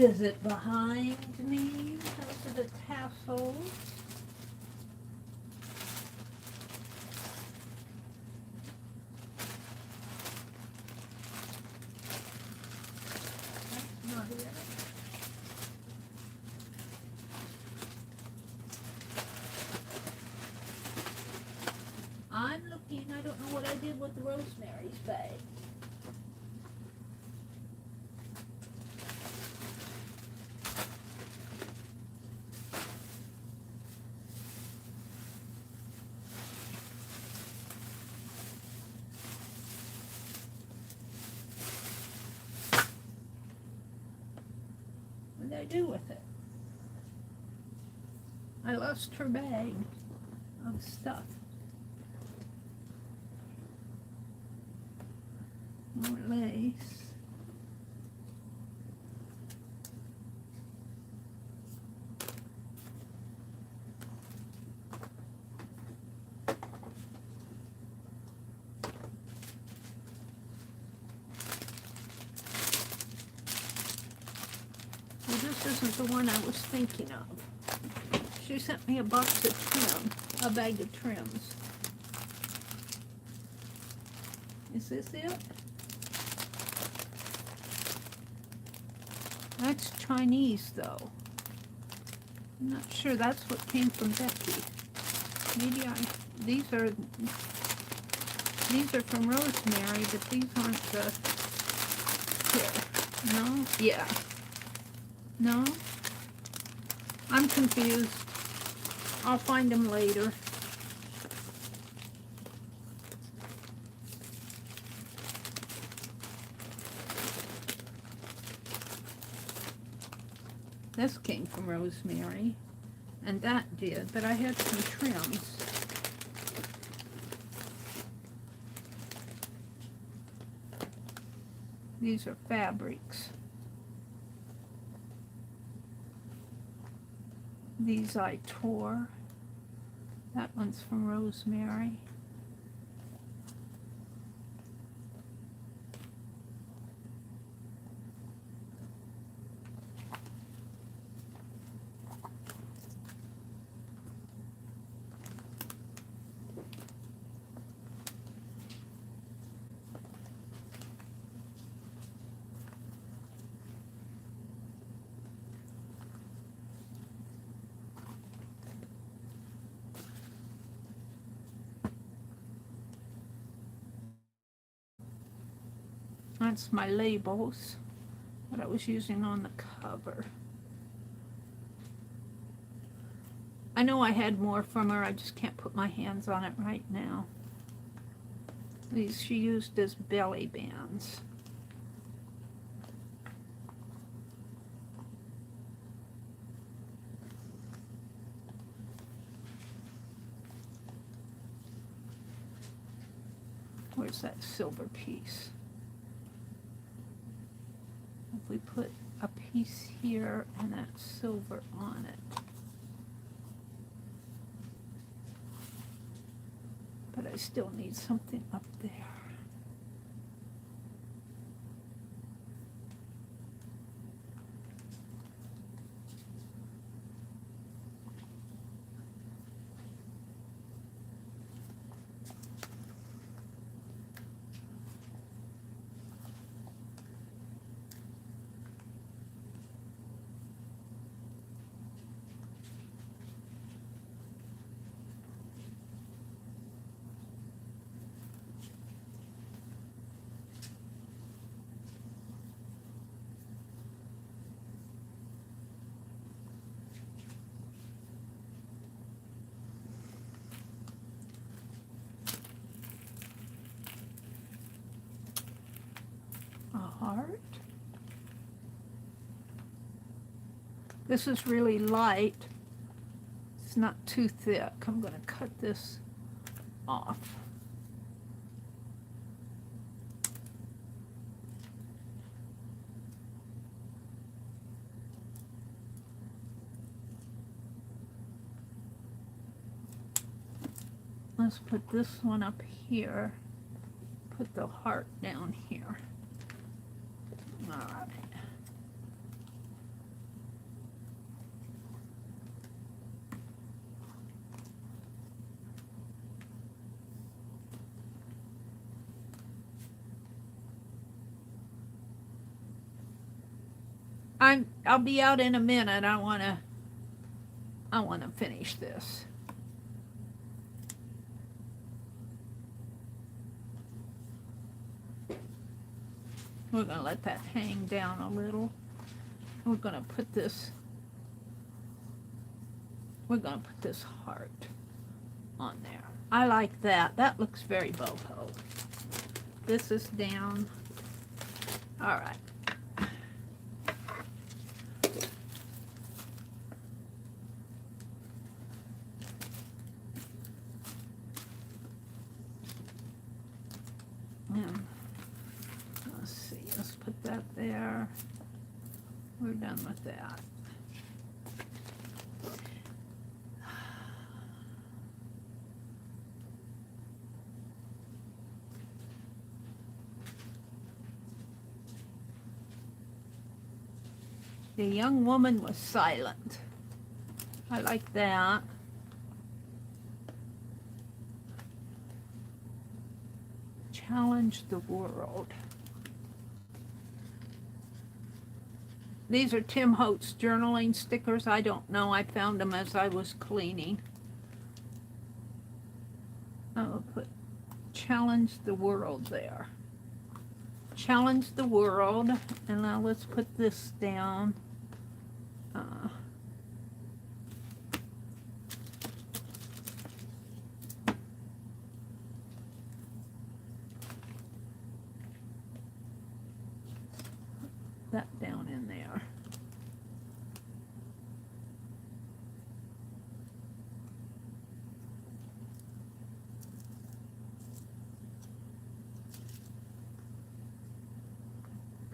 is it behind me? Those are the tassels. That's not it. I'm looking, I don't know what I did with the Rosemary's bag. What did I do with it? I lost her bag of stuff. More lace. Well, this isn't the one I was thinking of. She sent me a box of trim, a bag of trims. Is this it? That's Chinese, though. I'm not sure that's what came from Becky. Maybe these are from Rosemary, but these aren't the, here. No? Yeah. No? I'm confused. I'll find them later. This came from Rosemary, and that did, but I had some trims. These are fabrics. These I tore. That one's from Rosemary. That's my labels that I was using on the cover. I know I had more from her, I just can't put my hands on it right now. These she used as belly bands. Where's that silver piece? If we put a piece here and that silver on it. But I still need something up there. Heart. This is really light. It's not too thick. I'm going to cut this off. Let's put this one up here. Put the heart down here. All right. I'll be out in a minute. I wanna finish this. We're gonna let that hang down a little. We're gonna put this heart on there. I like that. That looks very boho. This is down. All right. Let's see. Let's put that there. We're done with that. The young woman was silent. I like that. Challenge the world. These are Tim Holtz journaling stickers. I don't know. I found them as I was cleaning. I'll put challenge the world there. Challenge the world. And now let's put this down. That down in there.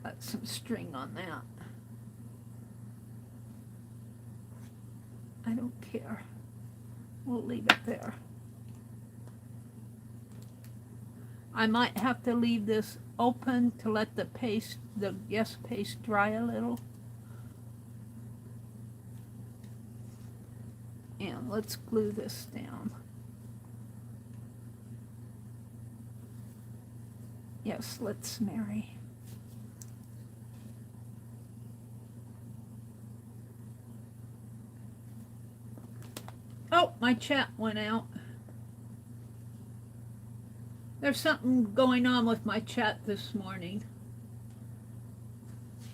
Got some string on that. I don't care. We'll leave it there. I might have to leave this open to let the paste, the yes paste dry a little. And let's glue this down. Yes, let's Meri. Oh, my chat went out. There's something going on with my chat this morning.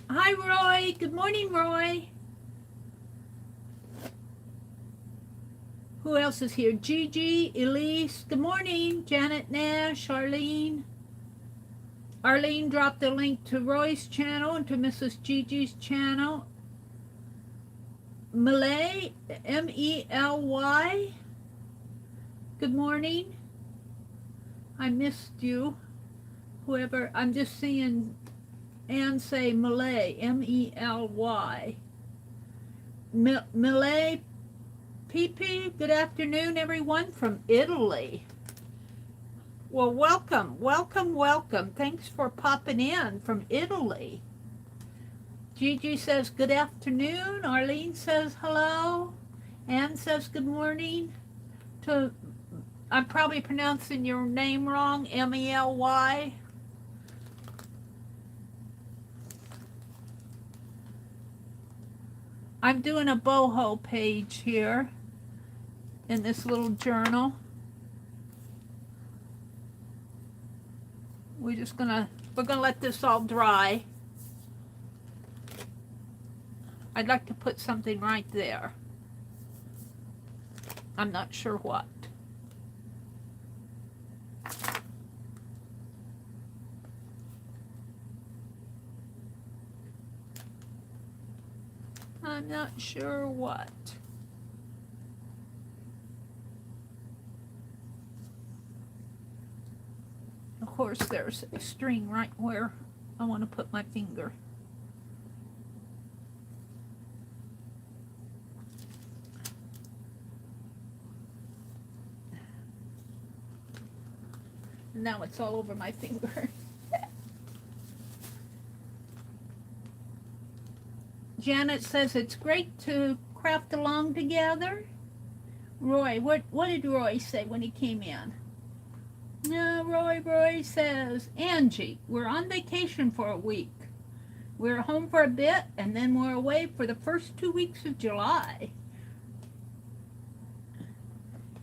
Hi, Roy. Good morning, Roy. Who else is here? Gigi, Elise. Good morning. Janet Nash, Arlene. Arlene dropped the link to Roy's channel and to Mrs. Gigi's channel. Malay, M-E-L-Y. Good morning. I missed you. Whoever, I'm just seeing Anne say Malay, M-E-L-Y. Malay P.P., good afternoon, everyone from Italy. Well, welcome, welcome, welcome. Thanks for popping in from Italy. Gigi says good afternoon. Arlene says hello. Anne says good morning. I'm probably pronouncing your name wrong, M-E-L-Y. I'm doing a boho page here in this little journal. We're gonna let this all dry. I'd like to put something right there. I'm not sure what. I'm not sure what. Of course, there's a string right where I want to put my finger. Now it's all over my finger. Janet says it's great to craft along together. Roy, what did Roy say when he came in? No, Roy says, Angie, we're on vacation for a week. We're home for a bit, and then we're away for the first 2 weeks of July.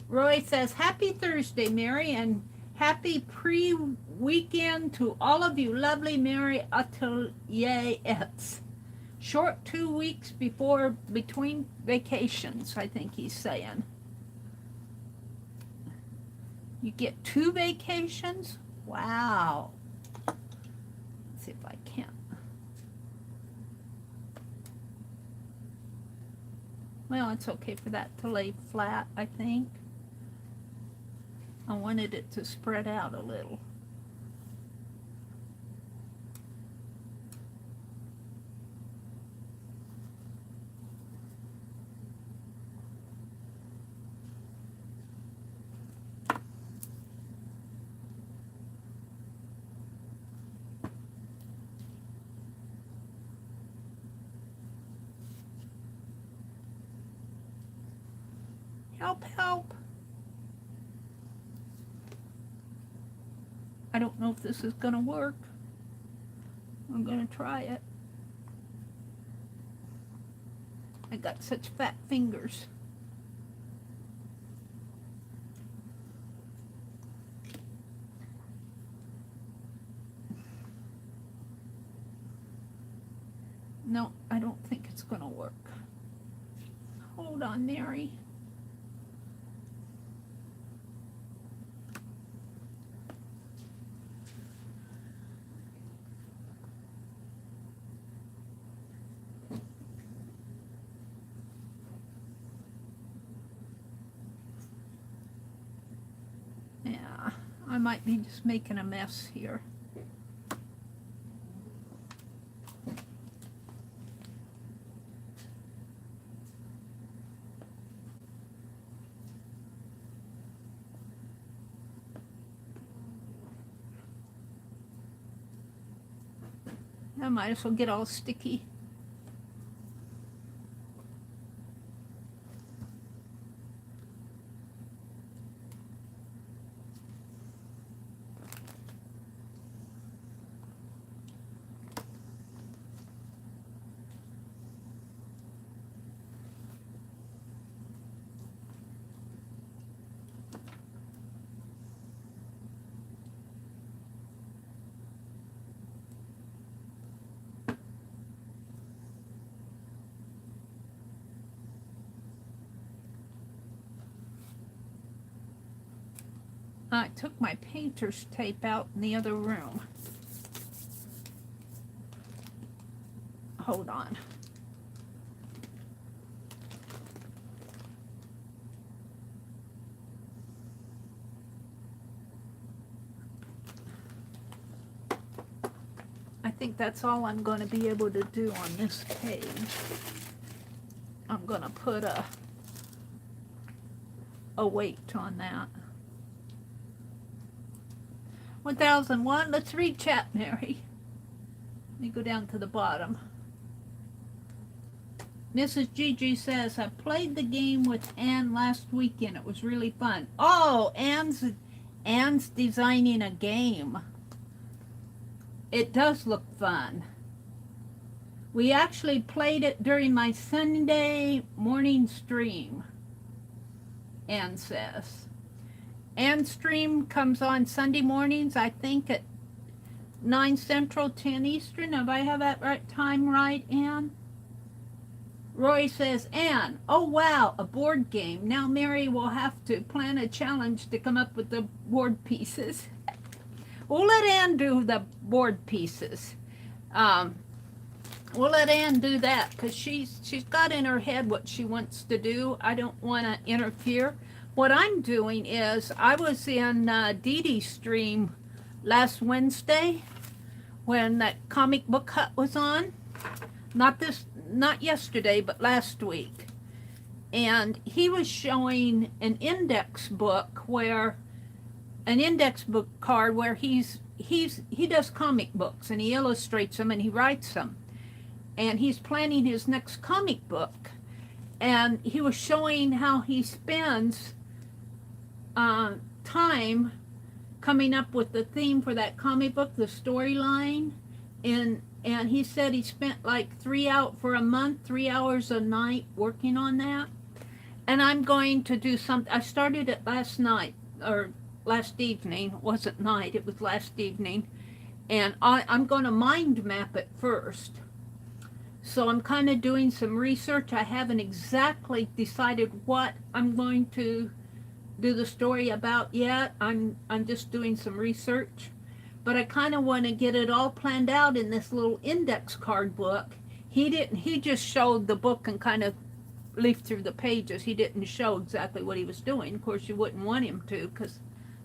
Roy says, happy Thursday, Meri, and happy pre-weekend to all of you lovely Meri Atelierettes. Short 2 weeks between vacations, I think he's saying. You get 2 vacations? Wow. Let's see if I can. Well, it's okay for that to lay flat, I think. I wanted it to spread out a little. Help, help. I don't know if this is going to work. I'm going to try it. I got such fat fingers. No, I don't think it's going to work. Hold on, Meri. I might be just making a mess here. I might as well get all sticky. I took my painter's tape out in the other room. Hold on. I think that's all I'm going to be able to do on this page. I'm going to put a weight on that. 1001. Let's read chat, Meri. Let me go down to the bottom. Mrs. Gigi says, I played the game with Ann last weekend. It was really fun. Oh, Ann's designing a game. It does look fun. We actually played it during my Sunday morning stream, Ann says. Ann's stream comes on Sunday mornings, I think at 9 Central, 10 Eastern. If I have that time right, Ann? Roy says, Ann, oh wow, a board game. Now Meri will have to plan a challenge to come up with the board pieces. We'll let Ann do the board pieces. We'll let Ann do that because she's got in her head what she wants to do. I don't want to interfere. What I'm doing is, I was in Dee Dee's stream last Wednesday when that comic book hut was on. Not yesterday, but last week. And he was showing an index book card where he does comic books and he illustrates them and he writes them. And he's planning his next comic book. And he was showing how he spends time coming up with the theme for that comic book, the storyline, in And he said he spent like 3 hours a night working on that. And I'm going to do something. I started it last night, or last evening. It wasn't night, it was last evening. And I'm going to mind map it first. So I'm kind of doing some research. I haven't exactly decided what I'm going to do the story about yet. I'm just doing some research. But I kind of want to get it all planned out in this little index card book. He just showed the book and kind of leafed through the pages. He didn't show exactly what he was doing. Of course, you wouldn't want him to, because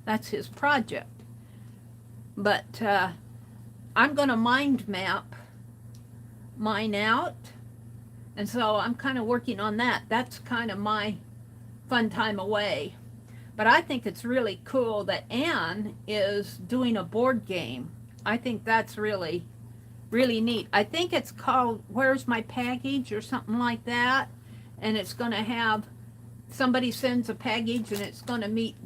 that's his project. But I'm going to mind map mine out. And so I'm kind of working on that. That's kind of my fun time away. But I think it's really cool that Anne is doing a board game. I think that's really, really neat. I think it's called Where's My Package or something like that. And it's going to have, somebody sends a package and it's going to meet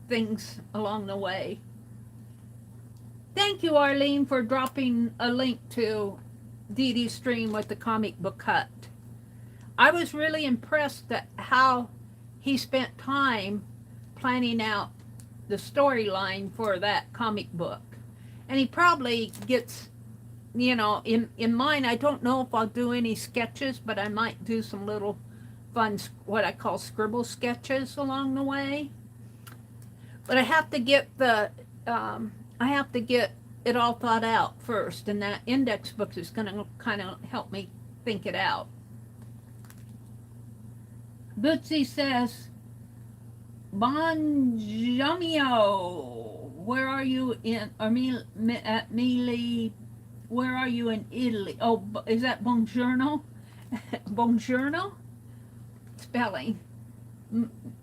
things along the way. Thank you, Arlene, for dropping a link to Dee Dee's stream with the comic book cut. I was really impressed at how he spent time planning out the storyline for that comic book. And he probably gets, you know, in mine, I don't know if I'll do any sketches, but I might do some little fun, what I call scribble sketches along the way. But I have to get it all thought out first, and that index book is going to kind of help me think it out. Bootsy says, Bonjamio, where are you in, or Mili, where are you in Italy? Oh, is that Buongiorno? Buongiorno? Spelling.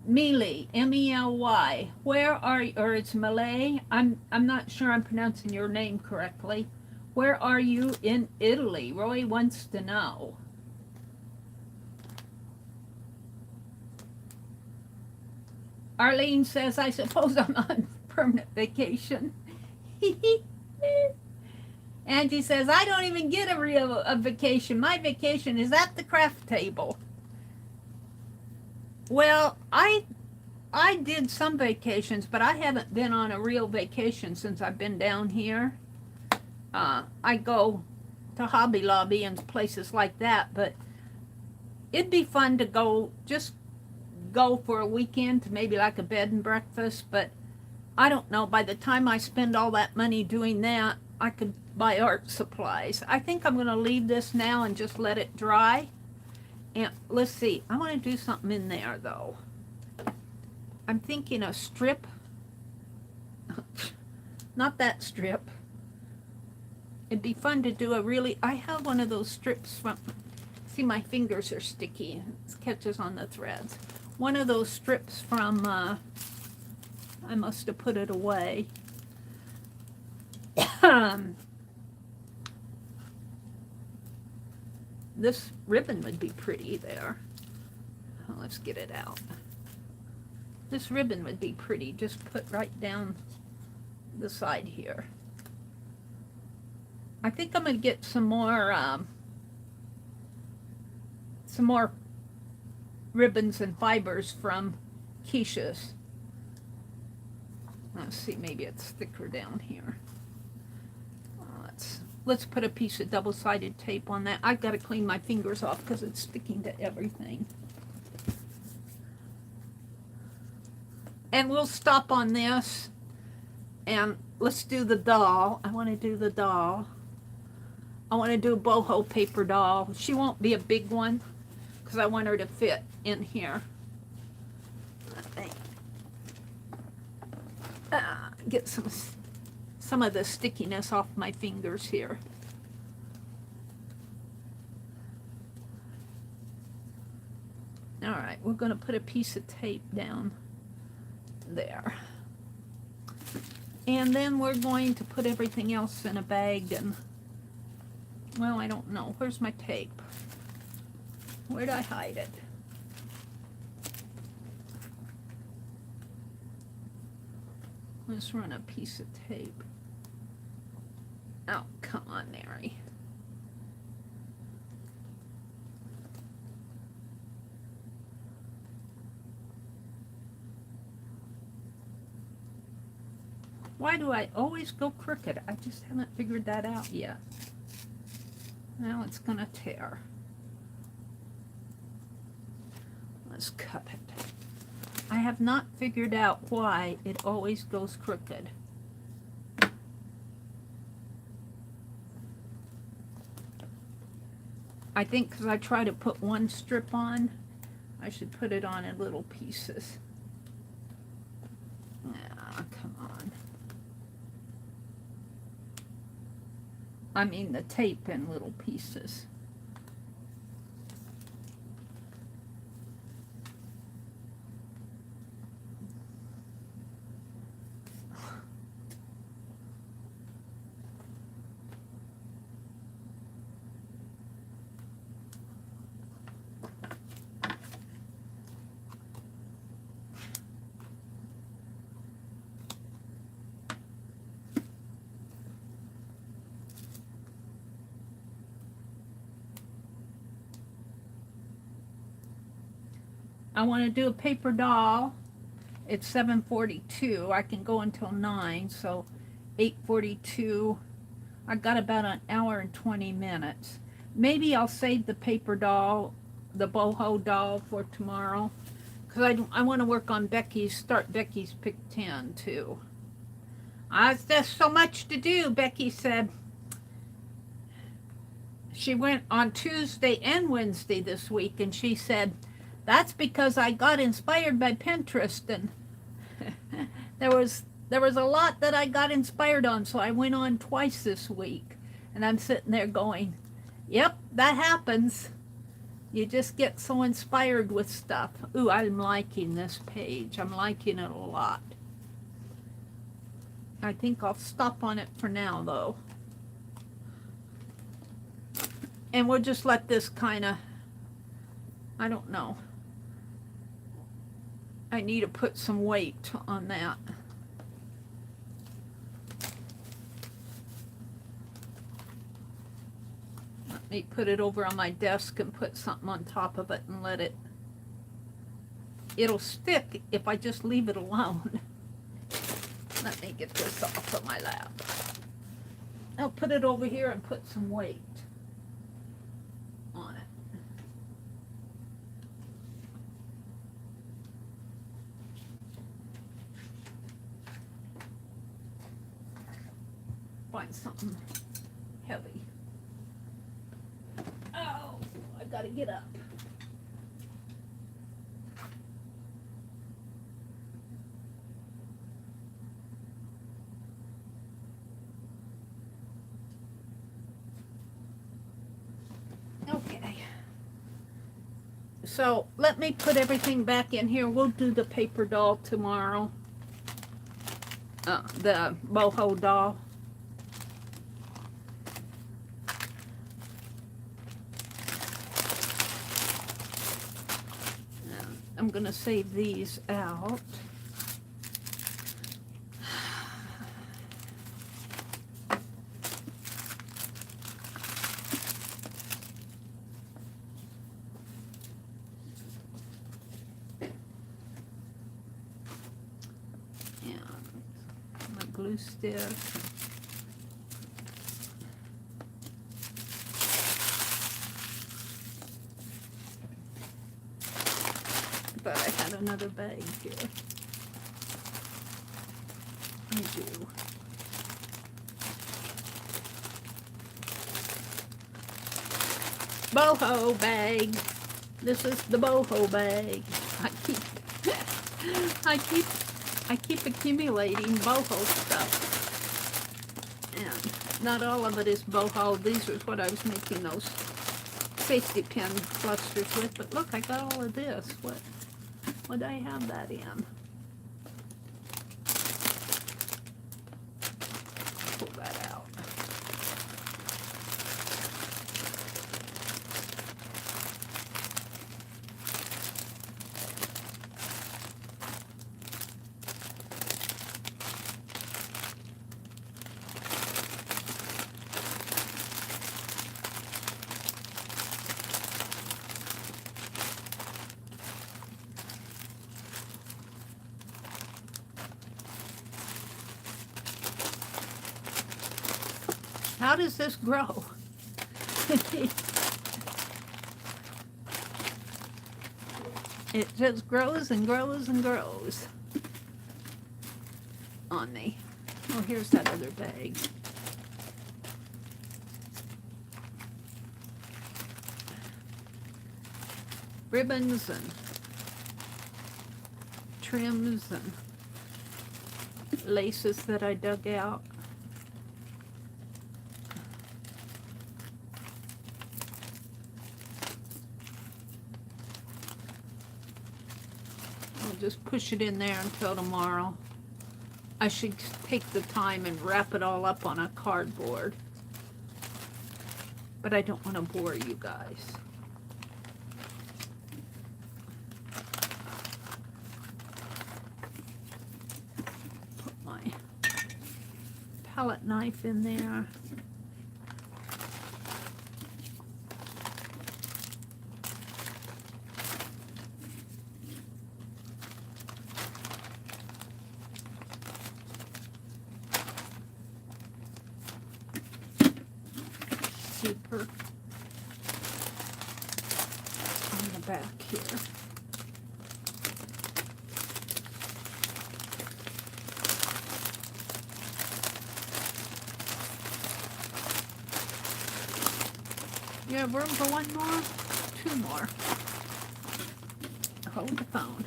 Mili, M-E-L-Y. Where are you, or it's Malay? I'm not sure I'm pronouncing your name correctly. Where are you in Italy? Roy wants to know. Arlene says, I suppose I'm on permanent vacation. Angie says, I don't even get a vacation. My vacation is at the craft table. Well, I did some vacations, but I haven't been on a real vacation since I've been down here. I go to Hobby Lobby and places like that, but it'd be fun to go for a weekend to maybe like a bed and breakfast, but I don't know, by the time I spend all that money doing that, I could buy art supplies. I think I'm going to leave this now and just let it dry. And let's see, I want to do something in there though. I'm thinking a strip. Not that strip. It'd be fun to do I have one of those strips from, see my fingers are sticky. It catches on the threads. One of those strips from, I must have put it away. This ribbon would be pretty there. Oh, let's get it out. This ribbon would be pretty, just put right down the side here. I think I'm going to get some more ribbons and fibers from Keisha's. Let's see, maybe it's thicker down here. Let's put a piece of double-sided tape on that. I've got to clean my fingers off because it's sticking to everything. And we'll stop on this. And let's do the doll. I want to do the doll. I want to do a boho paper doll. She won't be a big one because I want her to fit in here. I think. Get some of the stickiness off my fingers here. All right, we're going to put a piece of tape down there. And then we're going to put everything else in a bag and, well, I don't know. Where's my tape? Where'd I hide it? Let's run a piece of tape. Oh, come on, Mary. Why do I always go crooked? I just haven't figured that out yet. Now it's gonna tear. Let's cut it. I have not figured out why it always goes crooked. I think because I try to put one strip on, I should put it on in little pieces. Ah, come on. I mean the tape in little pieces. I want to do a paper doll. It's 7:42. I can go until 9, so 8:42. I got about an hour and 20 minutes. Maybe I'll save the paper doll, the boho doll, for tomorrow. Because I want to work on start Becky's Pick 10 too. It's just so much to do, Becky said. She went on Tuesday and Wednesday this week, and she said, that's because I got inspired by Pinterest, and there was a lot that I got inspired on, so I went on twice this week. And I'm sitting there going, yep, that happens. You just get so inspired with stuff. Ooh, I'm liking this page. I'm liking it a lot. I think I'll stop on it for now, though. And we'll just let this kind of, I don't know. I need to put some weight on that. Let me put it over on my desk and put something on top of it and let it, it'll stick if I just leave it alone. Let me get this off of my lap. I'll put it over here and put some weight on it. Find something heavy. Oh, I gotta get up. Okay. So let me put everything back in here. We'll do the paper doll tomorrow. The boho doll. I'm going to save these out. And my glue stick. But I had another bag here. I do. Boho bag. This is the boho bag. I keep accumulating boho stuff. And not all of it is boho. These are what I was making those safety pin clusters with. But look, I got all of this. What would I have that in? Pull that out. How does this grow? It just grows and grows and grows on me. Oh, here's that other bag. Ribbons and trims and laces that I dug out. I'll just push it in there until tomorrow. I should take the time and wrap it all up on a cardboard. But I don't want to bore you guys. Put my palette knife in there. Zipper on the back here. You have room for one more? Two more. Hold the phone.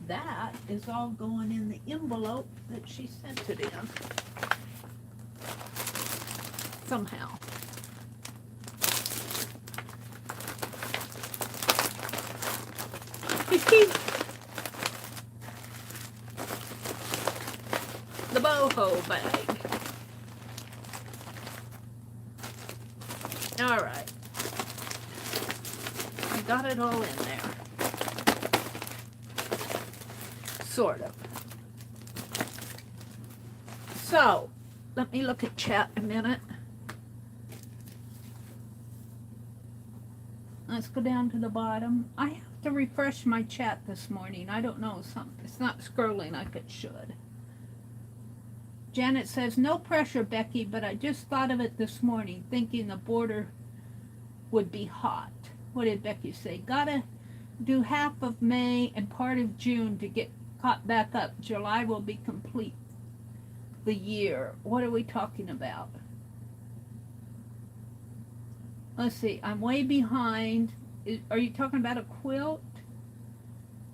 That is all going in the envelope that she sent it in. Somehow. The Boho bag. All right. I got it all in there. Sort of. So, let me look at chat a minute. Let's go down to the bottom. I have to refresh my chat this morning. I don't know, it's not scrolling like it should. Janet says, no pressure, Becky, but I just thought of it this morning, thinking the border would be hot. What did Becky say? Gotta do half of May and part of June to get caught back up. July will be complete the year. What are we talking about? Let's see, I'm way behind. Are you talking about a quilt?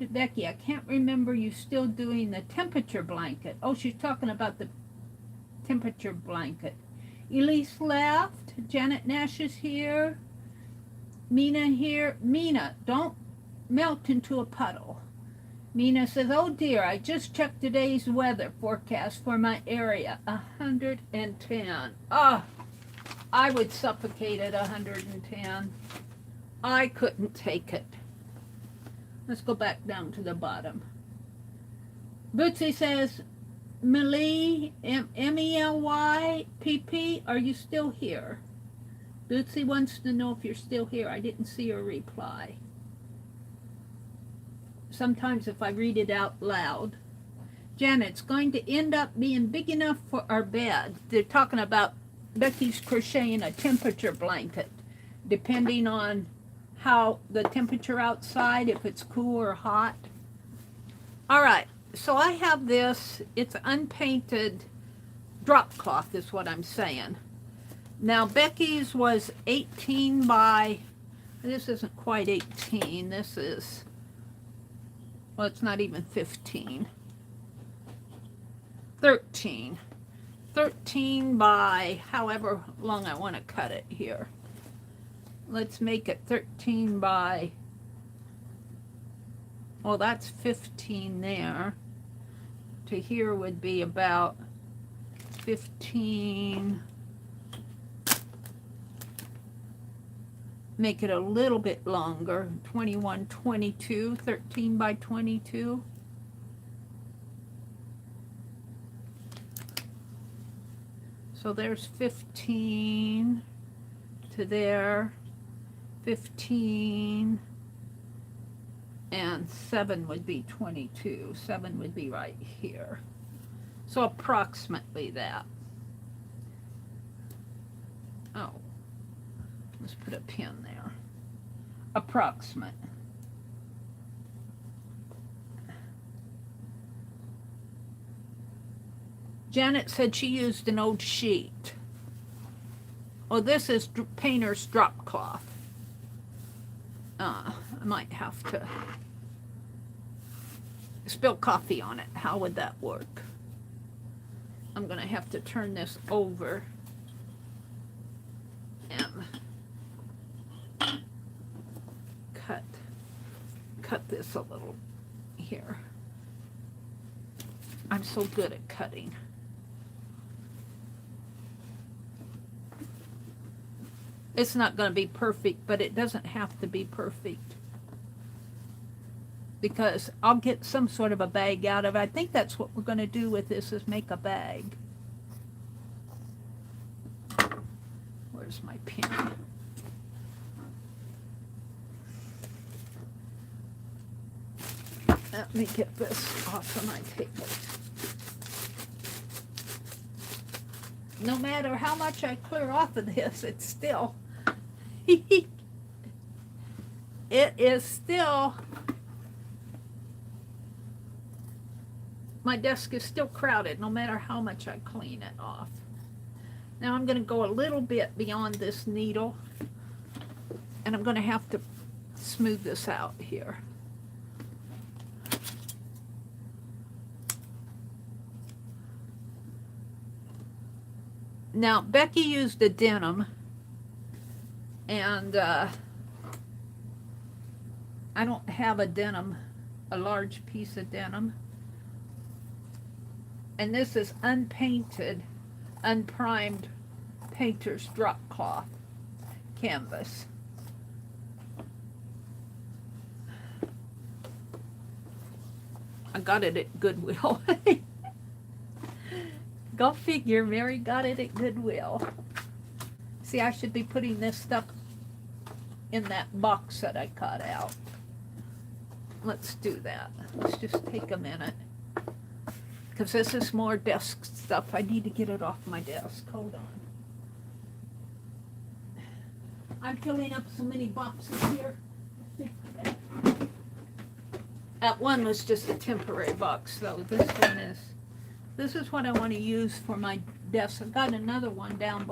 Becky, I can't remember you still doing the temperature blanket. Oh, she's talking about the temperature blanket. Elise left. Janet Nash is here. Mina here. Mina, don't melt into a puddle. Mina says, oh dear, I just checked today's weather forecast for my area. 110. Ah. I would suffocate at 110. I couldn't take it. Let's go back down to the bottom. Bootsy says, Mely, M-E-L-Y-P-P, are you still here? Bootsy wants to know if you're still here. I didn't see her reply. Sometimes if I read it out loud. Janet's going to end up being big enough for our bed. They're talking about Becky's crocheting a temperature blanket, depending on how the temperature outside, if it's cool or hot. All right, so I have this. It's unpainted drop cloth is what I'm saying. Now Becky's was 18 by, this isn't quite 18. This is, well, it's not even 15. 13 by however long I want to cut it here. Let's make it 13 by, well, that's 15 there. To here would be about 15. Make it a little bit longer, 21, 22, 13 by 22. So there's 15 to there, 15, and 7 would be 22. 7 would be right here. So approximately that. Oh, let's put a pin there. Approximate. Janet said she used an old sheet. Oh, this is painter's drop cloth. I might have to spill coffee on it. How would that work? I'm going to have to turn this over and cut this a little here. I'm so good at cutting. It's not going to be perfect, but it doesn't have to be perfect, because I'll get some sort of a bag out of it. I think that's what we're going to do with this, is make a bag. Where's my pen? Let me get this off of my table. No matter how much I clear off of this, it's still, it is still, my desk is still crowded no matter how much I clean it off. Now I'm going to go a little bit beyond this needle, and I'm going to have to smooth this out here. Now, Becky used a denim, and I don't have a denim, a large piece of denim. And this is unpainted, unprimed painter's drop cloth canvas. I got it at Goodwill. Go figure, Mary got it at Goodwill. See, I should be putting this stuff in that box that I cut out. Let's do that. Let's just take a minute, because this is more desk stuff. I need to get it off my desk. Hold on. I'm filling up so many boxes here. That one was just a temporary box, though. This is what I want to use for my desk. I've got another one down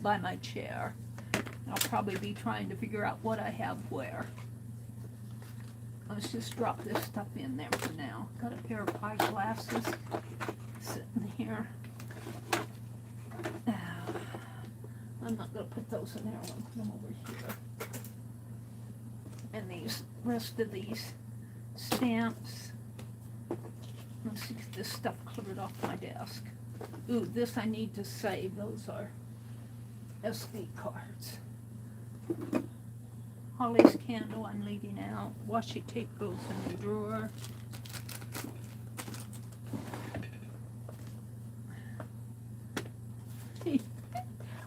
by my chair. I'll probably be trying to figure out what I have where. Let's just drop this stuff in there for now. Got a pair of eyeglasses sitting here. I'm not going to put those in there. I'll put them over here. And these rest of these stamps. Let's get this stuff cleared off my desk. Ooh, this I need to save. Those are SD cards. Holly's candle I'm leaving out. Washi tape goes in the drawer.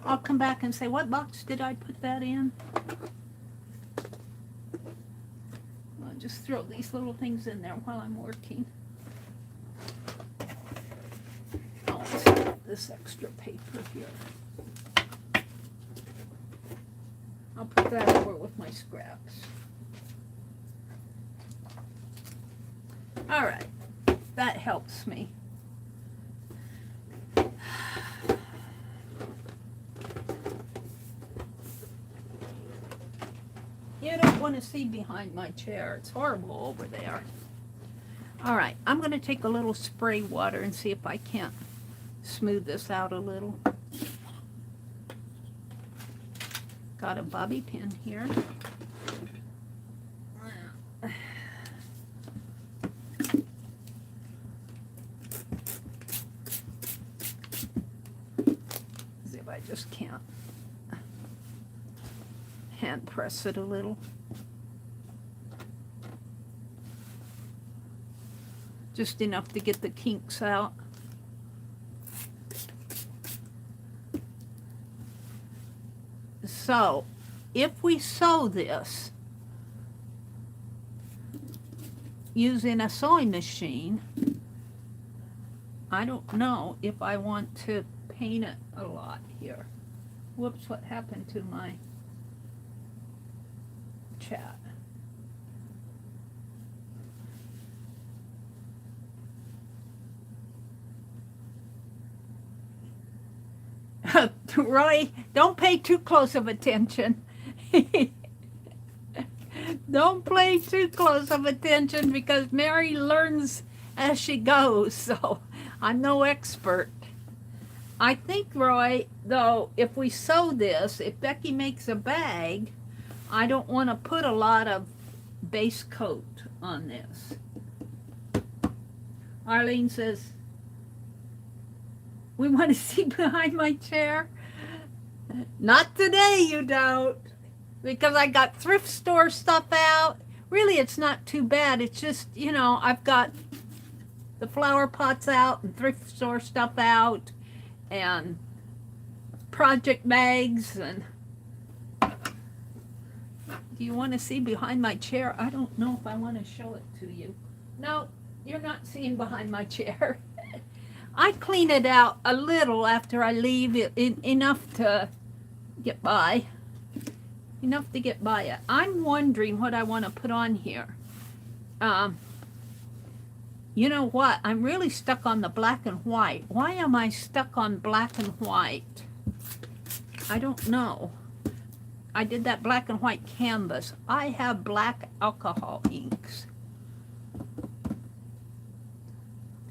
I'll come back and say, what box did I put that in? I'll just throw these little things in there while I'm working. This extra paper here. I'll put that over with my scraps. All right, that helps me. You don't want to see behind my chair. It's horrible over there. All right, I'm going to take a little spray water and see if I can't smooth this out a little. Got a bobby pin here. See if I just can't hand press it a little. Just enough to get the kinks out. So, if we sew this using a sewing machine, I don't know if I want to paint it a lot here. Whoops, what happened to my chat? Roy, don't pay too close of attention. Don't pay too close of attention because Meri learns as she goes, so I'm no expert. I think, Roy, though, if we sew this, if Becky makes a bag, I don't want to put a lot of base coat on this. Arlene says, we want to see behind my chair. Not today, you don't. Because I got thrift store stuff out. Really, it's not too bad. It's just, you know, I've got the flower pots out and thrift store stuff out and project bags. And do you want to see behind my chair? I don't know if I want to show it to you. No, you're not seeing behind my chair. I clean it out a little after I leave it, enough to get by. Enough to get by it. I'm wondering what I want to put on here. You know what? I'm really stuck on the black and white. Why am I stuck on black and white? I don't know. I did that black and white canvas. I have black alcohol inks.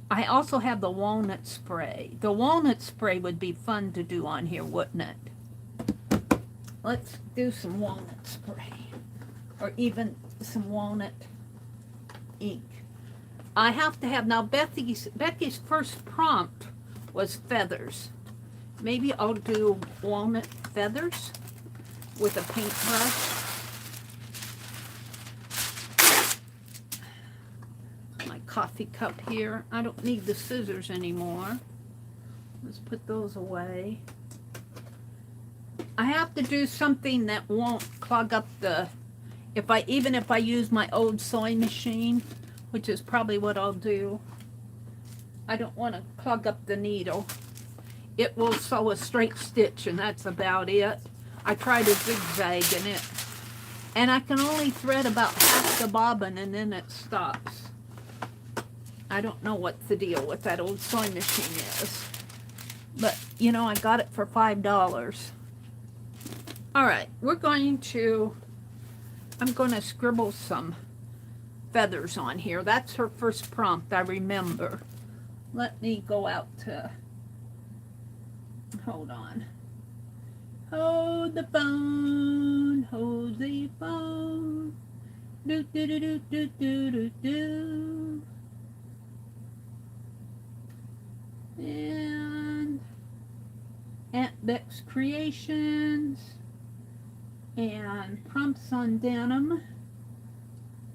I also have the walnut spray. The walnut spray would be fun to do on here, wouldn't it? Let's do some walnut spray, or even some walnut ink. I have to have, now Becky's first prompt was feathers. Maybe I'll do walnut feathers with a paintbrush. My coffee cup here. I don't need the scissors anymore. Let's put those away. I have to do something that won't clog up the, even if I use my old sewing machine, which is probably what I'll do. I don't want to clog up the needle. It will sew a straight stitch and that's about it. I tried a zigzag in it. And I can only thread about half the bobbin and then it stops. I don't know what the deal with that old sewing machine is. But, you know, I got it for $5. All right, I'm going to scribble some feathers on here. That's her first prompt, I remember. Let me go out to, hold on. Hold the phone, hold the phone. Do, do, do, do, do, do, do, do. And Aunt Beck's Creations. And prompts on denim.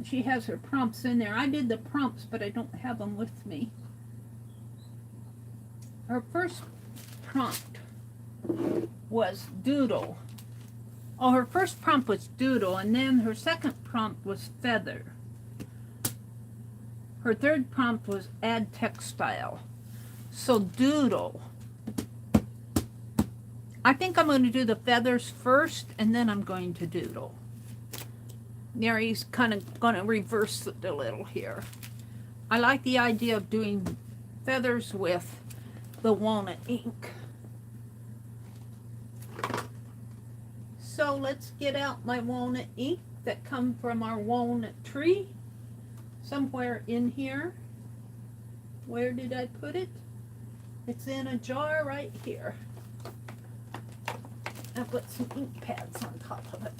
She has her prompts in there. I did the prompts, but I don't have them with me. Her first prompt was doodle. Oh, her first prompt was doodle, and then her second prompt was feather. Her third prompt was add textile. So doodle. I think I'm going to do the feathers first, and then I'm going to doodle. Meri's kind of going to reverse it a little here. I like the idea of doing feathers with the walnut ink. So let's get out my walnut ink that come from our walnut tree. Somewhere in here. Where did I put it? It's in a jar right here. I put some ink pads on top of it.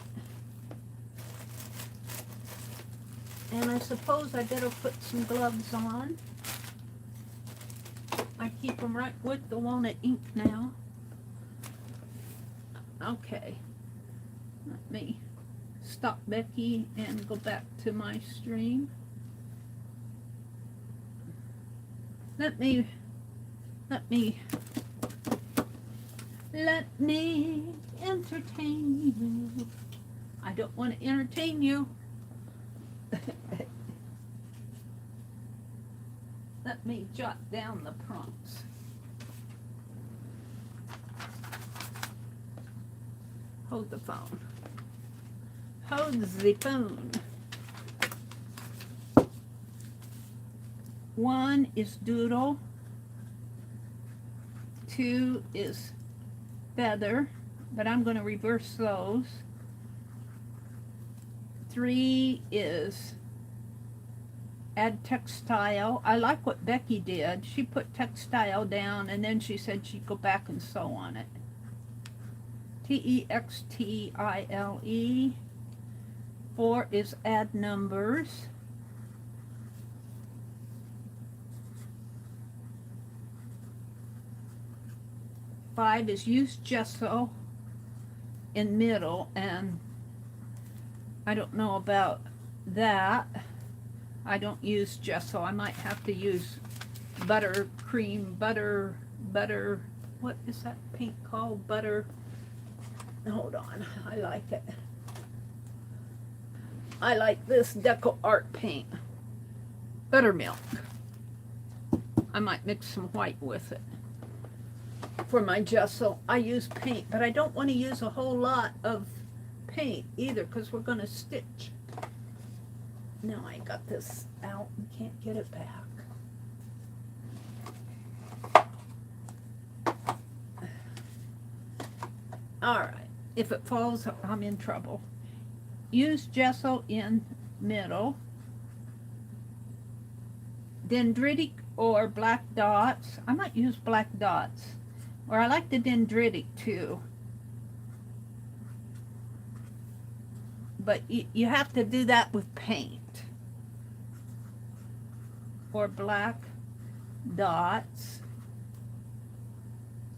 And I suppose I better put some gloves on. I keep them right with the walnut ink now. Okay. Let me stop Becky and go back to my stream. Let me entertain you. I don't want to entertain you. Let me jot down the prompts. Hold the phone. Hold the phone. 1 is doodle. 2 is feather, but I'm going to reverse those. 3 is add textile. I like what Becky did. She put textile down and then she said she'd go back and sew on it. Textile. 4 is add numbers. 5 is use gesso in middle, and I don't know about that. I don't use gesso. I might have to use butter, what is that paint called? Butter. Hold on, I like it. I like this Deco Art paint. Buttermilk. I might mix some white with it. For my gesso, I use paint, but I don't want to use a whole lot of paint either because we're going to stitch. Now I got this out and can't get it back. Alright, if it falls, I'm in trouble. Use gesso in middle. Dendritic or black dots. I might use black dots. Or I like the dendritic too. But you have to do that with paint. Or black dots.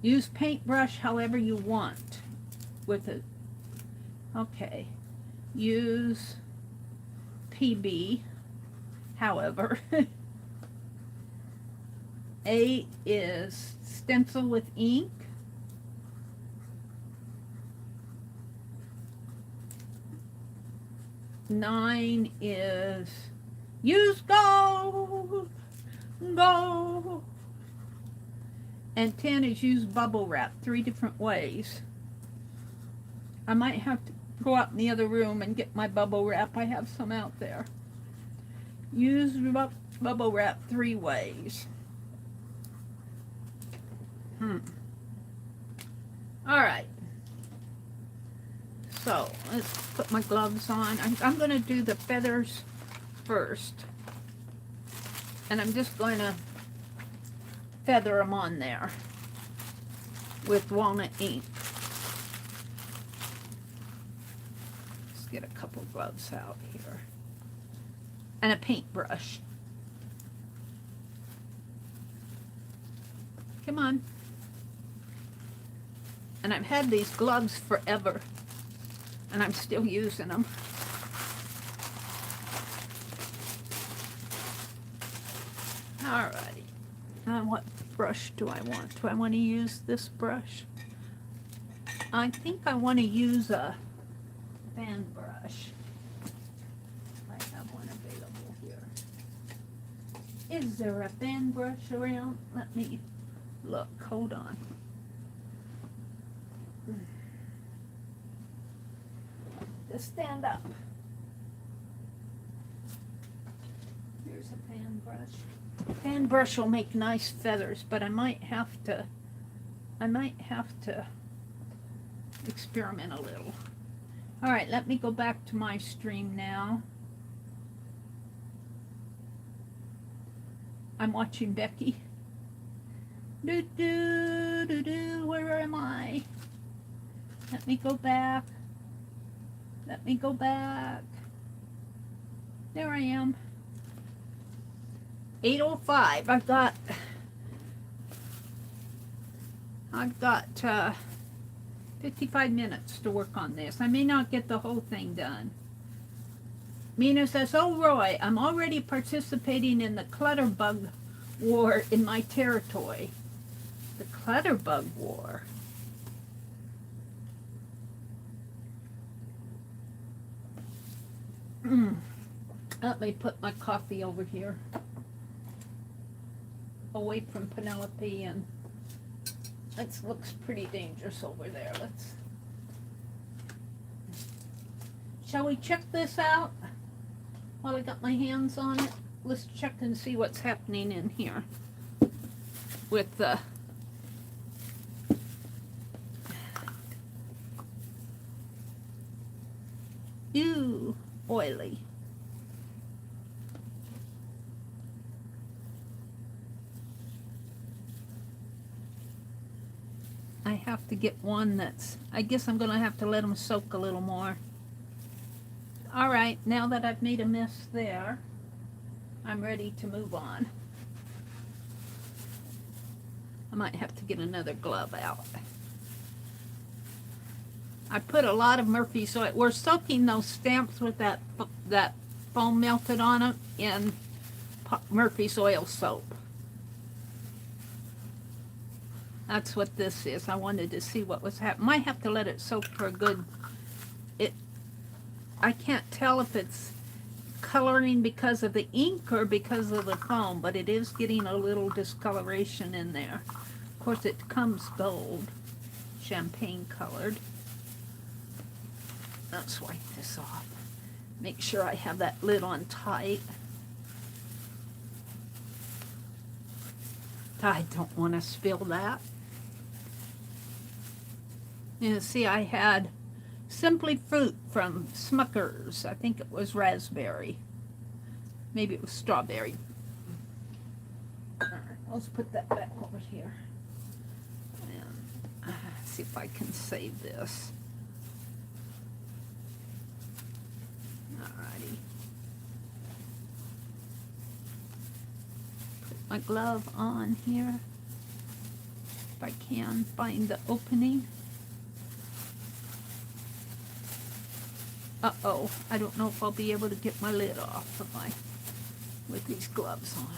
Use paintbrush however you want with it. Okay. Use PB however. 8 is stencil with ink. 9 is use gold. And 10 is use bubble wrap 3 different ways. I might have to go out in the other room and get my bubble wrap. I have some out there. Use bubble wrap 3 ways. Alright. So, let's put my gloves on. I'm going to do the feathers first. And I'm just going to feather them on there with walnut ink. Let's get a couple gloves out here. And a paintbrush. Come on. And I've had these gloves forever. And I'm still using them. Alrighty. Now what brush do I want? Do I want to use this brush? I think I want to use a fan brush. I have one available here. Is there a fan brush around? Let me look. Hold on. Just stand up. Here's a fan brush. Fan brush will make nice feathers, but I might have to experiment a little. All right, let me go back to my stream now. I'm watching Becky. Do do do do. Where am I? Let me go back. Let me go back. There I am. 8:05. I've got 55 minutes to work on this. I may not get the whole thing done. Mina says, "Oh Roy, I'm already participating in the clutterbug war in my territory." The clutterbug war. Let me put my coffee over here, away from Penelope, and it looks pretty dangerous over there. Shall we check this out while I got my hands on it? Let's check and see what's happening in here with the ew, oily. I have to get one that's, I guess I'm gonna have to let them soak a little more. All right, now that I've made a mess there, I'm ready to move on. I might have to get another glove out. I put a lot of Murphy's oil. We're soaking those stamps with that foam melted on them in Murphy's oil soap. That's what this is. I wanted to see what was happening. Might have to let it soak for a good... I can't tell if it's coloring because of the ink or because of the foam, but it is getting a little discoloration in there. Of course, it comes gold, champagne colored. Let's wipe this off. Make sure I have that lid on tight. I don't want to spill that. You see, I had Simply Fruit from Smucker's. I think it was raspberry. Maybe it was strawberry. All right, let's put that back over here. And see if I can save this. Alrighty. Put my glove on here. If I can find the opening. Uh-oh, I don't know if I'll be able to get my lid off of with these gloves on.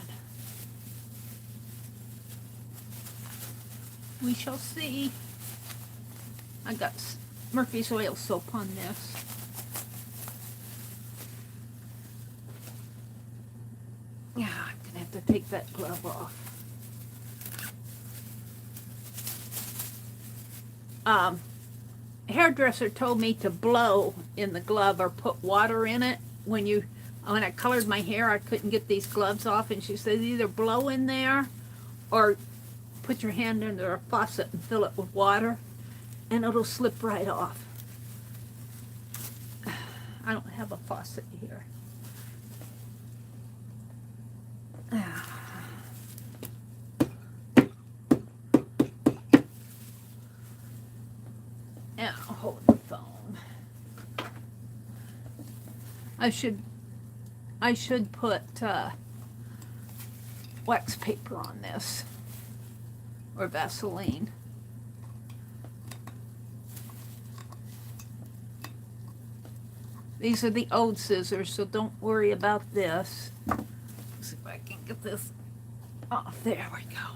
We shall see. I got Murphy's oil soap on this. Yeah, I'm gonna have to take that glove off. Hairdresser told me to blow in the glove or put water in it. When I colored my hair, I couldn't get these gloves off, and she said either blow in there or put your hand under a faucet and fill it with water, and it'll slip right off. I don't have a faucet here. Now, hold the phone. I should put wax paper on this, or Vaseline. These are the old scissors, so don't worry about this. Let's see if I can get this off. There we go.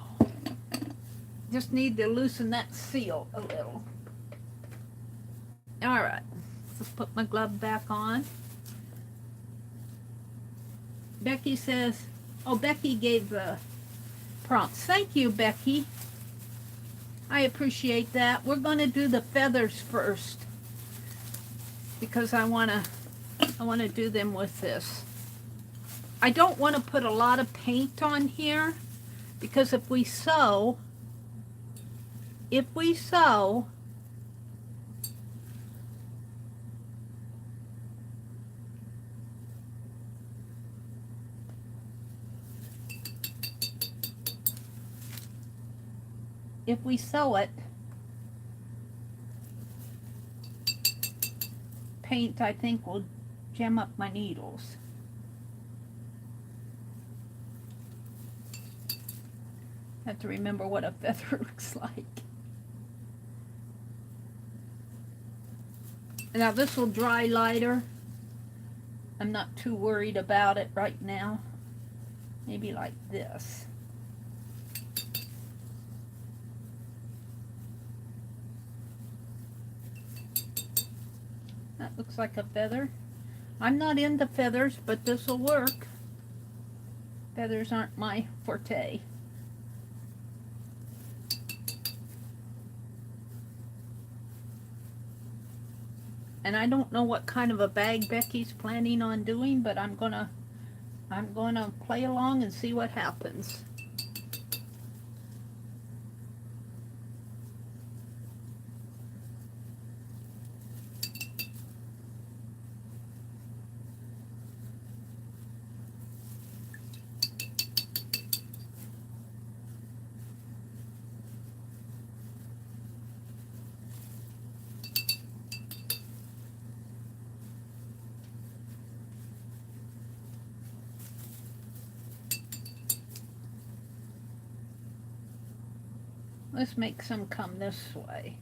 Just need to loosen that seal a little. All right, let's put my glove back on. Becky says, oh, Becky gave the prompts. Thank you, Becky. I appreciate that. We're going to do the feathers first because I want to do them with this. I don't want to put a lot of paint on here because if we sew, it, paint, I think, will jam up my needles. Have to remember what a feather looks like. Now this will dry lighter. I'm not too worried about it right now. Maybe like this. That looks like a feather. I'm not into feathers, but this will work. Feathers aren't my forte. And I don't know what kind of a bag Becky's planning on doing, but I'm gonna play along and see what happens. Let's make some come this way.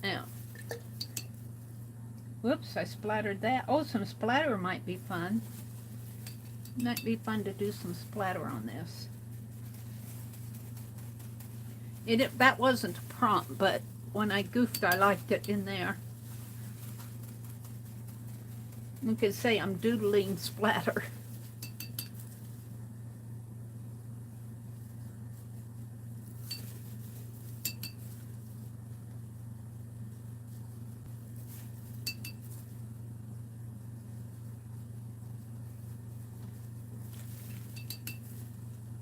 Now, whoops, I splattered that. Oh, some splatter might be fun. Might be fun to do some splatter on this. That wasn't a prompt, but when I goofed, I liked it in there. You could say I'm doodling splatter.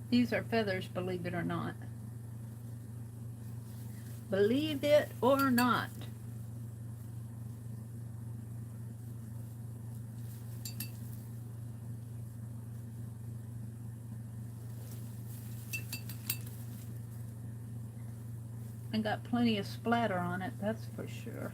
These are feathers, believe it or not. Believe it or not. I got plenty of splatter on it, that's for sure.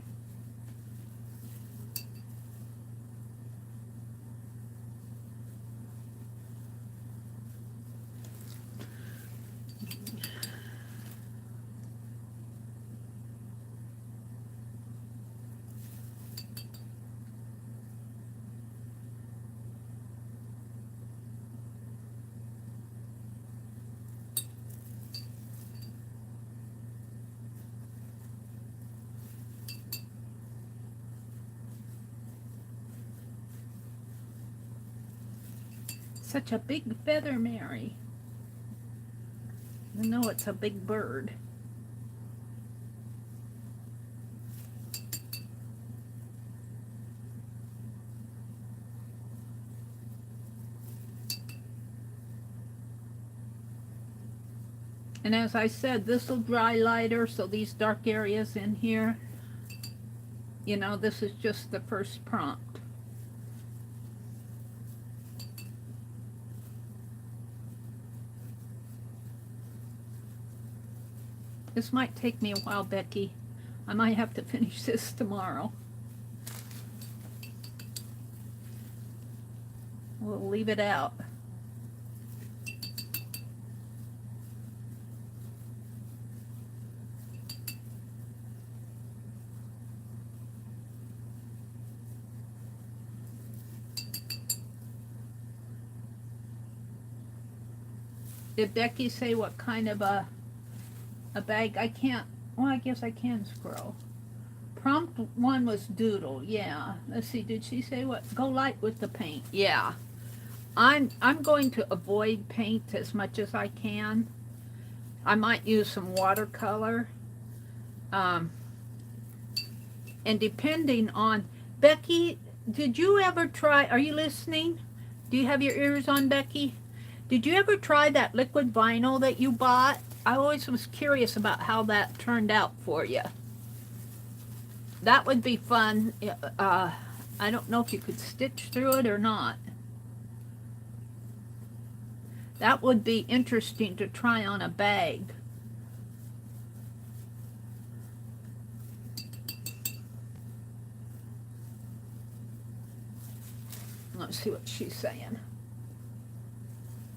Such a big feather, Mary. I know it's a big bird. And as I said, this will dry lighter, so these dark areas in here, you know, this is just the first prompt. This might take me a while, Becky. I might have to finish this tomorrow. We'll leave it out. Did Becky say what kind of a bag? I can't, well, I guess I can scroll. Prompt one was doodle, yeah. Let's see, did she say what? Go light with the paint, yeah. I'm going to avoid paint as much as I can. I might use some watercolor. And depending on, Becky, did you ever try, are you listening? Do you have your ears on, Becky? Did you ever try that liquid vinyl that you bought? I always was curious about how that turned out for you. That would be fun. I don't know if you could stitch through it or not. That would be interesting to try on a bag. Let's see what she's saying.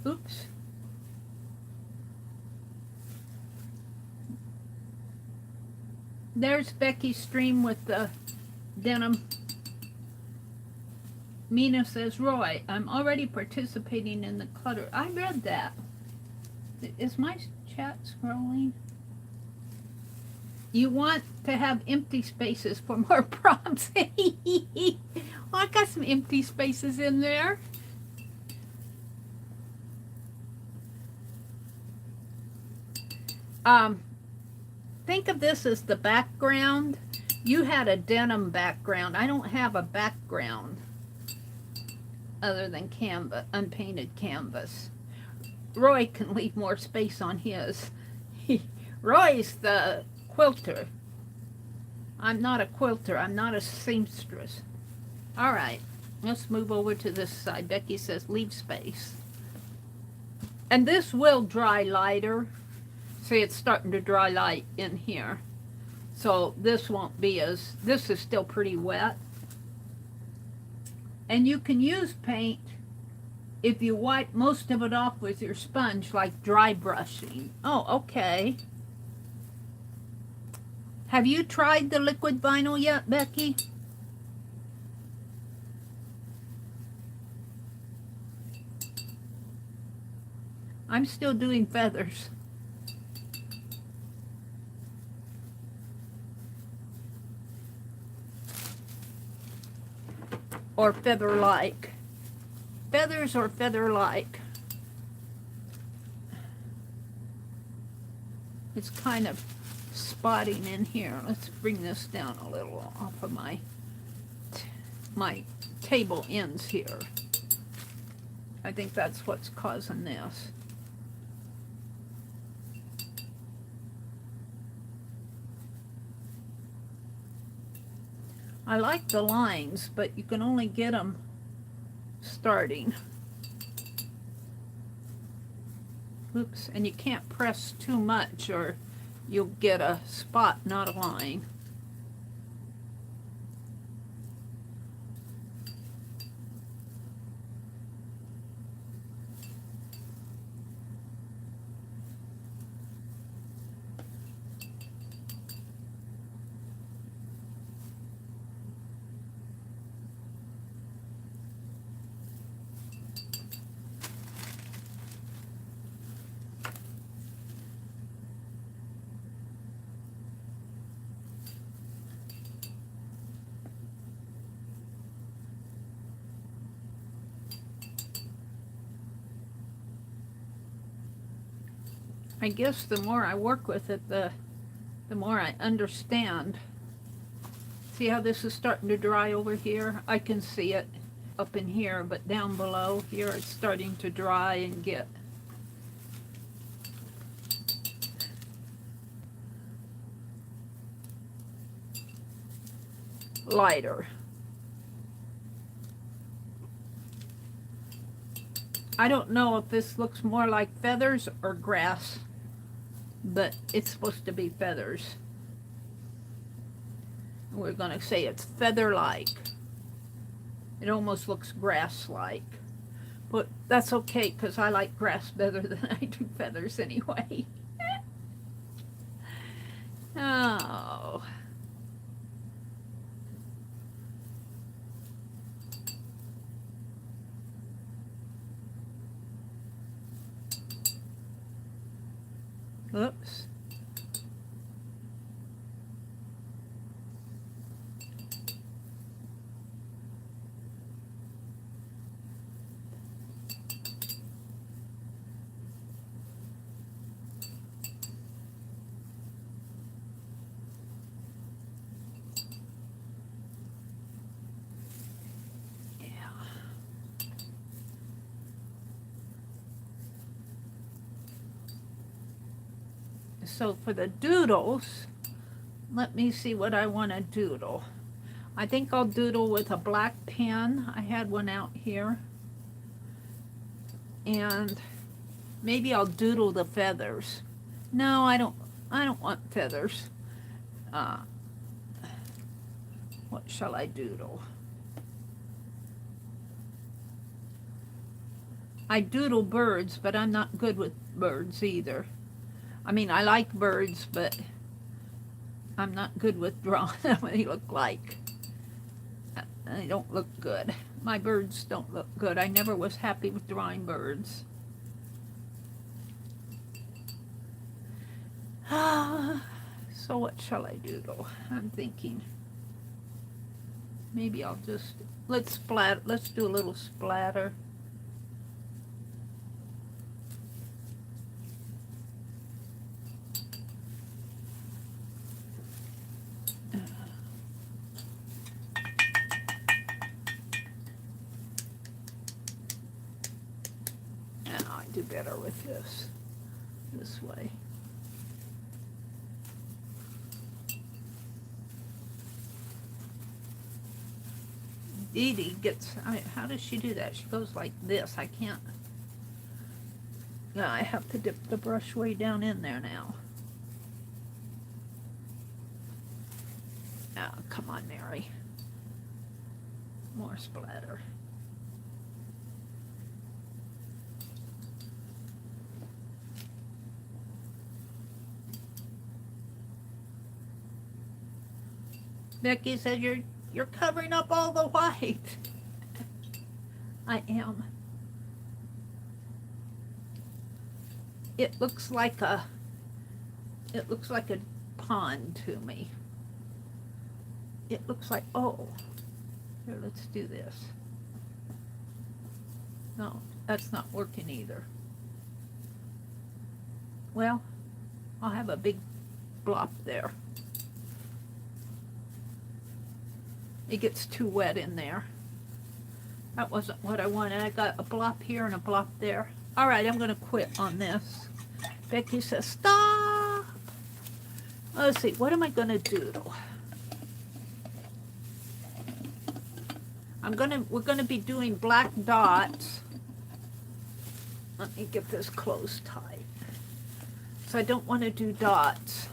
Oops. There's Becky's stream with the denim Mina says, Roy, I'm already participating in the clutter. I read that. Is my chat scrolling? You want to have empty spaces for more prompts. Well, I got some empty spaces in there. Think of this as the background. You had a denim background. I don't have a background other than canvas, unpainted canvas. Roy can leave more space on his. Roy's the quilter. I'm not a quilter. I'm not a seamstress. All right, let's move over to this side. Becky says leave space. And this will dry lighter. See, it's starting to dry light in here. So this won't be as, this is still pretty wet. And you can use paint if you wipe most of it off with your sponge, like dry brushing. Oh, okay. Have you tried the liquid vinyl yet, Becky? I'm still doing feathers. Or feather-like. Feathers or feather-like. It's kind of spotting in here. Let's bring this down a little off of my table ends here. I think that's what's causing this. I like the lines, but you can only get them starting. Oops, and you can't press too much or you'll get a spot, not a line. I guess the more I work with it, the more I understand. See how this is starting to dry over here? I can see it up in here, but down below here it's starting to dry and get lighter. I don't know if this looks more like feathers or grass, but it's supposed to be feathers. We're going to say it's feather-like. It almost looks grass-like. But that's okay, because I like grass better than I do feathers anyway. Oh. Oops. So for the doodles, let me see what I want to doodle. I think I'll doodle with a black pen. I had one out here. And maybe I'll doodle the feathers. No, I don't want feathers. What shall I doodle? I doodle birds, but I'm not good with birds either. I mean, I like birds, but I'm not good with drawing them what they look like. They don't look good. My birds don't look good. I never was happy with drawing birds. So what shall I doodle? I'm thinking maybe I'll just, let's do a little splatter. I do better with this way. Dee Dee gets, how does she do that? She goes like this. I can't. No, I have to dip the brush way down in there now. Oh, come on, Meri. More splatter. Becky said you're covering up all the white. I am. It looks like a pond to me. It looks like, oh, here, let's do this. No, that's not working either. Well, I'll have a big blop there. It gets too wet in there. That wasn't what I wanted. I got a blop here and a blop there. All right, I'm going to quit on this. Becky says, stop. Let's see, what am I going to doodle? We're going to be doing black dots. Let me get this closed tight. So I don't want to do dots.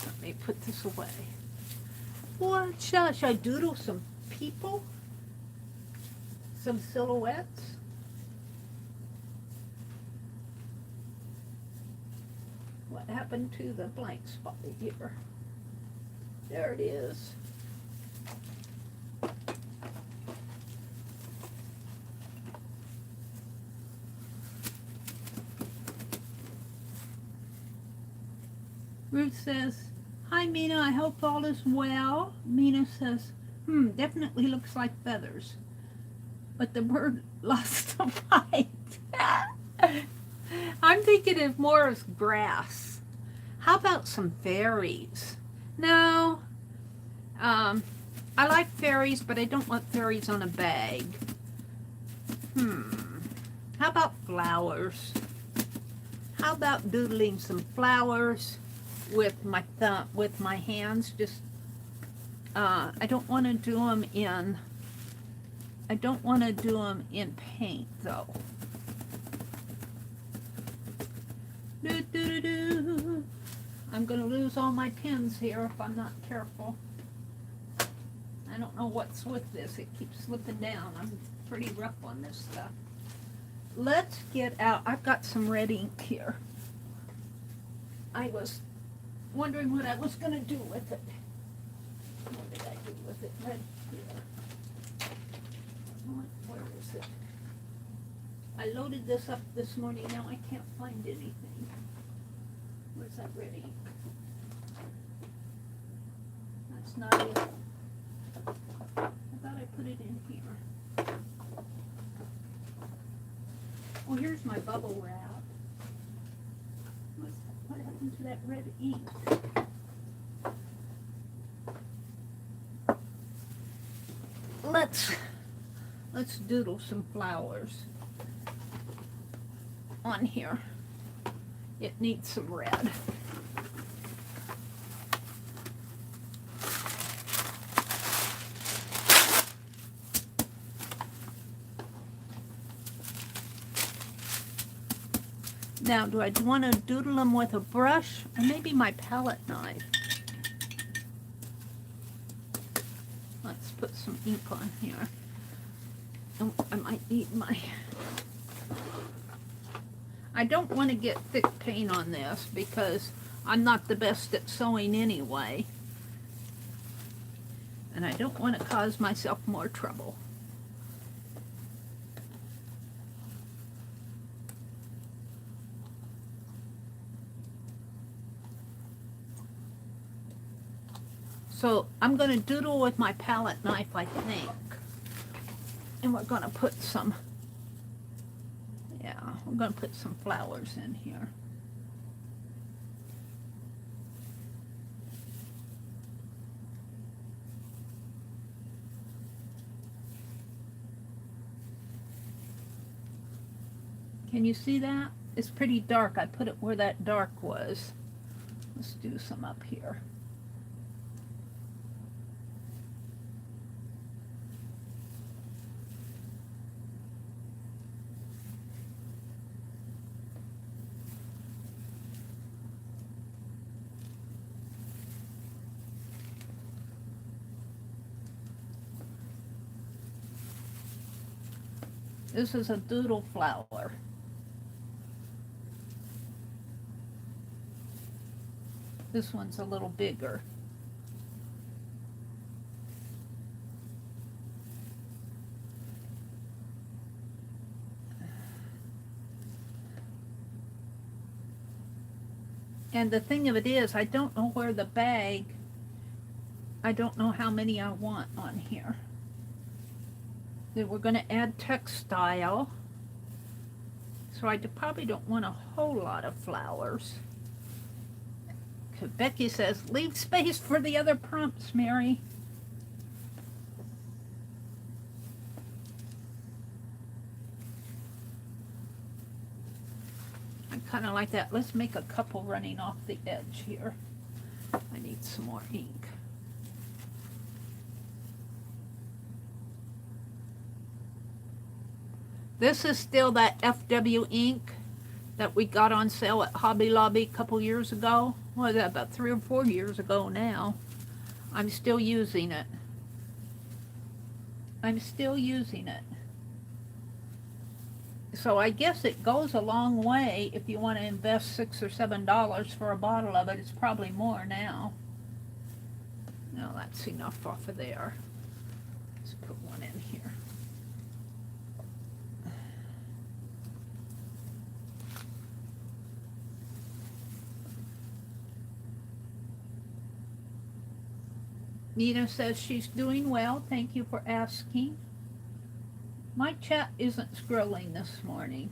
Let me put this away. What should I doodle some people? Some silhouettes? What happened to the blank spot here? There it is. Ruth says, hi Mina, I hope all is well. Mina says, definitely looks like feathers. But the bird lost a bite. I'm thinking of more as grass. How about some fairies? No. I like fairies, but I don't want fairies on a bag. How about flowers? How about doodling some flowers with my thumb, with my hands? Just, I don't want to do them in. I don't want to do them in paint though. I'm going to lose all my pins here if I'm not careful. I don't know what's with this. It keeps slipping down. I'm pretty rough on this stuff. Let's get out. I've got some red ink here. I was wondering what I was going to do with it. What did I do with it? Red here. Where is it? I loaded this up this morning. Now I can't find anything. Where's that red ink? That's not it. I thought I put it in here. Oh, here's my bubble wrap. What happened to that red ink? Let's doodle some flowers on here. It needs some red. Now, do I want to doodle them with a brush or maybe my palette knife? Let's put some ink on here. Oh, I might need my... I don't want to get thick paint on this because I'm not the best at sewing anyway. And I don't want to cause myself more trouble. So I'm going to doodle with my palette knife, I think. And we're going to put some, yeah, we're going to put some flowers in here. Can you see that? It's pretty dark. I put it where that dark was. Let's do some up here. This is a doodle flower. This one's a little bigger. And the thing of it is, I don't know where the bag, I don't know how many I want on here. Then we're going to add textile. So I probably don't want a whole lot of flowers. Becky says, leave space for the other prompts, Meri. I kind of like that. Let's make a couple running off the edge here. I need some more ink. This is still that FW ink that we got on sale at Hobby Lobby a couple years ago. What was that, about 3 or 4 years ago now. I'm still using it. I'm still using it. So I guess it goes a long way if you want to invest $6 or $7 for a bottle of it. It's probably more now. No, that's enough off of there. Let's put one in here. Nina says she's doing well. Thank you for asking. My chat isn't scrolling this morning.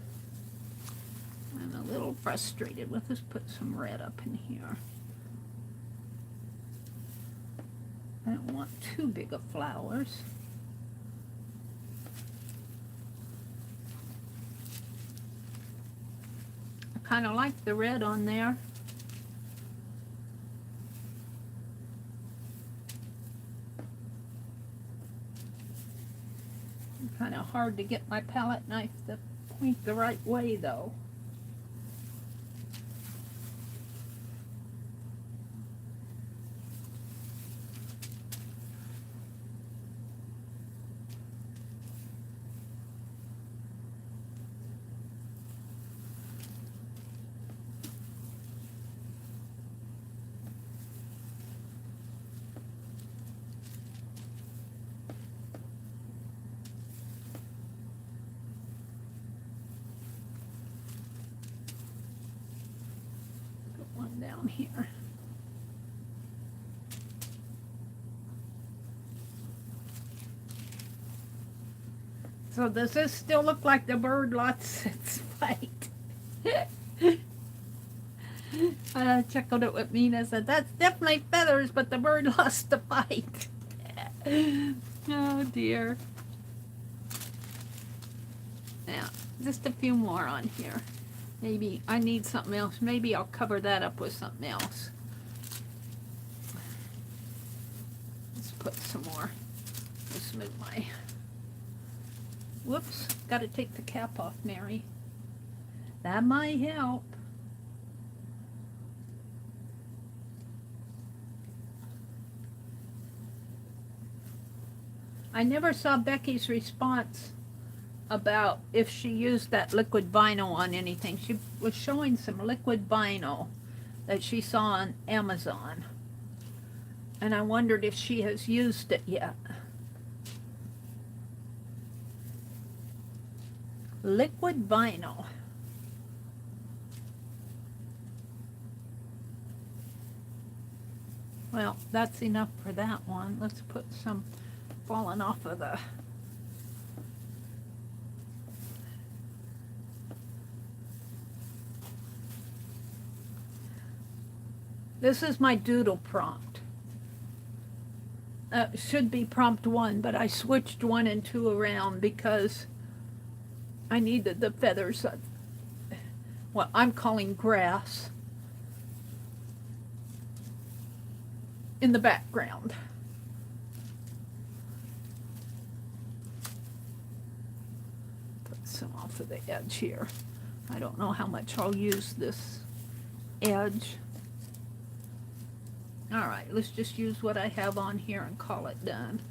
I'm a little frustrated with this. Put some red up in here. I don't want too big of flowers. I kind of like the red on there. Kind of hard to get my palette knife to point the right way though. Down here. So does this still look like the bird lost its fight? I chuckled at what Mina said. That's definitely feathers, but the bird lost the fight. Oh dear. Now, just a few more on here. Maybe I need something else. Maybe I'll cover that up with something else. Let's put some more. Let's move my... Whoops. Got to take the cap off, Meri. That might help. I never saw Becky's response about if she used that liquid vinyl on anything. She was showing some liquid vinyl that she saw on Amazon. And I wondered if she has used it yet. Liquid vinyl. Well, that's enough for that one. Let's put some falling off of the... This is my doodle prompt. Should be prompt 1, but I switched 1 and 2 around because I needed the feathers, what I'm calling grass, in the background. Put some off of the edge here. I don't know how much I'll use this edge. All right, let's just use what I have on here and call it done.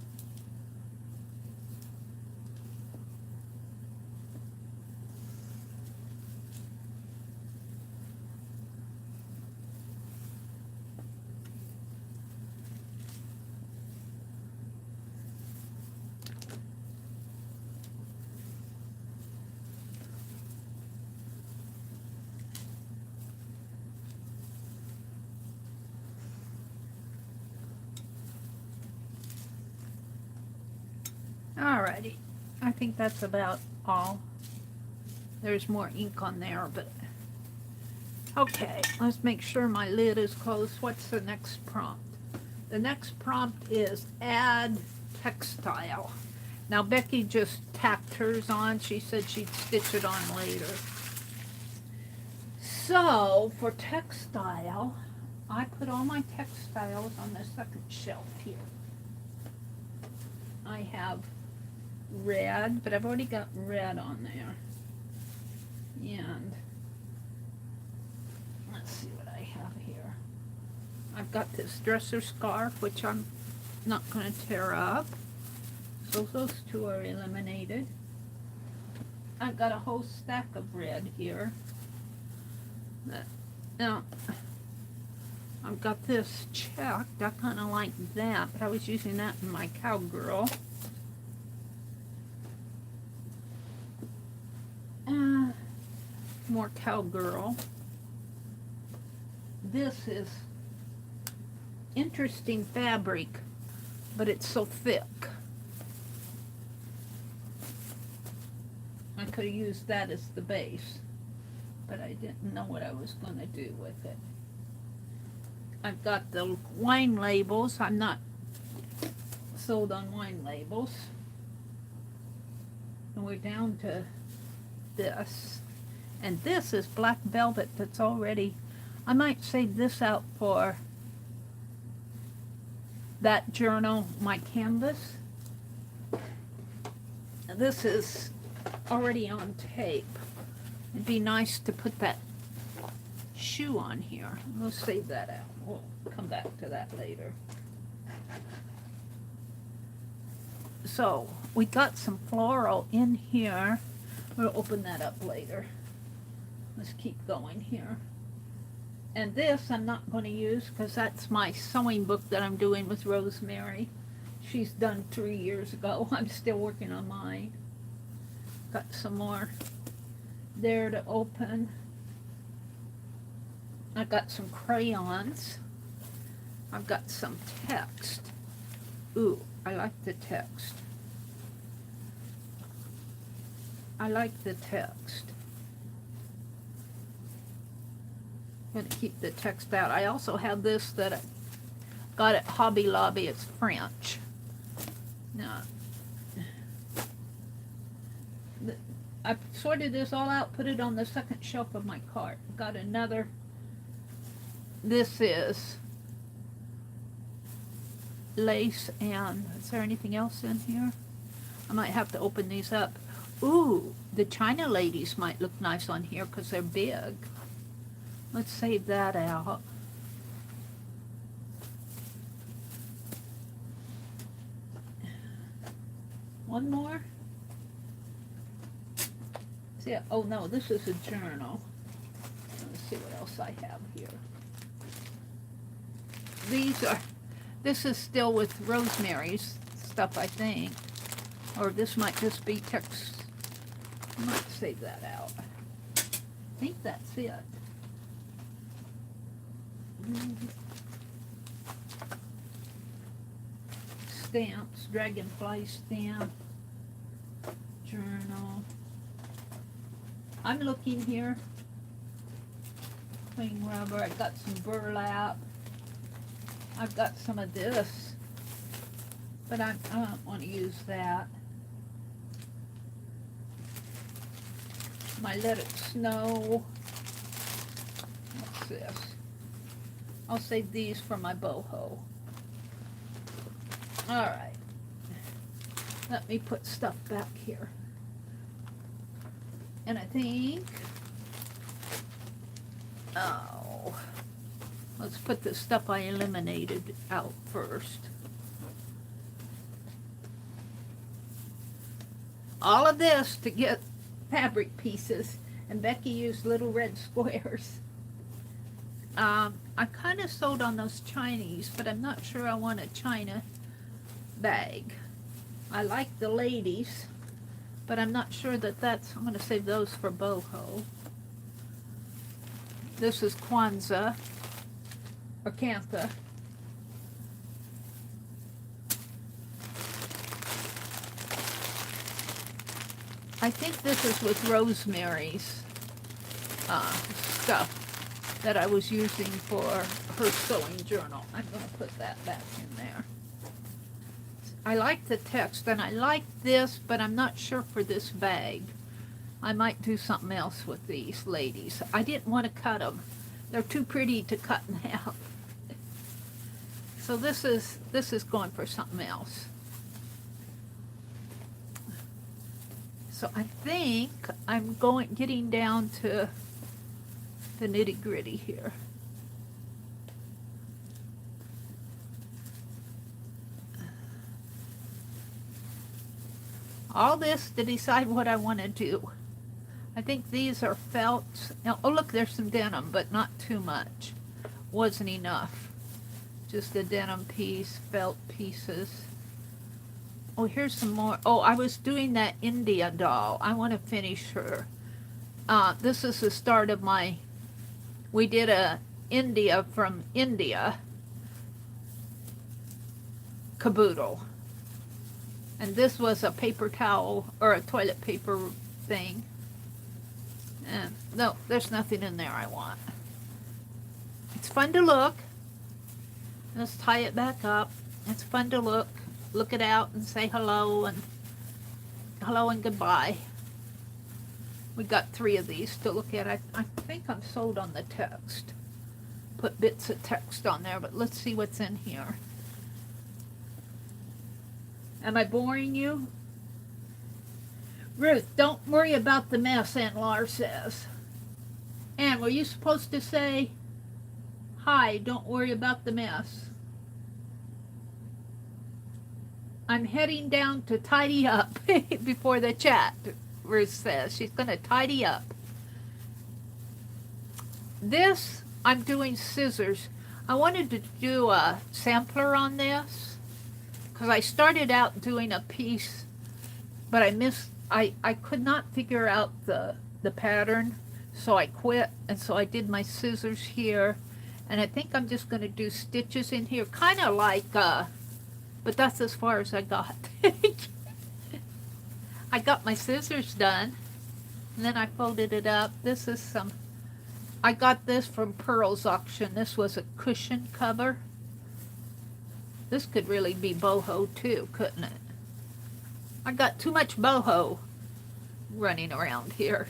Alrighty, I think that's about all. There's more ink on there, but okay, let's make sure my lid is closed. What's the next prompt? The next prompt is add textile. Now Becky just tacked hers on. She said she'd stitch it on later. So for textile, I put all my textiles on the second shelf here. I have red, but I've already got red on there. And let's see what I have here. I've got this dresser scarf, which I'm not going to tear up. So those two are eliminated. I've got a whole stack of red here. Now, I've got this checked. I kind of like that, but I was using that in my cowgirl. More cowgirl. This is interesting fabric, but it's so thick. I could have used that as the base, but I didn't know what I was going to do with it. I've got the wine labels. I'm not sold on wine labels. And we're down to this. And this is black velvet that's already... I might save this out for that journal, my canvas. This is already on tape. It'd be nice to put that shoe on here. We'll save that out. We'll come back to that later. So we got some floral in here. We'll open that up later. Let's keep going here. And this I'm not going to use because that's my sewing book that I'm doing with Rosemary. She's done 3 years ago. I'm still working on mine. Got some more there to open. I've got some crayons. I've got some text. Ooh, I like the text. I like the text. I'm going to keep the text out. I also have this that I got at Hobby Lobby. It's French. Now, I sorted this all out, put it on the second shelf of my cart. Got another. This is lace, and is there anything else in here? I might have to open these up. Ooh, the China ladies might look nice on here because they're big. Let's save that out. One more. it. Oh no, this is a journal. Let's see what else I have here. This is still with Rosemary's stuff, I think. Or this might just be text. I might save that out. I think that's it. Stamps, dragonfly stamp, journal. I'm looking here. Clean rubber. I've got some burlap. I've got some of this, but I don't want to use that. My Let It Snow. What's this? I'll save these for my boho. Alright. Let me put stuff back here. And I think... Oh... Let's put the stuff I eliminated out first. All of this to get fabric pieces, and Becky used little red squares. I kind of sold on those Chinese, but I'm not sure I want a China bag. I like the ladies, but I'm not sure that that's... I'm going to save those for boho. This is Kwanzaa. Or Cantha. I think this is with Rosemary's stuff that I was using for her sewing journal. I'm going to put that back in there. I like the text, and I like this, but I'm not sure for this bag. I might do something else with these ladies. I didn't want to cut them. They're too pretty to cut in half. So this is going for something else. So I think I'm getting down to the nitty-gritty here. All this to decide what I want to do. I think these are felts. Oh, look, there's some denim, but not too much. Wasn't enough. Just a denim piece, felt pieces. Oh, here's some more. Oh, I was doing that India doll. I want to finish her. This is the start of my... We did a India from India caboodle. And this was a paper towel or a toilet paper thing. And no, there's nothing in there I want. It's fun to look. Let's tie it back up. It's fun to look it out and say hello and goodbye. We got 3 of these to look at. I think I'm sold on the text. Put bits of text on there, but let's see what's in here. Am I boring you? Ruth, don't worry about the mess, Aunt Lars says. Anne, were you supposed to say, hi, don't worry about the mess? I'm heading down to tidy up before the chat, Ruth says. She's going to tidy up. This, I'm doing scissors. I wanted to do a sampler on this because I started out doing a piece, but I could not figure out the pattern, so I quit, and so I did my scissors here, and I think I'm just going to do stitches in here, kind of like, but that's as far as I got. I got my scissors done, and then I folded it up. This is some, I got this from Pearl's auction. This was a cushion cover. This could really be boho too, couldn't it? I got too much boho running around here.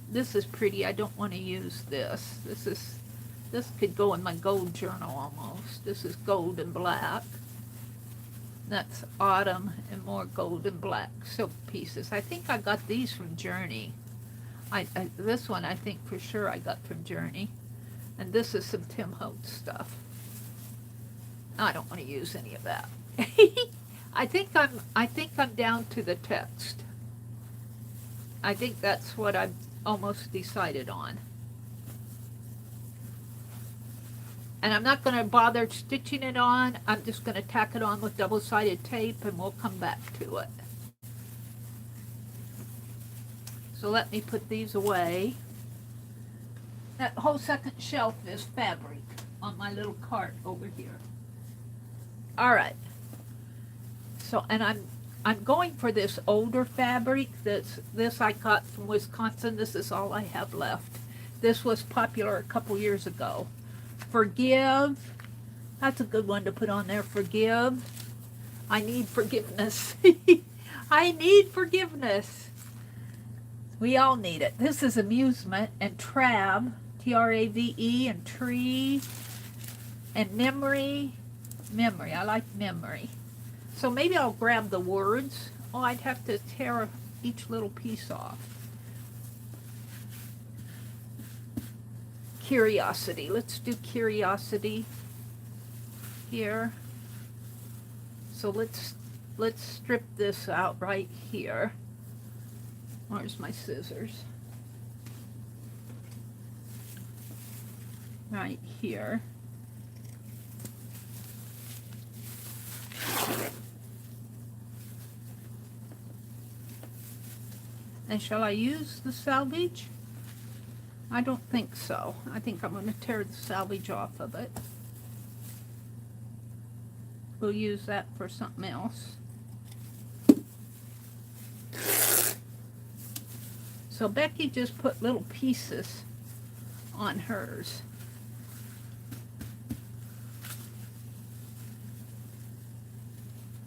This is pretty. I don't want to use this. This could go in my gold journal almost. This is gold and black. That's autumn and more gold and black silk pieces. I think I got these from Journey. This one I think for sure I got from Journey. And this is some Tim Holtz stuff. I don't want to use any of that. I think I'm down to the text. I think that's what I've almost decided on. And I'm not going to bother stitching it on. I'm just going to tack it on with double-sided tape and we'll come back to it. So let me put these away. That whole second shelf is fabric on my little cart over here. All right. So, and I'm going for this older fabric. This I got from Wisconsin. This is all I have left. This was popular a couple years ago. Forgive. That's a good one to put on there. Forgive. I need forgiveness. I need forgiveness. We all need it. This is amusement and Trave, T-R-A-V-E, and tree and memory. Memory. I like memory. So maybe I'll grab the words. Oh, I'd have to tear each little piece off. Curiosity. Let's do curiosity here. So let's strip this out right here. Where's my scissors? Right here. And shall I use the salvage? I don't think so. I think I'm going to tear the salvage off of it. We'll use that for something else. So Becky just put little pieces on hers.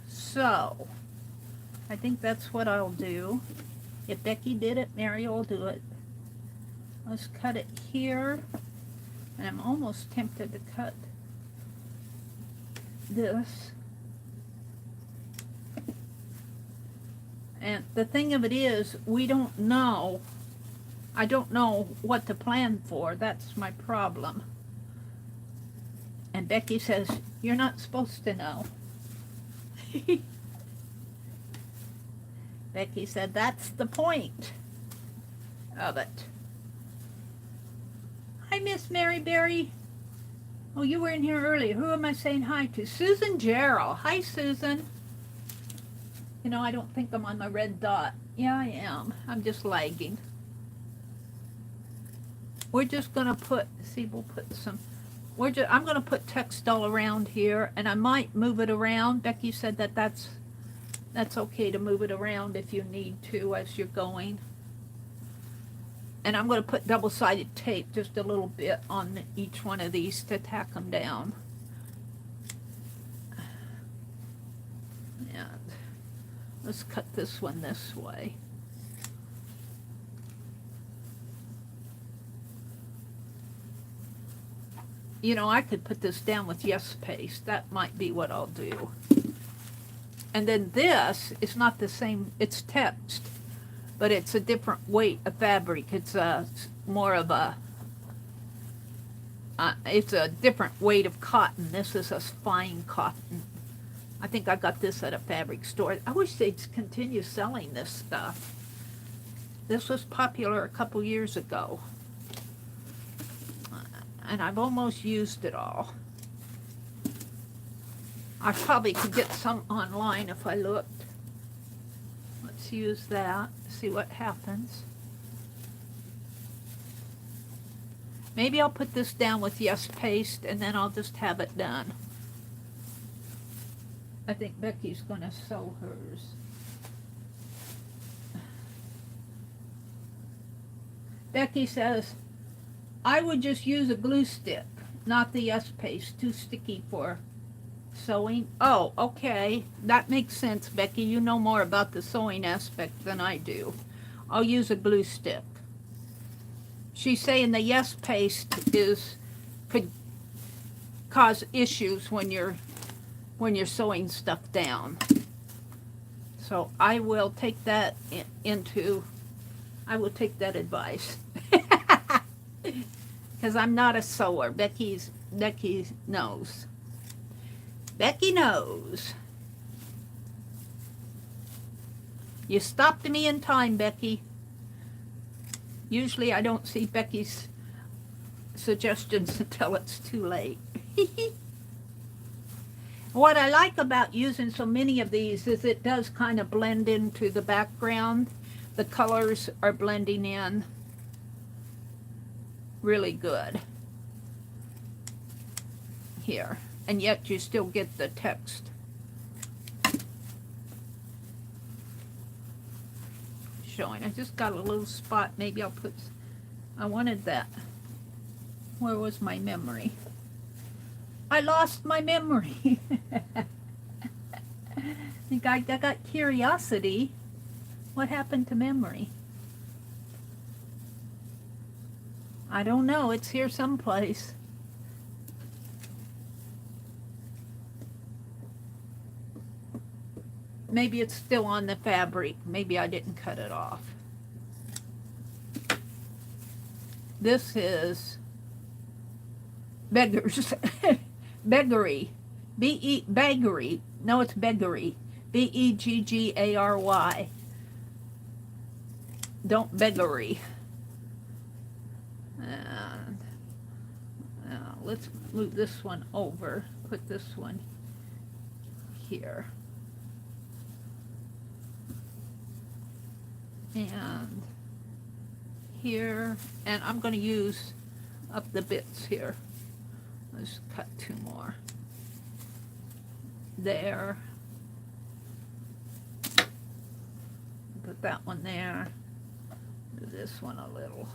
So, I think that's what I'll do. If Becky did it, Meri will do it. Let's cut it here. And I'm almost tempted to cut this. And the thing of it is, we don't know. I don't know what to plan for. That's my problem. And Becky says, you're not supposed to know. Becky said, that's the point of it. Hi, Miss Mary Berry. Oh, you were in here earlier. Who am I saying hi to? Susan Gerald. Hi, Susan. You know, I don't think I'm on my red dot. Yeah, I am. I'm just lagging. We're just going to put, see, we'll put some, I'm going to put text all around here, and I might move it around. Becky said that that's okay to move it around if you need to as you're going. And I'm going to put double-sided tape just a little bit on each one of these to tack them down. And let's cut this one this way. You know, I could put this down with yes paste. That might be what I'll do. And then this is not the same, it's text, but it's a different weight of fabric. It's more of a, it's a different weight of cotton. This is a fine cotton. I think I got this at a fabric store. I wish they'd continue selling this stuff. This was popular a couple years ago. And I've almost used it all. I probably could get some online if I looked. Let's use that, see what happens. Maybe I'll put this down with yes paste and then I'll just have it done. I think Becky's going to sew hers. Becky says, I would just use a glue stick, not the yes paste, too sticky for sewing. Oh, okay. That makes sense, Becky. You know more about the sewing aspect than I do. I'll use a glue stick. She's saying the yes paste could cause issues when you're sewing stuff down. So I will take that I will take that advice. Because I'm not a sewer. Becky knows. Becky knows. You stopped me in time, Becky. Usually I don't see Becky's suggestions until it's too late. What I like about using so many of these is it does kind of blend into the background. The colors are blending in really good here, and yet you still get the text. Showing. I just got a little spot. Maybe I'll put, I wanted that. Where was my memory? I lost my memory. I got curiosity. What happened to memory? I don't know. It's here someplace. Maybe it's still on the fabric. Maybe I didn't cut it off. This is beggars. Beggary. Beggary. No, it's beggary. Beggary. Don't beggary. And let's move this one over. Put this one here. And here, and I'm going to use up the bits here. Let's cut 2 more. There. Put that one there. Do this one a little.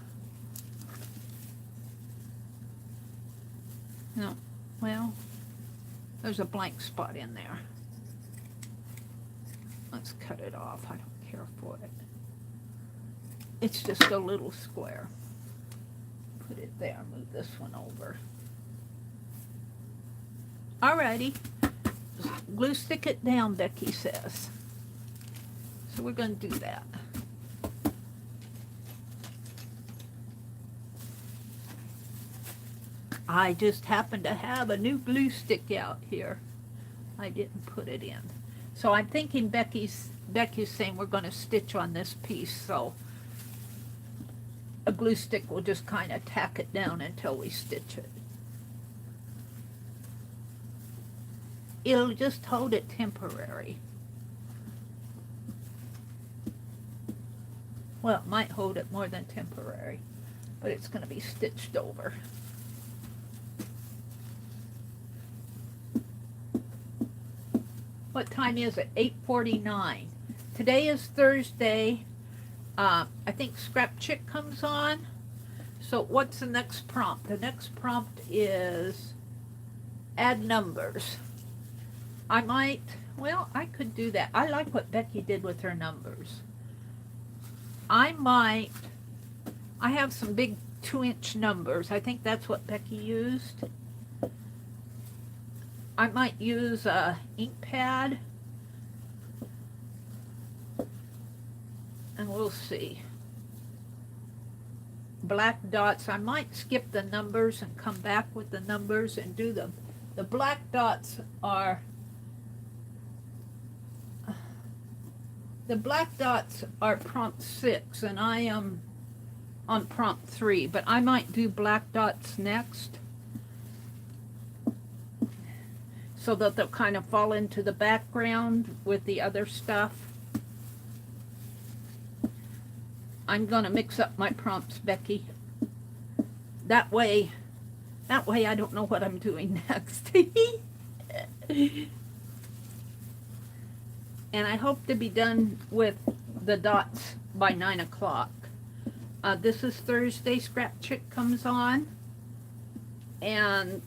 No, well, there's a blank spot in there. Let's cut it off. I don't care for it. It's just a little square. Put it there. Move this one over. Alrighty. Glue stick it down, Becky says. So we're going to do that. I just happen to have a new glue stick out here. I didn't put it in. So I'm thinking Becky's saying we're going to stitch on this piece, so a glue stick will just kind of tack it down until we stitch it. It'll just hold it temporary. Well, it might hold it more than temporary, but it's going to be stitched over. What time is it? 8:49. Today is Thursday. I think Scrap Chick comes on. So what's the next prompt? The next prompt is add numbers. I might, well, I could do that. I like what Becky did with her numbers. I have some big 2-inch numbers. I think that's what Becky used. I might use a ink pad. And we'll see. Black dots. I might skip the numbers and come back with the numbers and do them. The black dots are... The black dots are prompt 6, and I am on prompt 3, but I might do black dots next, so that they'll kind of fall into the background with the other stuff. I'm going to mix up my prompts, Becky. That way I don't know what I'm doing next. And I hope to be done with the dots by 9 o'clock. This is Thursday. Scrap Chick comes on. And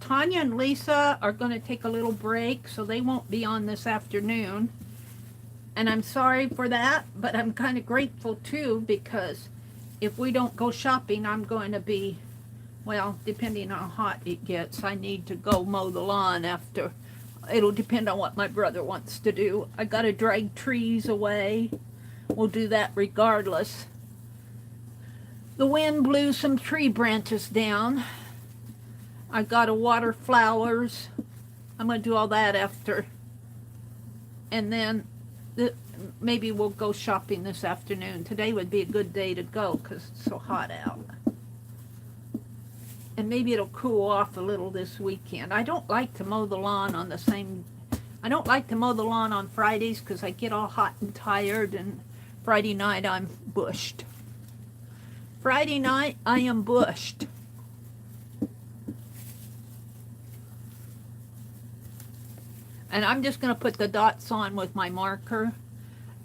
Tanya and Lisa are going to take a little break, so they won't be on this afternoon. And I'm sorry for that, but I'm kind of grateful too, because if we don't go shopping, I'm going to be, well, depending on how hot it gets, I need to go mow the lawn after. It'll depend on what my brother wants to do. I got to drag trees away. We'll do that regardless. The wind blew some tree branches down. I got to water flowers. I'm going to do all that after. And then maybe we'll go shopping this afternoon. Today would be a good day to go because it's so hot out. And maybe it'll cool off a little this weekend. I don't like to mow the lawn on the same... I don't like to mow the lawn on Fridays because I get all hot and tired, and Friday night I'm bushed. Friday night I am bushed. And I'm just going to put the dots on with my marker.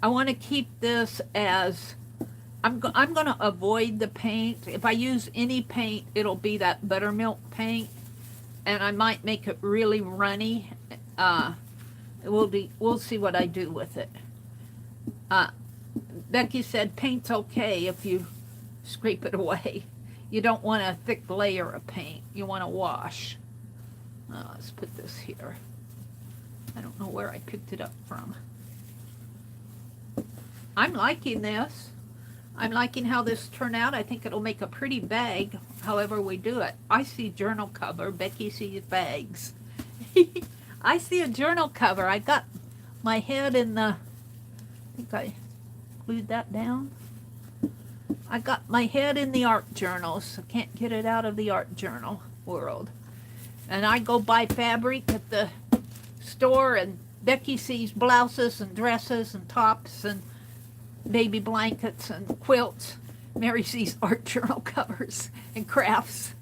I want to keep this as... I'm going to avoid the paint. If I use any paint, it'll be that buttermilk paint. And I might make it really runny. We'll see what I do with it. Becky said paint's okay if you scrape it away. You don't want a thick layer of paint. You want to wash. Let's put this here. I don't know where I picked it up from. I'm liking this. I'm liking how this turned out. I think it'll make a pretty bag, however we do it. I see journal cover. Becky sees bags. I see a journal cover. I got my head in the... I think I glued that down. I got my head in the art journals. I can't get it out of the art journal world. And I go buy fabric at the store, and Becky sees blouses and dresses and tops and baby blankets and quilts. Meri sees art journal covers and crafts.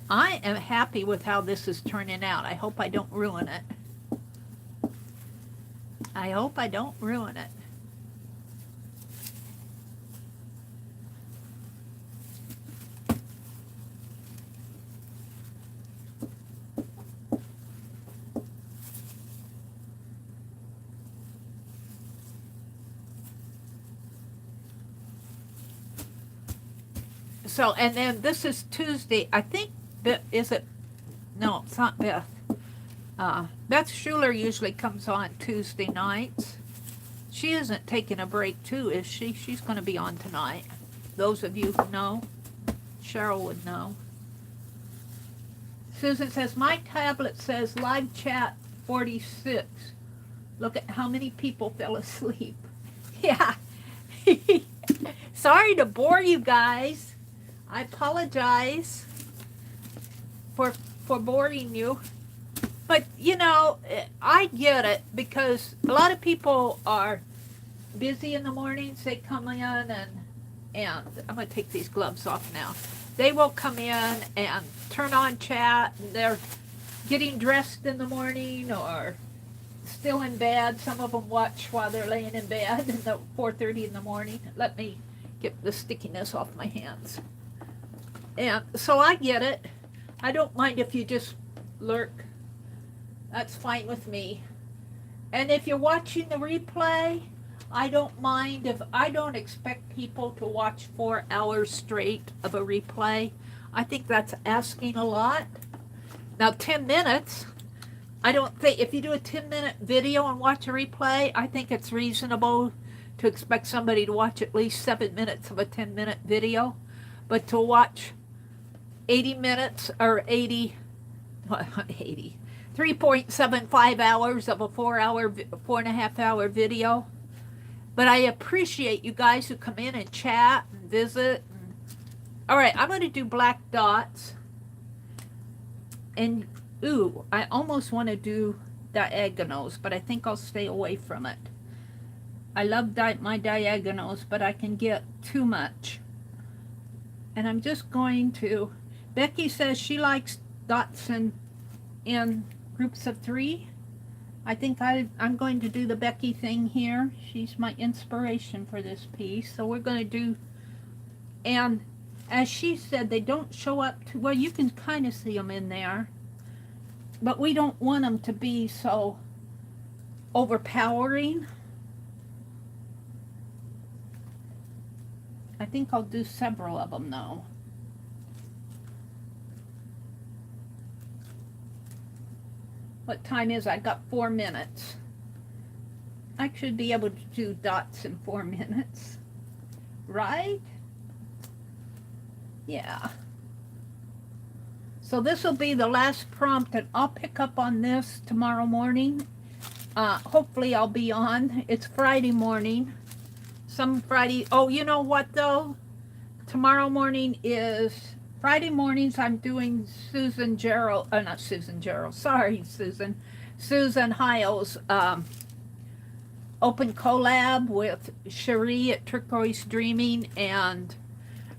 I am happy with how this is turning out. I hope I don't ruin it. I hope I don't ruin it. So, and then this is Tuesday. I think, is it? No, it's not Beth. Beth Schuler usually comes on Tuesday nights. She isn't taking a break too, is she? She's going to be on tonight. Those of you who know, Cheryl would know. Susan says, my tablet says live chat 46. Look at how many people fell asleep. Yeah. Sorry to bore you guys. I apologize for boring you. But, you know, I get it, because a lot of people are busy in the mornings. They come in and I'm going to take these gloves off now. They will come in and turn on chat. And they're getting dressed in the morning or still in bed. Some of them watch while they're laying in bed at 4:30 in the morning. Let me get the stickiness off my hands. And so I get it. I don't mind if you just lurk. That's fine with me. And if you're watching the replay, I don't mind if I don't expect people to watch 4 hours straight of a replay. I think that's asking a lot. Now 10 minutes, I don't think, if you do a 10-minute video and watch a replay, I think it's reasonable to expect somebody to watch at least 7 minutes of a 10-minute video. But to watch 80 minutes or 3.75 hours of a 4.5 hour video. But I appreciate you guys who come in and chat and visit. All right, I'm going to do black dots. And, ooh, I almost want to do diagonals, but I think I'll stay away from it. I love my diagonals, but I can get too much. And I'm just going to... Becky says she likes dots in groups of 3. I think I'm going to do the Becky thing here. She's my inspiration for this piece. So we're going to do, and as she said, they don't show up to, well, you can kind of see them in there, but we don't want them to be so overpowering. I think I'll do several of them though. What time is it? I got 4 minutes. I should be able to do dots in 4 minutes. Right? Yeah. So this will be the last prompt, and I'll pick up on this tomorrow morning. Hopefully I'll be on. It's Friday morning. Some Friday. Oh, you know what though? Tomorrow morning is Friday mornings. I'm doing Susan Gerald. Not Susan Gerald. Sorry, Susan. Susan Hiles. Open collab with Cherie at Turquoise Dreaming and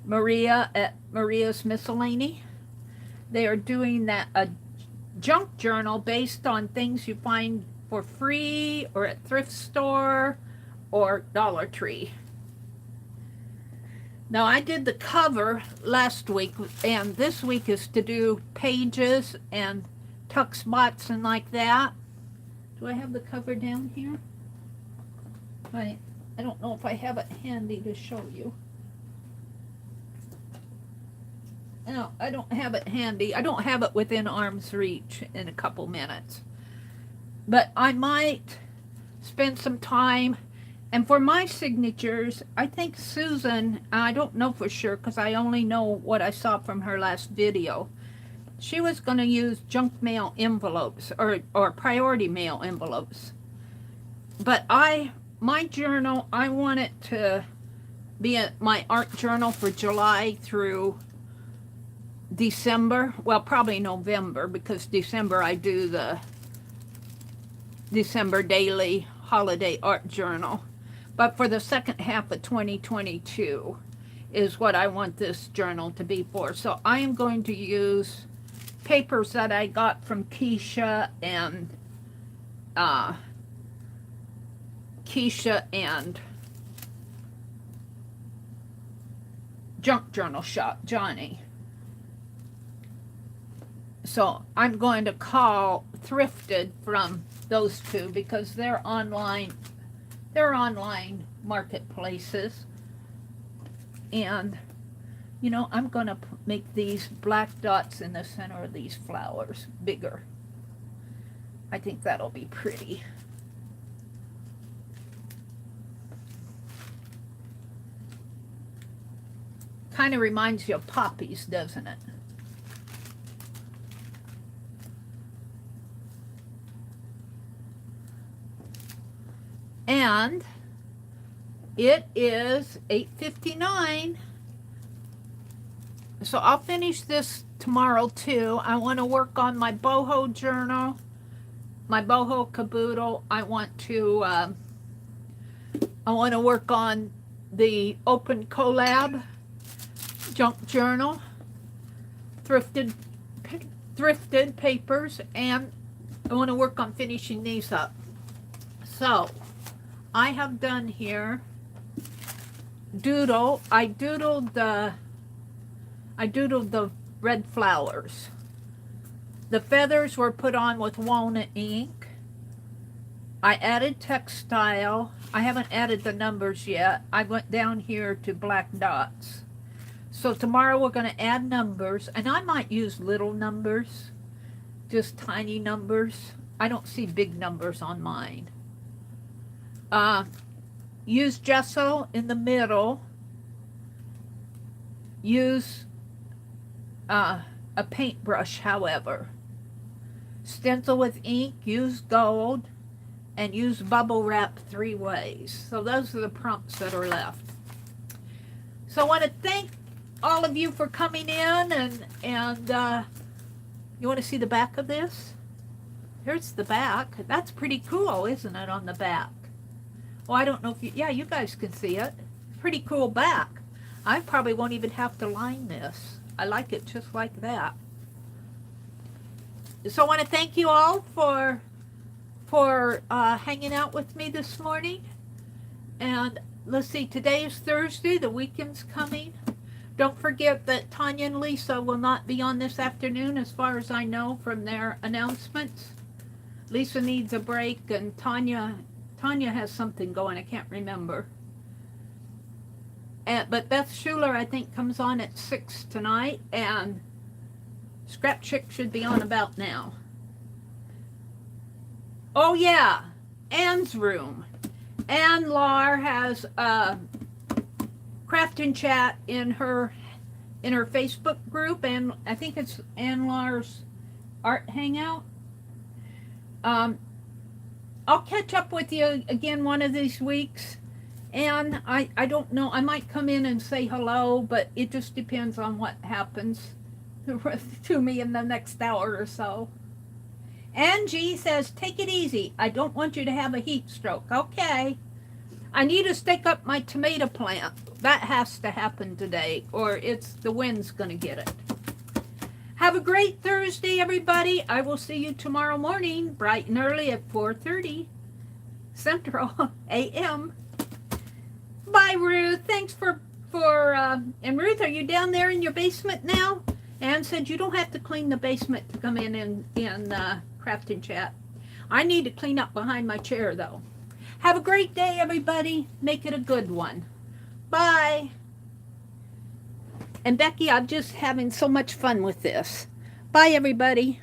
Maria at Maria's Miscellany. They are doing that a junk journal based on things you find for free or at thrift store or Dollar Tree. Now I did the cover last week, and this week is to do pages and tuck spots and like that. Do I have the cover down here? I don't know if I have it handy to show you. No, I don't have it handy. I don't have it within arm's reach in a couple minutes. But I might spend some time. And for my signatures, I think Susan, I don't know for sure because I only know what I saw from her last video. She was going to use junk mail envelopes or priority mail envelopes. But my journal, I want it to be my art journal for July through December. Well, probably November, because December I do the December daily holiday art journal. But for the second half of 2022 is what I want this journal to be for. So I am going to use papers that I got from Keisha and Junk Journal Shop, Johnny. So I'm going to call Thrifted from those two because they're online marketplaces. And you know, I'm going to make these black dots in the center of these flowers bigger. I think that'll be pretty. Kind of reminds you of poppies, doesn't it? And it is 8:59. So I'll finish this tomorrow too. I want to work on my boho journal, my boho caboodle. I want to work on the open collab junk journal, thrifted papers, and I want to work on finishing these up. So I have done here doodle. I doodled the red flowers. The feathers were put on with walnut ink. I added textile. I haven't added the numbers yet. I went down here to black dots. So tomorrow we're going to add numbers, and I might use little numbers, just tiny numbers. I don't see big numbers on mine. Use gesso in the middle. Use a paintbrush, however. Stencil with ink, use gold, and use bubble wrap 3 ways. So those are the prompts that are left. So I want to thank all of you for coming in, and you want to see the back of this? Here's the back. That's pretty cool, isn't it, on the back? Well, I don't know if you, yeah, you guys can see it. Pretty cool back. I probably won't even have to line this. I like it just like that. So I want to thank you all for hanging out with me this morning. And let's see, today is Thursday. The weekend's coming. Don't forget that Tanya and Lisa will not be on this afternoon, as far as I know from their announcements. Lisa needs a break, and Tanya has something going. I can't remember. But Beth Schuler, I think, comes on at 6 tonight, and Scrap Chick should be on about now. Oh, yeah, Anne's room. Anne Lar has Craft and Chat in her in her Facebook group, and I think it's Ann Laur's Art Hangout. I'll catch up with you again one of these weeks. And I don't know, I might come in and say hello, but it just depends on what happens to me in the next hour or so. Angie says, take it easy. I don't want you to have a heat stroke. Okay. I need to stake up my tomato plant. That has to happen today, or the wind's going to get it. Have a great Thursday, everybody. I will see you tomorrow morning, bright and early at 4:30 Central a.m. Bye, Ruth. Thanks and Ruth, are you down there in your basement now? Ann said you don't have to clean the basement to come in and craft and chat. I need to clean up behind my chair, though. Have a great day, everybody. Make it a good one. Bye. And Becky, I'm just having so much fun with this. Bye, everybody.